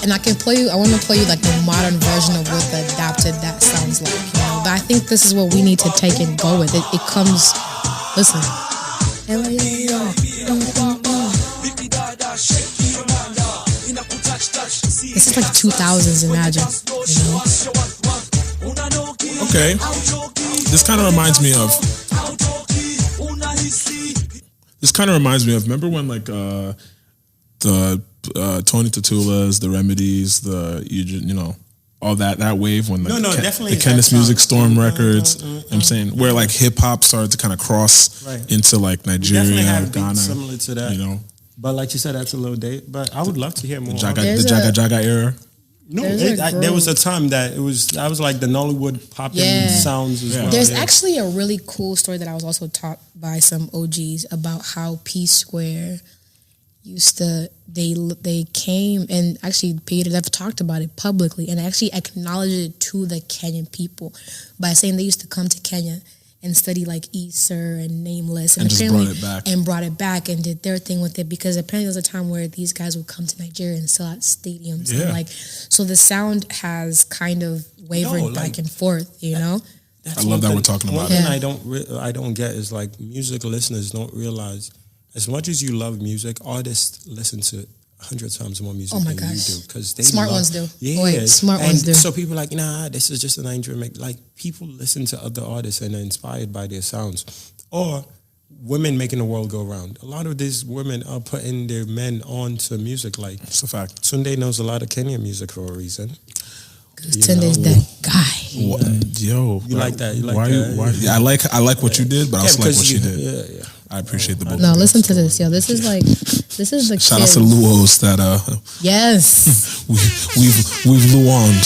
and I want to play you like the modern version of what the adapted that sounds like, you know. But I think this is what we need to take and go with. It comes, listen. This is like 2000s, imagine, you know. Okay. This kind of reminds me of. Remember when like the Tony Tatulas, the Remedies, you know, all that wave when definitely the Kenneth Music Storm records. I'm saying where like hip hop started to kind of cross into like Nigeria, Ghana, similar to that, you know. But like you said, that's a little date. But I would love to hear more. The Jaga era. No, there was a time that was like the Nollywood popping sounds as well. There's actually a really cool story that I was also taught by some OGs about how P Square used to, they came and actually Peter Lev talked about it publicly and actually acknowledged it to the Kenyan people by saying they used to come to Kenya and study like Easter and Nameless and just brought it back and did their thing with it, because apparently there was a time where these guys would come to Nigeria and sell out stadiums and like, so the sound has kind of wavered back and forth, you know. I love that we're talking about it. One thing I don't get is like music listeners don't realize as much as you love music, artists listen to 100 times more music than you do, because they smart ones do. Yeah, smart ones do. So people are like, nah, this is just a Nigerian. Like people listen to other artists and are inspired by their sounds, or women making the world go round. A lot of these women are putting their men on to music. Like it's a fact. Tunde knows a lot of Kenyan music for a reason. Tunde's that guy. Yo, you like that? You like why? that? Why? Yeah, I like what you did, but I also like what she did. Yeah. I appreciate the both. No, listen to this, yo. This is the shout out to Luos that yes. we've Luoned.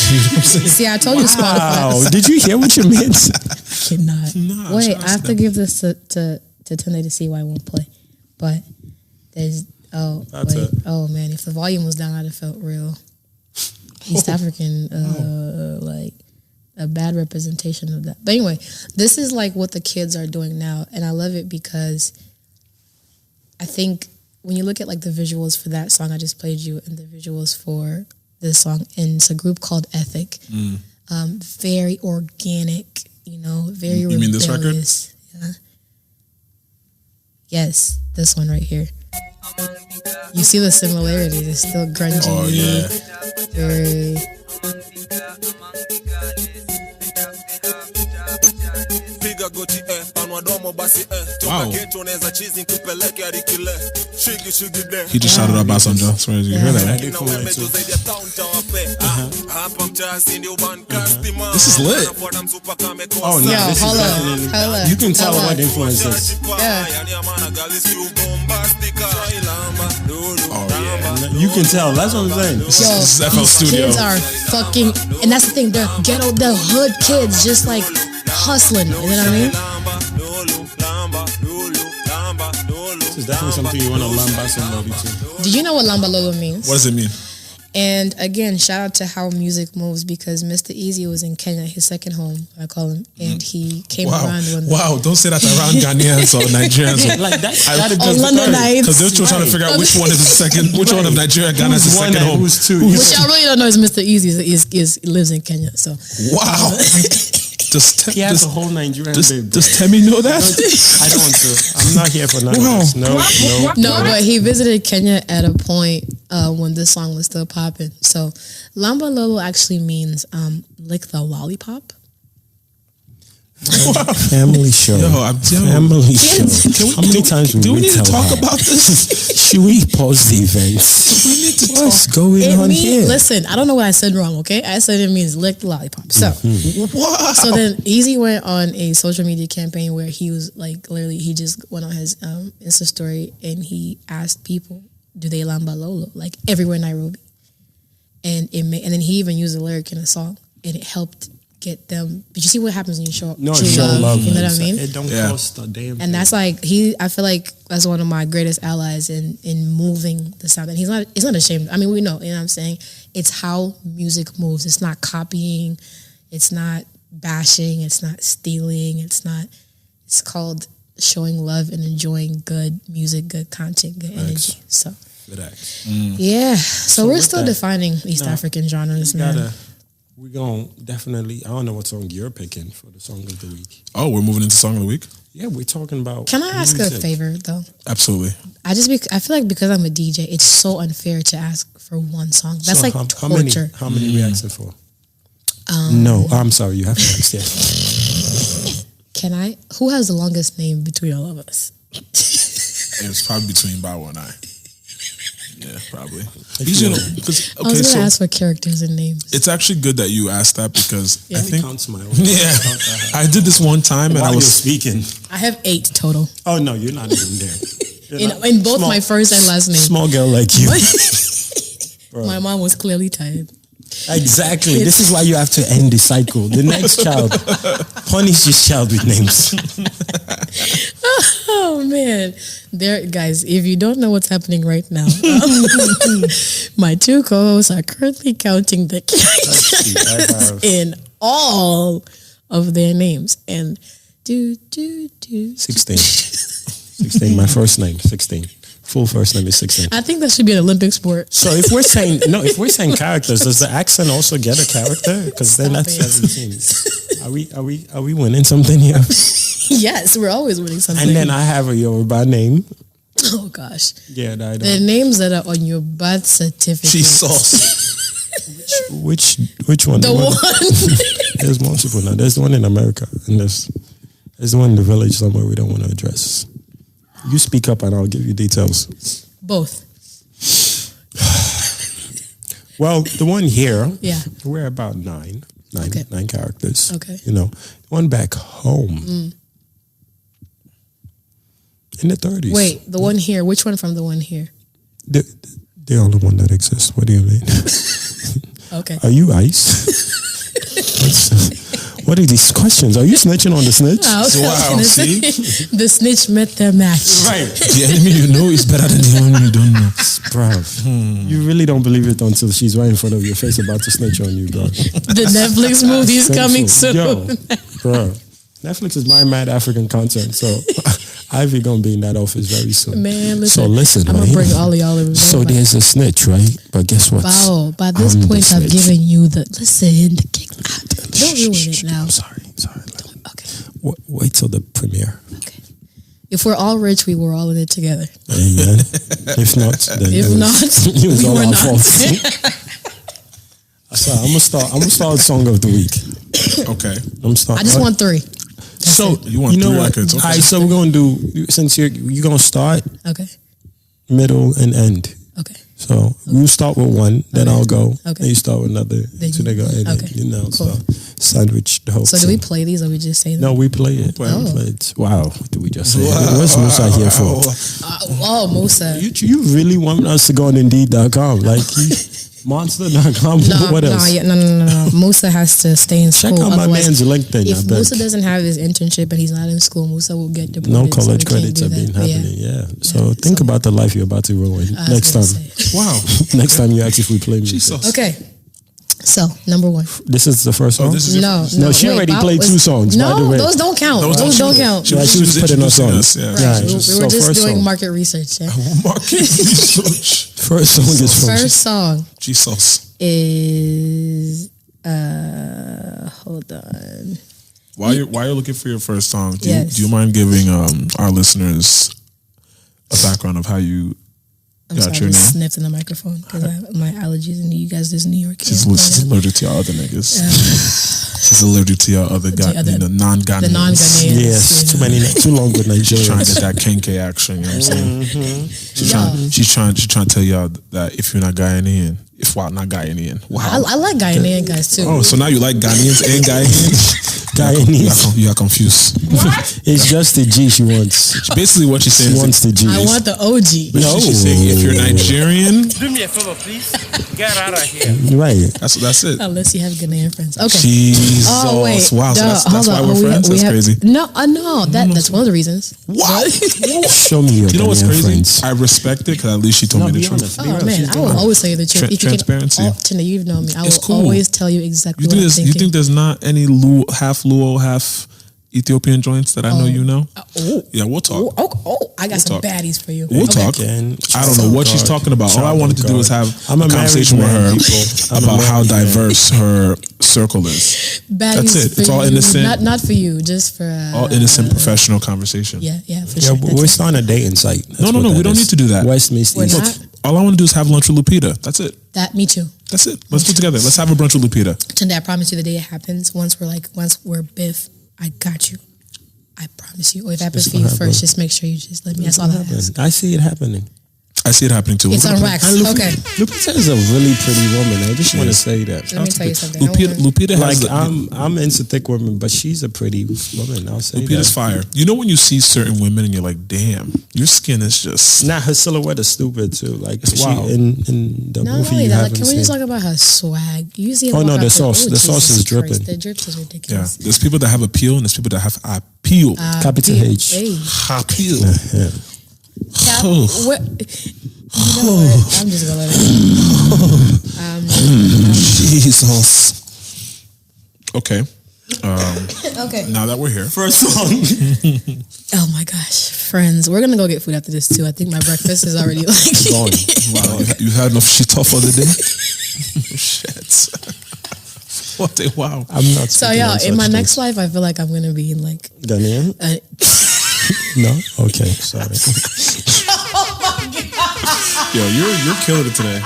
See, I told you Spotify. Did you hear what you meant? I cannot. Wait, I have to give this to Tunde to see why I won't play. But there's oh man, if the volume was down, I'd have felt real East African like a bad representation of that. But anyway, this is like what the kids are doing now, and I love it because I think when you look at like the visuals for that song I just played you and the visuals for this song, and it's a group called Ethic, very organic, you know, very you mean this record? Yeah. Yes, this one right here. You see the similarities. It's still grungy. Oh yeah. Very. Wow. He just shouted out about some Jones. You hear that? Right? This is lit. Oh no, yeah, this is holla. You can tell what influenced this. Yeah. Oh yeah, you can tell. That's what I'm saying. This is FL these Studio. Kids are fucking, and that's the thing. They're ghetto, the hood kids, just like hustling. You know what I mean? This is definitely something you want to learn by somebody too. Do you know what Lamba Lolo means? What does it mean? And again, shout out to how music moves, because Mr. Easy was in Kenya, his second home, I call him, and he came around when don't say that around Ghanaians or Nigerians. Like that. Londonites. Because they're still trying to figure out which one is the second, which one of Nigeria, Ghana is the second home. Who's two? Which I really don't know is Mr. Easy lives in Kenya. So wow. He has a whole Nigerian babe. Does Temi know that? I don't want to. I'm not here for none of this. No. But he visited Kenya at a point when this song was still popping. So Lamba Lolo actually means lick the lollipop. Family show. Family show. How many times do we need to talk about this? Should we pause the events? We need to talk. What's going on here? Listen, I don't know what I said wrong, okay? I said it means lick the lollipop. So, so then Easy went on a social media campaign where he was like, literally, he just went on his Insta story and he asked people, do they lamba lolo? Like everywhere in Nairobi. And and then he even used a lyric in a song, and it helped get them. But you see what happens when you show love. You know what I mean? It don't cost a damn thing. And that's like I feel like that's one of my greatest allies in moving the sound. And he's not ashamed. I mean, we know, you know what I'm saying? It's how music moves. It's not copying, it's not bashing, it's not stealing, it's called showing love and enjoying good music, good content, good energy. So FedEx. Yeah. So we're with still that, defining East African genres, man. We're going to definitely, I don't know what song you're picking for the song of the week. Oh, we're moving into song of the week? Yeah, we're talking about Can I ask music. a favor, though? Absolutely. I feel like because I'm a DJ, it's so unfair to ask for one song. That's So like torture. How many we asking for? No, I'm sorry, you have to ask. Yeah. Can I? Who has the longest name between all of us? It was probably between Bawa and I. Yeah, probably. I was going to ask for characters and names. It's actually good that you asked that because I think counts my own. Yeah, I did this one time and While I was speaking. I have 8 total. Oh no, you're not even there. In both my first and last name. Small girl like you. My mom was clearly tired. Exactly. This is why you have to end the cycle. The next child, punish this child with names. Oh man, there, guys. If you don't know what's happening right now, my 2 co-hosts are currently counting the characters in all of their names, and 16. 16. My first name, 16. Full first name is 16. I think that should be an Olympic sport. So if we're saying characters, does the accent also get a character? Because then that's 17. Are we winning something here? Yes, we're always winning something. And then I have a Yoruba name. Oh gosh. Yeah, I don't. The names that are on your birth certificate. Jesus. Which one? The one. There's multiple now. There's the one in America, and there's the one in the village somewhere we don't want to address. You speak up and I'll give you details. Both. Well, the one here, yeah, we're about nine characters. Okay. You know, the one back home in the 30s. Wait, the one here. Which one from the one here? The only one that exists. What do you mean? Okay. Are you ice? What are these questions? Are you snitching on the snitch? Wow, See? The snitch met their match. Right. The enemy you know is better than the enemy you don't know. Bruv. You really don't believe it until she's right in front of your face about to snitch on you, bro. The Netflix movie is coming soon. Yo, bro. Netflix is my mad African content, so Ivy gonna be in that office very soon. Man, listen. So listen, I'm gonna bring all of y'all over. So there's a snitch, right? But guess what? Wow, by this point I've given you the the kick. Don't ruin it now. I'm sorry. Okay. Wait till the premiere. Okay. If we're all rich, we were all in it together. Amen. If not, then it was all our fault. So I'm gonna start song of the week. Okay. I just want 3. So you want 3 records? Okay. All right, so we're gonna do, since you're gonna start Okay. middle and end. Okay. So you start with one, then I'll go. Okay. Then you start with another. So they go, and Okay. then, Cool. so sandwich the whole So do we play these or we just say them? No, we play it. Oh. We play it. Wow, what did we just say? What's Musa here for? Musa. You really want us to go on Indeed.com? Like, monster.com? What else? No. Musa has to stay in school. Check out my man's LinkedIn. If Musa doesn't have his internship and he's not in school, Musa will get deported. No college so credits are being happening. Yeah. So think about the life you're about to ruin next time. Wow. Next time you ask if we play music. Okay. So, number 1. This is the first song? No, she already played 2 songs, by the way. Those don't count. Those don't count. She was putting us on. Right. We were just doing market research. Yeah? Market research. First song is from... First song Jesus. is... hold on. While you're looking for your first song, do you mind giving our listeners a background of how you I'm got sorry, your I just name? sniffed in the microphone because my allergies and you guys is New York. She's allergic to y'all other niggas. She's allergic to y'all other non-Ghanaians. The non-Ghanaians. Yes, too long with Nigeria. She's trying to get that kenke action, you know what I'm saying? She's trying to tell y'all that if you're not Ghanaian, not Ghanaian. Wow. I like Ghanaian guys too. Oh, so now you like Ghanaians and Ghanaians? You are confused. It's just the G she wants. Basically what she's saying She wants the G. I want the OG. No. She's saying if you're Nigerian, Do me a favor, please. Get out of here. Right. that's it. Unless you have Ghanaian friends. Okay. Jesus. Oh wait. Wow. So that's why we're friends? That's crazy. No, that's one of the reasons. Wow. Show me your You know what's Ghanaian crazy? friends. I respect it because at least she told me the truth. Oh man, I will always tell you the truth. If you Transparency. Tina, you know me. I It's will cool. always tell you exactly You what I'm thinking. think there's not any half Luo, half Ethiopian joints that I know you know? Yeah, we'll talk. I got some baddies for you. We'll talk. I don't know what she's talking about. All I wanted to do is have a conversation with her about how diverse her circle is. That's it. It's all innocent. Not for you, just for all innocent professional conversation. Yeah, for sure. We're starting a dating site. No, we don't need to do that. West meets East. Not. All I want to do is have lunch with Lupita. That's it. Me too. That's it. Let's do it together. Let's have a brunch with Lupita. Tunde, I promise you the day it happens, once we're biff, I got you. I promise you. Or if it happens for you first, just make sure you just let me. That's all I ask. I see it happening. I see it happening too. It's on wax. Okay. Lupita is a really pretty woman. I just want to say that. Let me tell you something. Lupita has I'm into thick women, but she's a pretty woman. I'll say Lupita's fire. You know when you see certain women and you're like, damn, your skin is just. Nah, her silhouette is stupid too. Like wow. in the movie you haven't can we just talk about her swag? You see the sauce. The sauce is dripping. The drips is ridiculous. Yeah, there's people that have appeal and there's people that have appeal. Capital H. Appeal. Yeah. I'm just gonna let it Jesus. Okay. Okay. Now that we're here. First song. Oh my gosh. Friends, we're gonna go get food after this too. I think my breakfast is already like gone. Wow. You had enough shit off for the day? Shit. What a wow. I'm not so y'all, in my next life I feel like I'm gonna be in like Ghanaian? No? Okay, sorry. Yo, you're killing it today.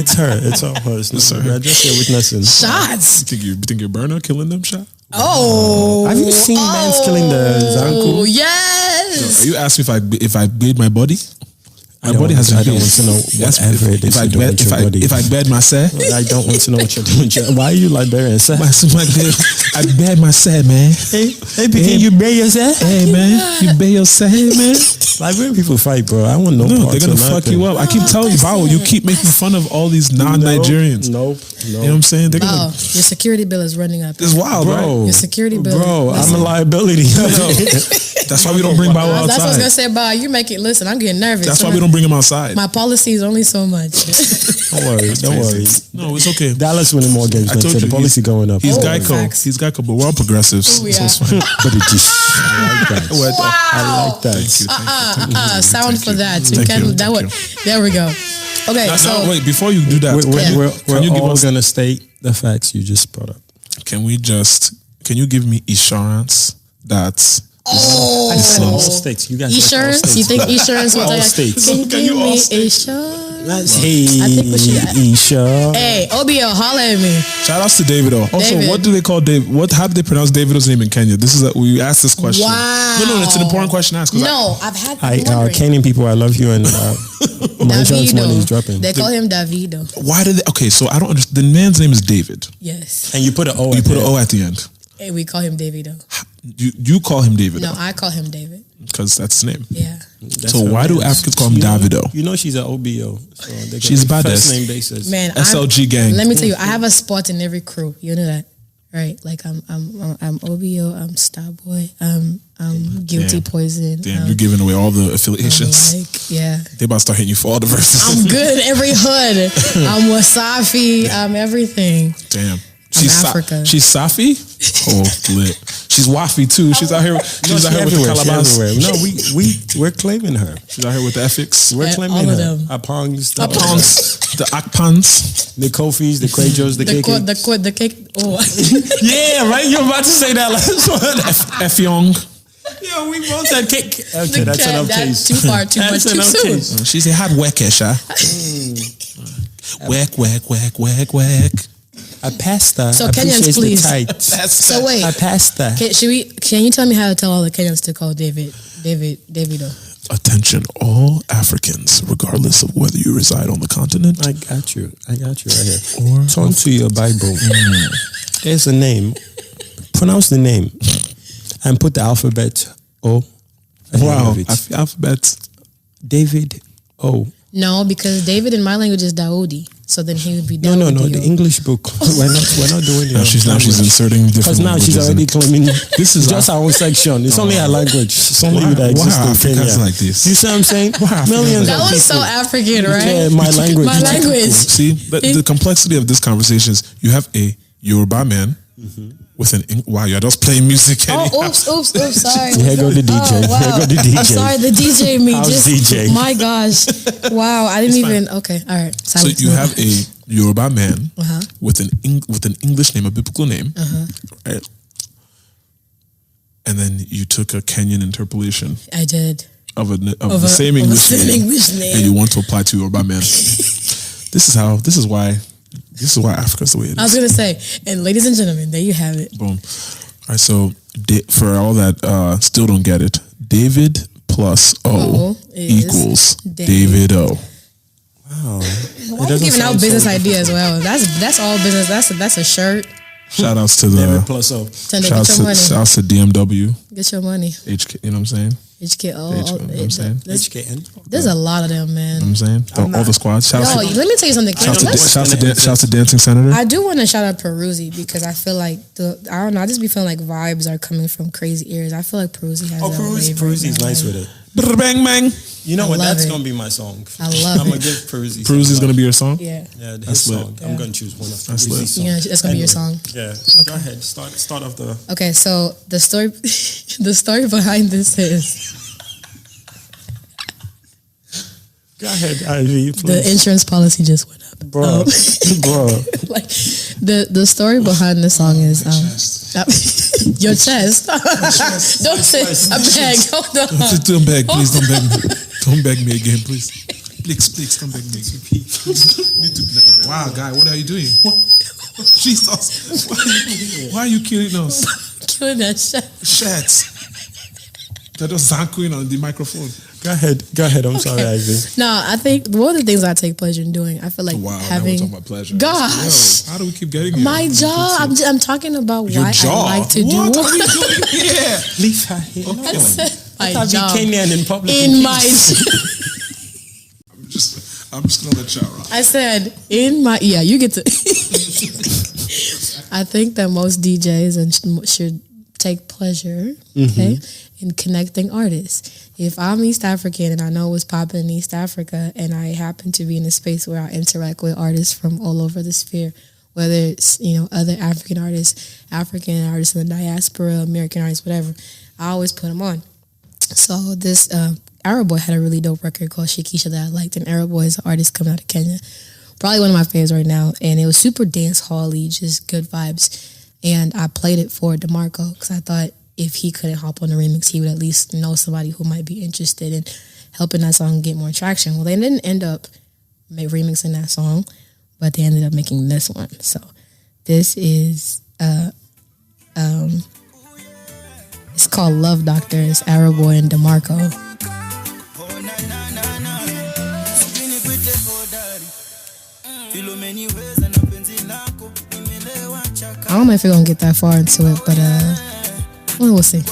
It's her. It's all hers. It's her. I just here witnessing. Shots. You think you're burner killing them, shot? Oh. Have you seen mans killing the Zanku? Oh, yes. No, are you asking if I made my body? My body has I don't want to know whatever it is you're doing with your body. If I bed myself, I don't want to know what you're doing. Why are you Liberian, sir? I bed myself, man. Hey, Pikin, you bed yourself? Hey, man, you bed yourself, man. Liberian people fight, bro. I want no parts. They're gonna fuck you up. I keep telling you, Bao, you keep making fun of all these non-Nigerians. Nope. You know what I'm saying? They're gonna. Your security bill is running up. It's wild, bro. Your security bill. Bro, I'm a liability. That's why we don't bring Bao outside. That's what I was gonna say, Bao. You make it. Listen, I'm getting nervous. That's why we don't bring him outside. My policy is only so much. Don't worry. No, it's okay. Dallas winning more games next year. The policy going up. He's Geico. He's Geico, but we're all progressives. Ooh, yeah. So it's fine. But it just, I like that. Wow. I like that. Thank you. Sound for that. There we go. Okay, so wait, before you do that, we're all gonna state the facts you just brought up. Can you give me assurance that I said all states. You guys insurance? You think insurance will all states? Can you give me insurance? Hey, I think we should. insurance. Hey, OBO, holla at me. Shout outs to Davido. Also, David. what do they call David? How do they pronounce Davido's name in Kenya? This is we asked this question. Wow. No, it's an important question to ask. I've had. Kenyan people, I love you, and my insurance money is dropping. They call him Davido. Why did they? Okay, so I don't understand. The man's name is David. Yes. And you put an O. You put an O at the end. Hey, we call him Davido. You call him Davido? No, I call him David. Because that's his name. Yeah. So why do Africans call him Davido? You know she's an OBO. So they she's a first name basis. Man, SLG gang. Let me tell you, I have a spot in every crew. You know that, right? Like I'm OBO. I'm Starboy. I'm Guilty Poison. Damn, you're giving away all the affiliations. Yeah. They about to start hitting you for all the verses. I'm good every hood. I'm Wasafi. I'm everything. Damn. She's Africa. She's Safi? Oh, lit. She's Wafi too. She's out here. She's out here with the Calabas. No, we're claiming her. She's out here with the ethics. We're claiming all her. of them. Apongs, the Akpans, the Kofis, the Krejos, the KK. The cake. Oh. Yeah, right. You're about to say that last one. Efyong. Yeah, we both said cake. Okay, that's enough taste. Too far, too much, too soon. She's a hard worker, Work. A pasta. So Kenyans, please. So wait. A pasta. Can you tell me how to tell all the Kenyans to call Davido? Attention, all Africans, regardless of whether you reside on the continent. I got you right here. Or turn to your Bible. There's a name. Pronounce the name and put the alphabet O. Wow, alphabet. David O. No, because David in my language is Daudi. So then he would be No. The English book. We're not doing it. Now she's inserting different. Because now she's already claiming this is just our own section. It's only our language. It's only that exists in Kenya. Like this? You see what I'm saying? Millions. That was so African, right? Yeah, my language. My language. See, the complexity of this conversation is you have a Yoruba man with an wow, you're just playing music. Oh, oops, sorry. Here go the DJ. Oh, wow. Here go the DJ. I'm sorry, the DJ me. How's just, DJ? My gosh. Wow, I didn't even. Okay, all right. So you have a Yoruba man with an English name, a biblical name, right? And then you took a Kenyan interpolation. I did. Of the same English name, and you want to apply to Yoruba man. This is why Africa's the way it is. I was gonna say, and ladies and gentlemen, there you have it. Boom. All right, so for all that still don't get it, David plus O equals David O. Wow. Why are you giving out business ideas? Well, that's all business. That's a shirt. Shout outs to the David plus O. Shout outs to DMW. Get your money. HK, you know what I'm saying? HK, HKN. There's a lot of them, man. You know what I'm saying? All the squads. Let me tell you something. Shouts to Dancing Senator. I do want to shout out Peruzzi because I feel like I don't know. I just be feeling like vibes are coming from crazy ears. I feel like Peruzzi has. Peruzzi's nice with it. Bang bang. You know what? That's gonna be my song. I love it. I'm gonna give Peruzzi. Peruzzi's gonna be your song. Yeah, his song. I'm gonna choose one of Peruzzi's songs. Yeah, that's gonna be your song. Yeah. Okay. Go ahead. Start off the. Okay, so the story behind this is. Go ahead, Ivy. Please. The insurance policy just went up, bro. Like the story behind the song is your chest. Don't say a bag. Hold on. Don't beg, please. Don't beg me. Don't beg me again, please. Please, don't beg me. Need to beg. Wow, guy, what are you doing? Jesus, why are you killing us? Killing that shit. Shit. They're just zankuing on the microphone. Go ahead. I'm sorry, Ivy. No, I think one of the things I take pleasure in doing, I feel like having. Now we're talking about pleasure. Gosh, how do we keep getting here? My job. I'm talking about your why job? I like to do. What are we doing here? Leave her here. I said my job. Kenyan in public. In my. I'm just gonna let y'all rock. I said in my. Yeah, you get to. I think that most DJs should take pleasure. Okay. In connecting artists. If I'm East African and I know what's popping in East Africa and I happen to be in a space where I interact with artists from all over the sphere, whether it's, other African artists in the diaspora, American artists, whatever, I always put them on. So this Arab Boy had a really dope record called Shikisha that I liked, and Arab Boy is an artist coming out of Kenya. Probably one of my favorites right now, and it was super dance hall-y, just good vibes. And I played it for DeMarco because I thought if he couldn't hop on the remix, he would at least know somebody who might be interested in helping that song get more traction. Well, they didn't end up remixing that song, but they ended up making this one. So this is, it's called Love Doctor. It's Arab Boy and DeMarco. I don't know if we're going to get that far into it, but well, we'll see.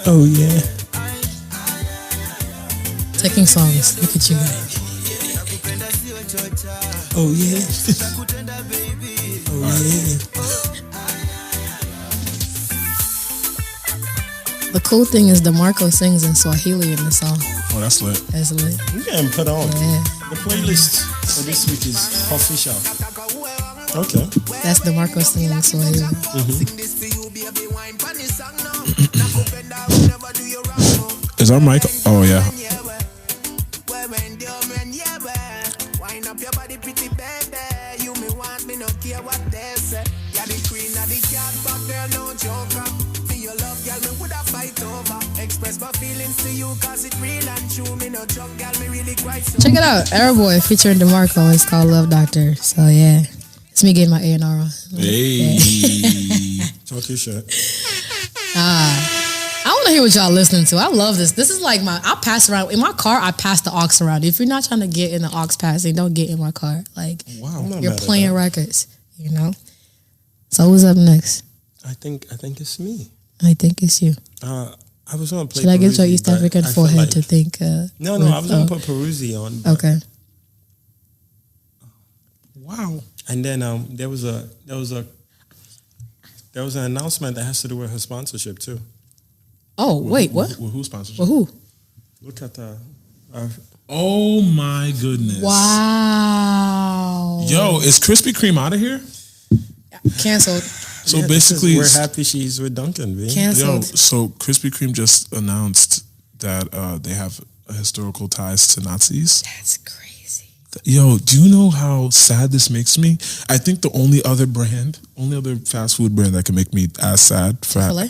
Oh yeah. Taking songs. Look at you guys. Oh yeah. Oh yeah. The cool thing is DeMarco sings in Swahili in the song. Oh, that's lit. That's lit. We can put on. Yeah. The playlist for this week is official. Okay. That's DeMarco singing in Swahili. Is our mic? Oh yeah. Check it out, Arab Boy featuring DeMarco. It's called Love Doctor. So yeah, it's me getting my A&R on. Hey, talk your shit. I want to hear what y'all listening to. I love this. This is like I pass around in my car. I pass the aux around. If you're not trying to get in the aux pass, then don't get in my car. Like you're playing records, So who's up next? I think it's me. I think it's you. I was going to play Should I get your Peruzzi, East but African I feel forehead like- to think? No, I was going to put Peruzzi on. but- Okay. Wow. And then there was an announcement that has to do with her sponsorship too. Oh, wait, what? With who sponsorship? Well, who? Look at the. Oh my goodness. Wow. Yo, is Krispy Kreme out of here? Canceled. So basically, we're happy she's with Duncan. V. Canceled. so Krispy Kreme just announced that they have historical ties to Nazis. That's crazy. Yo, do you know how sad this makes me? I think the only other fast food brand that can make me as sad Chick-fil-A?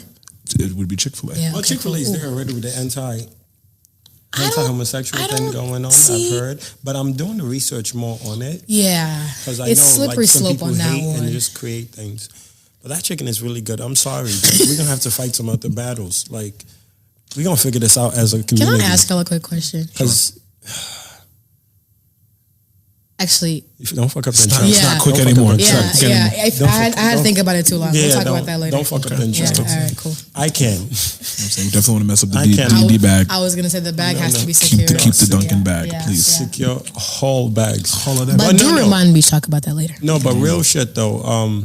it would be Chick-fil-A. Yeah. Well, okay, Chick-fil-A is cool. there already with the anti-homosexual I thing don't going on. see- I've heard, but I'm doing the research more on it Yeah. because I It's know slippery like some slope people on that hate one. and just create things. But that chicken is really good. I'm sorry, we're gonna have to fight some other battles. Like we're gonna figure this out as a Can community. I ask y'all a quick question? Because Actually, if you don't fuck up the It's insurance, not quick Don't fuck anymore. up the yeah, insurance. yeah. Don't I had to think about it too long. We'll talk don't, about that later. Don't fuck up the Yeah, insurance. all right, cool. I can. I'm saying we definitely want to mess up the I can't. DD bag. I was gonna say the bag has to be Keep secure. the Dunkin' Yeah, bag, yeah, please. yeah. Secure whole bags. But do remind me to talk about that later. No, but real shit though.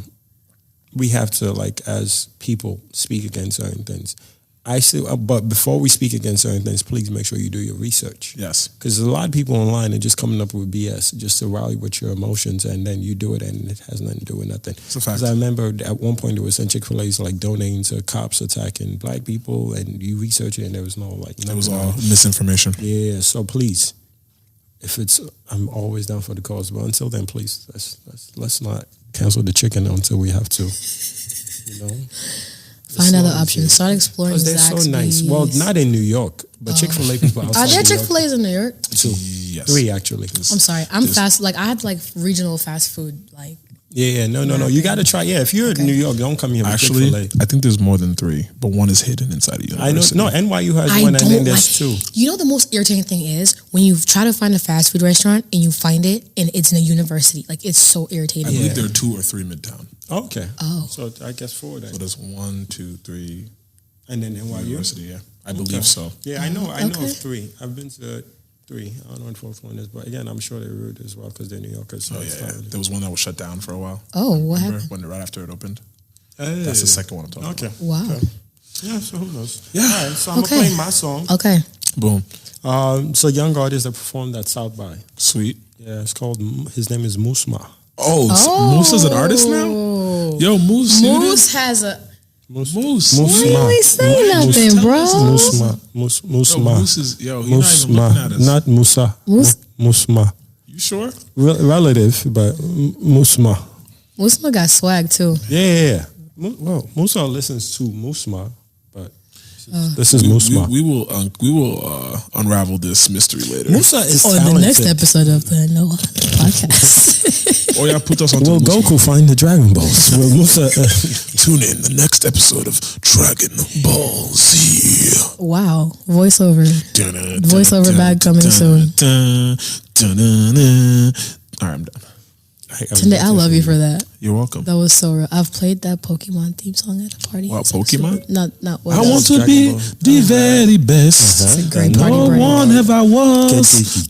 We have to like as people speak against certain things. But before we speak against certain things, please make sure you do your research. Yes. Because there's a lot of people online and just coming up with BS just to rally with your emotions, and then you do it and it has nothing to do with nothing. It's a fact. 'Cause I remember at one point there was some Chick-fil-A's like donating to cops attacking black people, and you research it and there was no like. It was all misinformation. Yeah, so please, I'm always down for the cause, but until then, please, let's not cancel the chicken until we have to. You know, Find other options. Start exploring. because they're so nice. Well, not in New York, but Chick-fil-A people outside. Are there New York- Chick-fil-A's in New York? Two, Yes. 3 actually. I'm sorry. I'm fast. Like I had like regional fast food. Like Yeah, no. You got to try. Yeah, if you're in New York, don't come here with Actually, Chick-fil-A. I think there's more than 3, but one is hidden inside of I know. university. No, NYU has I one, and don't then there's like. 2. You know the most irritating thing is when you try to find a fast food restaurant and you find it and it's in a university. Like it's so irritating. I believe there are 2 or 3 midtown. Okay. Oh. So I guess 4 then. So there's 1, 2, 3 And then NYU. university. Yeah, I believe so. Yeah, I know Okay. of 3. I've been to 3. I don't know what the 4th one is, but again, I'm sure they're rude as well because they're New Yorkers. So Oh it's yeah, not yeah. really- There was one that was shut down for a while. Oh, what Remember happened? when right after it opened? Hey. That's the second one I'm talking Okay. about. Wow. Okay. Yeah, so who knows? Yeah. All right, so I'm Okay. going to play my song. Okay. Boom. So young artist that performed at South by. Sweet. Yeah, it's called, his name is Musma. Oh, Moose is an artist now? Yo, Moose. Moose has a. Moose. Why you ain't say nothing, bro? Musma. Yo, Musma. Moose is, yo, he's not even looking at Musma. us. Not Musa. Mus- Musma. You sure? Relative, but Musma. Moose got swag too. Yeah. Well, Musa listens to Musma, but this is Musma. We will unravel this mystery later. Musa is On talented. the next episode of the No Podcast. Oh yeah, put us on. Will Goku find the Dragon Balls? Will Musa Tune in the next episode of Dragon Ball Z. Wow. Voiceover. Voiceover bag coming soon. All right, I'm done. Tunde, I love you for that. You're welcome. That was so real. I've played that Pokemon theme song at a party. What, It's like Pokemon? super- Not what I else. want to Dragon be Ball. the very best. It's a great No party No brain. one ever was.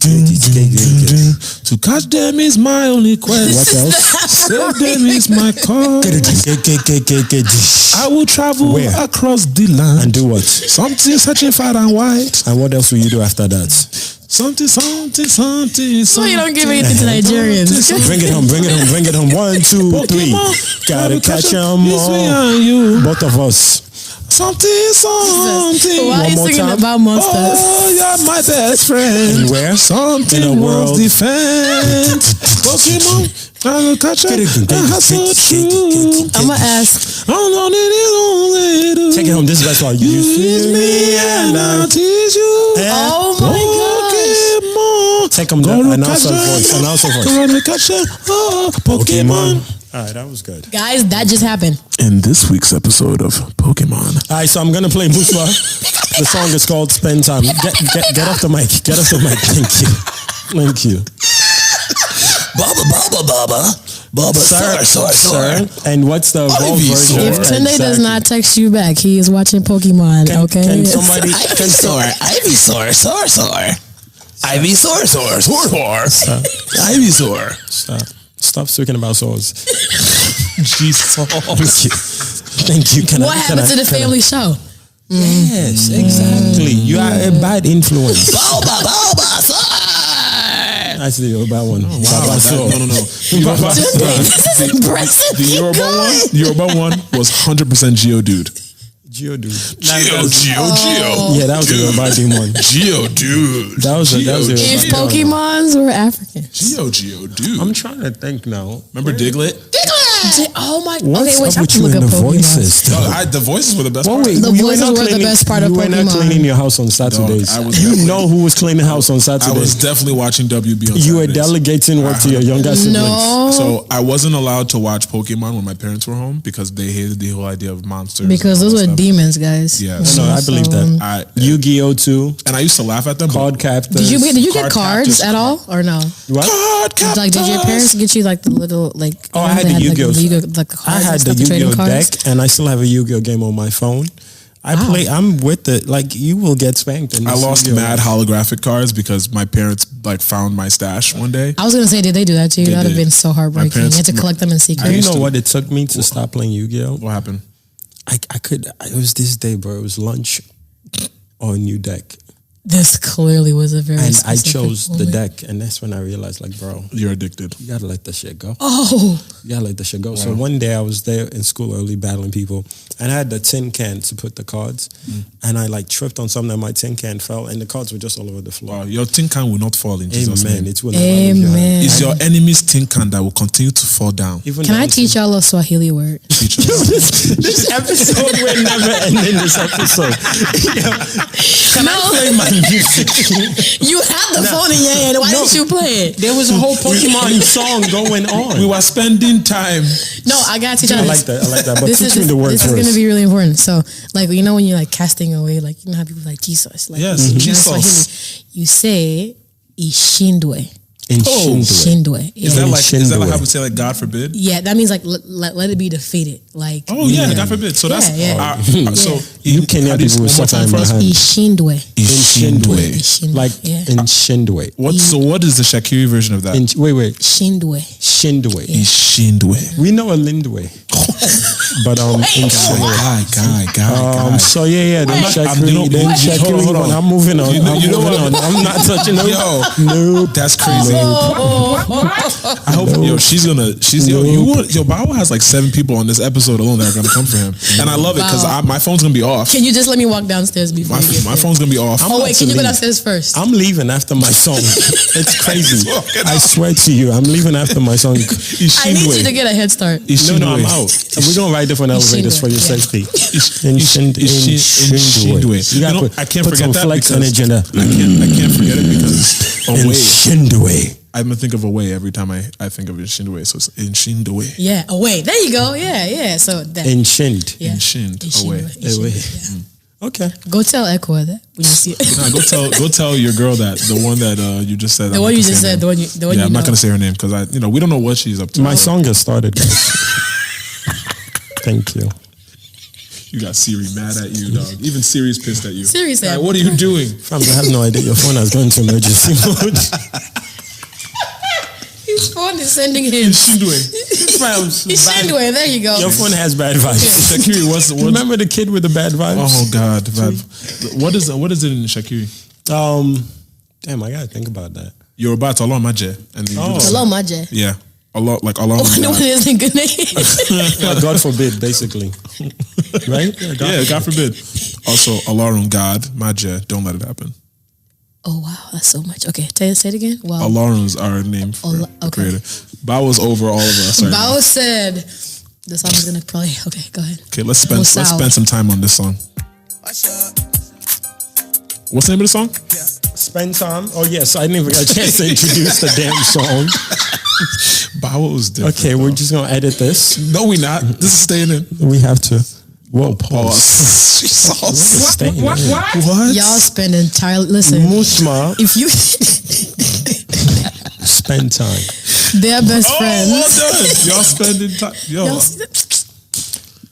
To catch them is my only quest. What else? Save them is my cause. I will travel Where? across the land. And do what? Something searching far and wide. And what else will you do after that? Something. So you don't give anything to Nigerians. Bring it home. 1, 2, 3. Gotta catch 'em It's me all. and you. Both of us. Something. Why are One you more singing time. about monsters? Oh, you're my best friend. And where? Something In a was world. defend. Pokemon, I will catch it. I have so true. I'm gonna ask. Take it home. This is the best part. You see me and I'll I. teach you. Oh my Pokemon. Take them down. Announcer voice. Gonna catch it. Oh, Pokemon. All right, that was good. Guys, that just happened. In this week's episode of Pokemon. All right, so I'm gonna play Musma. The song is called "Spend Time." Get off the mic. Get off the mic. Thank you. Baba. Sir. And what's the Evolve version? If Tunde does not text you back, he is watching Pokemon. Okay. Can somebody? Ivy sore. Ivy sore. Ivy sore. Stop speaking about sores. Jesus. Thank you. What happened to the family show? Yes, exactly. You are a bad influence. That's the Yoruba one. No. This is impressive. The Yoruba one was 100% Geodude. Geodude. Geo. Yeah, that was the Yoruba team one. Geodude. That was the If Pokemons were African. Geodude. I'm trying to think now. Remember Diglett? Oh my! What's okay, wait. up with you and the voices? The voices were the best part. Wait, The you were voices not were the cleaning- best part of You were not Pokemon. cleaning your house on Saturdays. I was You definitely- know who was cleaning house on I Saturdays. was definitely watching WB on You were Saturdays. delegating work to your younger siblings. No, So I wasn't allowed to watch Pokemon when my parents were home because they hated the whole idea of monsters. because and all those that were stuff. demons, guys. Yeah. No, I believe that. Yu-Gi-Oh! Too. And I used to laugh at them. Card captors. Did you get Card cards captors. at all or no? What? Like, did your parents get you like the little like? Oh, I had the Yu-Gi-Oh! Like, I had the Yu-Gi-Oh! Deck, and I still have a Yu-Gi-Oh! Game on my phone. I'm with it. Like, you will get spanked. I lost Yu-Gi-Oh! mad holographic cards because my parents like found my stash one day. I was gonna say, did they do that to you? They That would have did. been so heartbreaking. You parents- had to collect them in secret. You used know to- what? It took me to stop playing Yu-Gi-Oh! What happened? It was this day, bro. It was lunch on new deck. This clearly was a very And I specific chose the moment. deck. And that's when I realized, like, bro, You're addicted. you gotta let that shit go. Oh, You gotta let that shit go. So one day I was there in school early battling people, and I had the tin can to put the cards, and I like tripped on something, and my tin can fell, and the cards were just all over the floor. Wow, your tin can will not fall in Jesus' Amen. name. It will never leave your hand. amen. It's your enemy's tin can that will continue to fall down. Even Can though I I'm teach y'all a Swahili word? Teach us. this episode will never end in this episode. Can I play my music? You had the phone in your hand. Why didn't you play it? There was a whole Pokemon song going on. We were spending time. No, I got to teach y'all I this. like that. But This teach is me the word this first. is gonna be really important. So, like, you know when you're like casting away, like you know how people like Jesus, like Yes, you know, Jesus. Swahili, you say Ishindwe. Ishindwe. Yeah. Is that Ishindwe. like how we say like God forbid? Yeah, that means like let it be defeated. Like Oh yeah, God forbid. So that's Yeah. so You Kenyan people will suffer in my hand. Ishindwe. Ishindwe. Like Yeah. in Shindwe. So what is the Shakiri version of that? Wait. Shindwe. Shindwe. Ishindwe. We know a Lindway. But in Shindwe. Guy. So yeah, then Shakiri, hold Shakiri, on. I'm moving on. You know what? I'm not touching her. Yo, No. that's crazy. I hope your Bawa has like 7 people on this episode alone that are gonna come for him, and I love it because my phone's gonna be off. Can you just let me walk downstairs before you get My there? phone's gonna be off. Oh wait, about can to you go leave. downstairs first? I'm leaving after my song. It's crazy. I swear to you, I'm leaving after my song. I need you to get a head start. No, I'm out. We're gonna ride different elevators for your safety. Ishindwe. You gotta I can't put forget some that flex because energy in there. I can't forget it because away. Shindwe. I'm gonna think of away every time I think of Ishindwe. So it's Ishindwe. Yeah. Oh wait, there you go. Yeah. So that. In Shind. Yeah. Inshind. Away. Away. Yeah. Okay. Go tell Echo that when you see it. Nah, go tell your girl that the one that you just said. The one you just said. The one you. Yeah, I'm not gonna say her name because we don't know what she's up to. My song has started, guys. Thank you. You got Siri mad at you, dog. Even Siri's pissed at you. Seriously. Like, what are you doing? Fams, I have no idea. Your phone has gone into emergency mode. His phone is sending him. Ishindwe. Ishindwe, there you go. Your phone has bad vibes. Shakiri, what's Remember the kid with the bad vibes? Oh God, what is it in Shakiri? Damn, I gotta think about that. You're about to Allah Maje, and you do Hello, Maje. yeah, Allah like Allah. Oh, no, it isn't good name. God forbid, basically. Right? Yeah, God forbid. Also, Allah on God, Maje, don't let it happen. Oh wow, that's so much. Okay, say it again. Wow. Allah's our name for the okay. creator. Bow's over all of us. Right now. Bao said the song is gonna probably. Okay, go ahead. Okay, let's spend some time on this song. What's the name of the song? Spend time. Oh yes, I didn't even get a chance to introduce the damn song. Bow was different. Okay, we're just gonna edit this. No, we not. This is staying in. We have to. Whoa, pause. Staying in. What? Y'all spend entirely. Listen, Musma, if you spend time. They're best friends. Well done. Y'all spending time. Yo.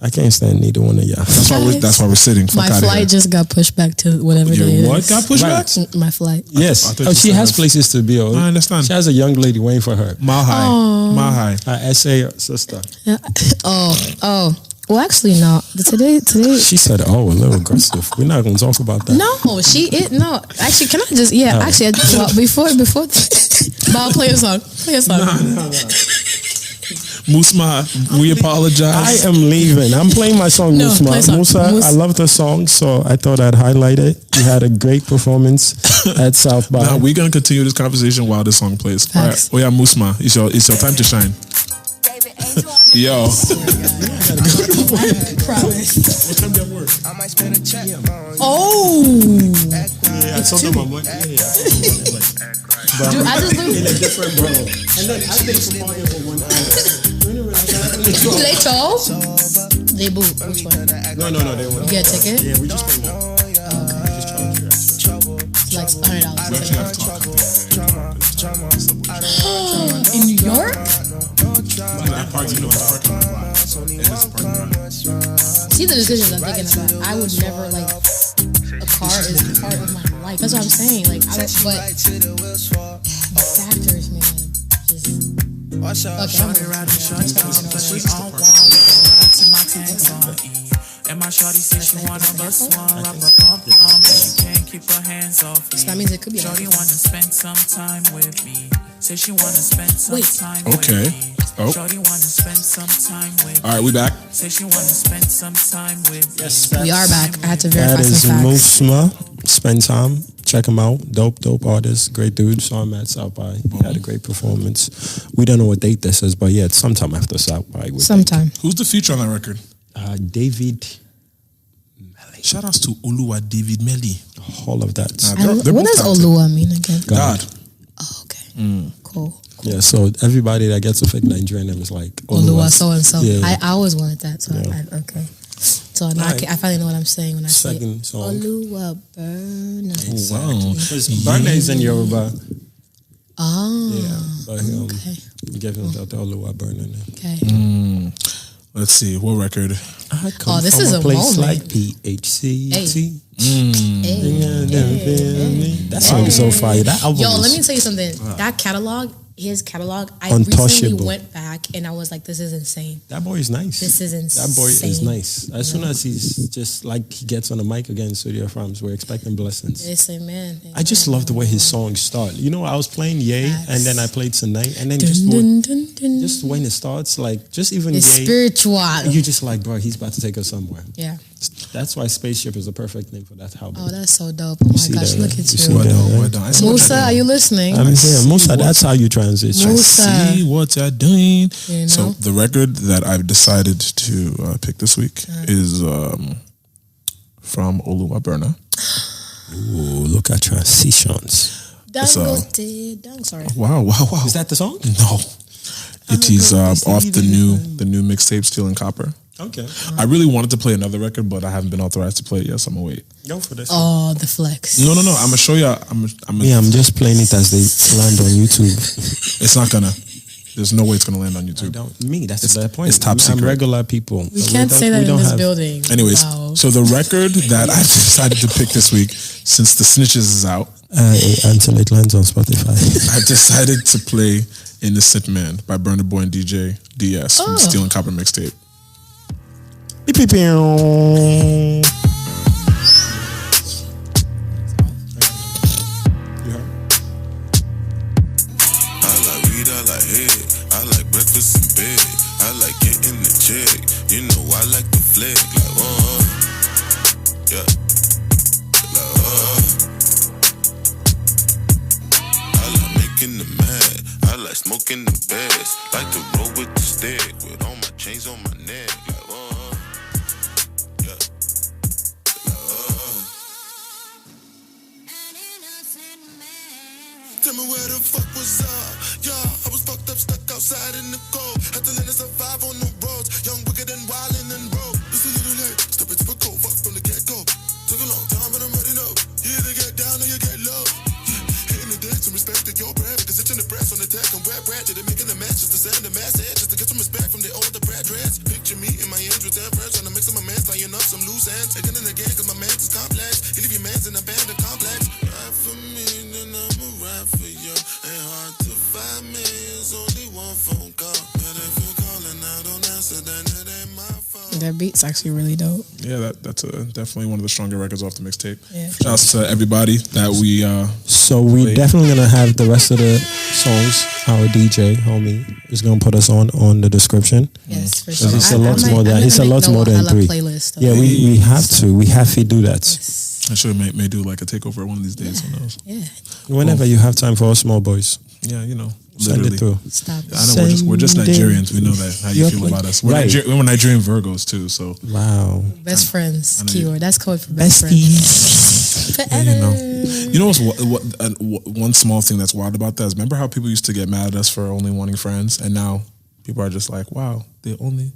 I can't stand neither one of y'all. That's why we're sitting. My flight just got pushed back to whatever day it is. What got pushed back? My flight. Yes. Oh, She has places to be. I understand. She has a young lady waiting for her. Mile high. Her SA sister. Yeah. Oh. Well, actually, no. Today. She said, "Oh, a little aggressive." We're not going to talk about that. No, no. Actually, can I just? Yeah, actually, before. Bob, play a song. No. Musma, we apologize. I am leaving. I'm playing my song, Musma. Musa, I love the song, so I thought I'd highlight it. You had a great performance at South by. Now we're gonna continue this conversation while this song plays. All right. Oh yeah, Musma, it's your time to shine. Yo. Oh. Yeah, I told them I'm like, Dude, I just in a different bro. And then I think from all for 1 hour. They told? They boo. Which one? No, they won't. You get a ticket? Yeah, we just pay more. We just charge you extra. It's like $100. We actually have to talk In New York? that part, you know, it's parking lot. It is a parking lot. See the decisions I'm thinking about. I would never a car is part of my life. That's what I'm saying. But factors, man. And my shorty says she wanna bust one, she can't keep her hands off me. So that means it could be. Shorty wanna spend some time with me. Say she wanna spend some time with me. Oh. Shorty wanna spend some time with me. All right, we back. Say she wanna spend some time with me. Yes, We are back. I had to verify that is some facts. Musma. Spend time. Check him out. Dope artist. Great dude. Saw him at South by. He had a great performance. We don't know what date this is, but yeah, it's sometime after South by. Sometime. Who's the feature on that record? David. Shout outs to Oluwa David Melly. All of that. What does Olua mean again? God. Oh, okay. Cool. Yeah, so everybody that gets a fake Nigerian name is like Olua so and so. Yeah. I always wanted that. So okay. So now I finally know what I'm saying when I say second song. Oluwa Burna. Wow. Because Burna is in Yoruba. Oh. Yeah, but okay. give him the Oluwa Burna name. Okay. Let's see, what record? I come this from is a place moment. like PHCT. Hey. That song is so fire. That album Yo, is let me tell you something. That catalog, his catalog, I Untouchable. recently went back and I was like, this is insane. That boy is nice. This is insane. That boy is nice. As soon as he's just like he gets on the mic again in Studio Farms, we're expecting blessings. Listen, man. I just love the way his songs start. You know, I was playing Yay and then I played Tonight and then just when it starts, like just even it's Yay, spiritual. you're just like, bro, he's about to take us somewhere. Yeah. That's why Spaceship is the perfect name for that album. Oh, that's so dope. Oh my see gosh, that, look right? at You see you. that, Well Musa, are you listening? I'm here. Musa, that's how you transition. Musa. See what you're doing. You know? So the record that I've decided to pick this week is from Oluwa Burna. Ooh, look at transitions. Sorry. Wow. Is that the song? No. It is off the new mixtape Steel and Copper. Okay. I really wanted to play another record, but I haven't been authorized to play it yet, so I'm gonna wait. Go for this. Oh, the flex. No. I'm gonna show you. I'm just playing it as they land on YouTube. It's not gonna. There's no way it's gonna land on YouTube. That's the point. It's top secret. I'm regular people. We can't say that in this building. Anyways, Wow. so the record that I've decided to pick this week, since the Snitches is out, until it lands on Spotify. I've decided to play Innocent Man by Burna Boy and DJ DS from the Steel and Copper mixtape. Breakfast in bed, I like getting the check. You know I like the flick, like yeah, I like making the mad, I like smoking the best. Like to roll with the stick, with all my chains on my neck, like yeah, Tell me where the fuck was I? Yeah, I was fucked up, stuck outside in the cold. Had to learn to survive on the roads. Young, wicked, and wildin' and broke. It's a little late, step into the cold, fuck from the get-go. Took a long time, but I'm ready now. You either get down or you get low. Yeah, hitting the deck to respect that your breath. Cause it's in the press on the tech and web ratchet and making the send a message just to get some respect from the older graduates. Picture me in my ends with 10 friends, trying to make some amends, tying up some loose ends. Again and again, cause my man's is complex. You leave your man's in a band of complex. Ride for me, then I'ma ride for you. Ain't hard to find me, it's only one phone call. But if you're calling, I don't answer, then it ain't my fault. That beat's actually really dope. Yeah, that's definitely one of the stronger records off the mixtape. Yeah. Shouts to everybody that we. So we definitely gonna have the rest of the songs. Our DJ homie is gonna put us on the description. Yes, for sure. It's a lot more than it's a lot more than 3. Playlist, yeah, we have to. We have to do that. I should may do like a takeover one of these days. Who knows? Yeah. Whenever you have time for us small boys. Yeah, you know. Send it through. Stop it. I know we're just Nigerians. We know that how you feel about us. We're, right. we're Nigerian Virgos too. So wow, best friends keyword. That's code for besties. Friends. Forever. You know what's one small thing that's wild about that is remember how people used to get mad at us for only wanting friends, and now people are just like, wow, they only.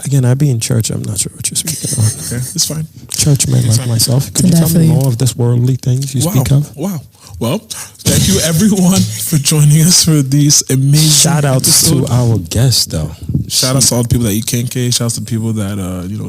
Again, I be in church. I'm not sure what you're speaking on. Okay, it's fine. Church man like myself. Could you tell me more of this worldly things you speak of? Wow. Well, thank you everyone for joining us for these amazing shout outs to our guests though. Shout out to all the people that eat kenke. Shout out to people that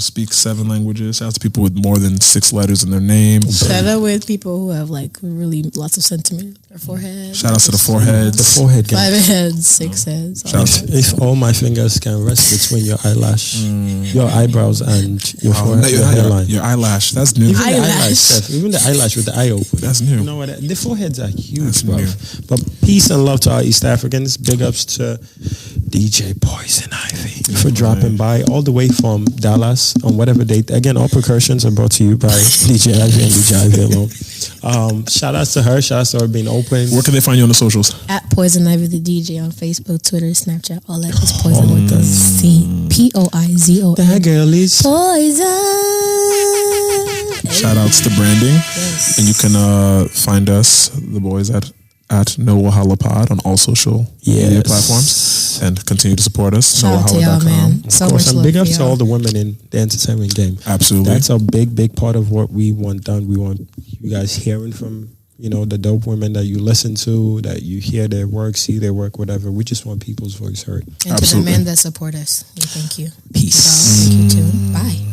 speak 7 languages. Shout out to people with more than 6 letters in their name. Shout out with people who have like really lots of centimeters on their forehead. Shout out to the foreheads. The forehead guy. 5 heads, 6 heads. If all my fingers can rest between your eyelash, your eyebrows, and your forehead, your hairline. Your eyelash. That's new. Even the eyelash, Steph, even the eyelash with the eye open. That's new. You know what? The foreheads are huge, bro. But peace and love to our East Africans. Big ups to DJ Poizon Ivy for dropping by all the way from Dallas on whatever date. Again, all percussions are brought to you by DJ Ivy and DJ Ivy alone. Shout outs to her. Shout outs to her being open. Where can they find you on the socials? At Poizon Ivy the DJ on Facebook, Twitter, Snapchat, all that is Poizon with the C Poizon. That girl is Poizon. Shout outs to branding. Yes. And you can find us, the boys, at No Wahala Pod on all social media platforms, and continue to support us. Shout out to y'all, man. So much love. Big ups to all the women in the entertainment game. Absolutely. That's a big part of what we want done. We want you guys hearing from, the dope women that you listen to, that you hear their work, see their work, whatever. We just want people's voice heard. And to the men that support us, we thank you. Peace. Thank you too. Bye.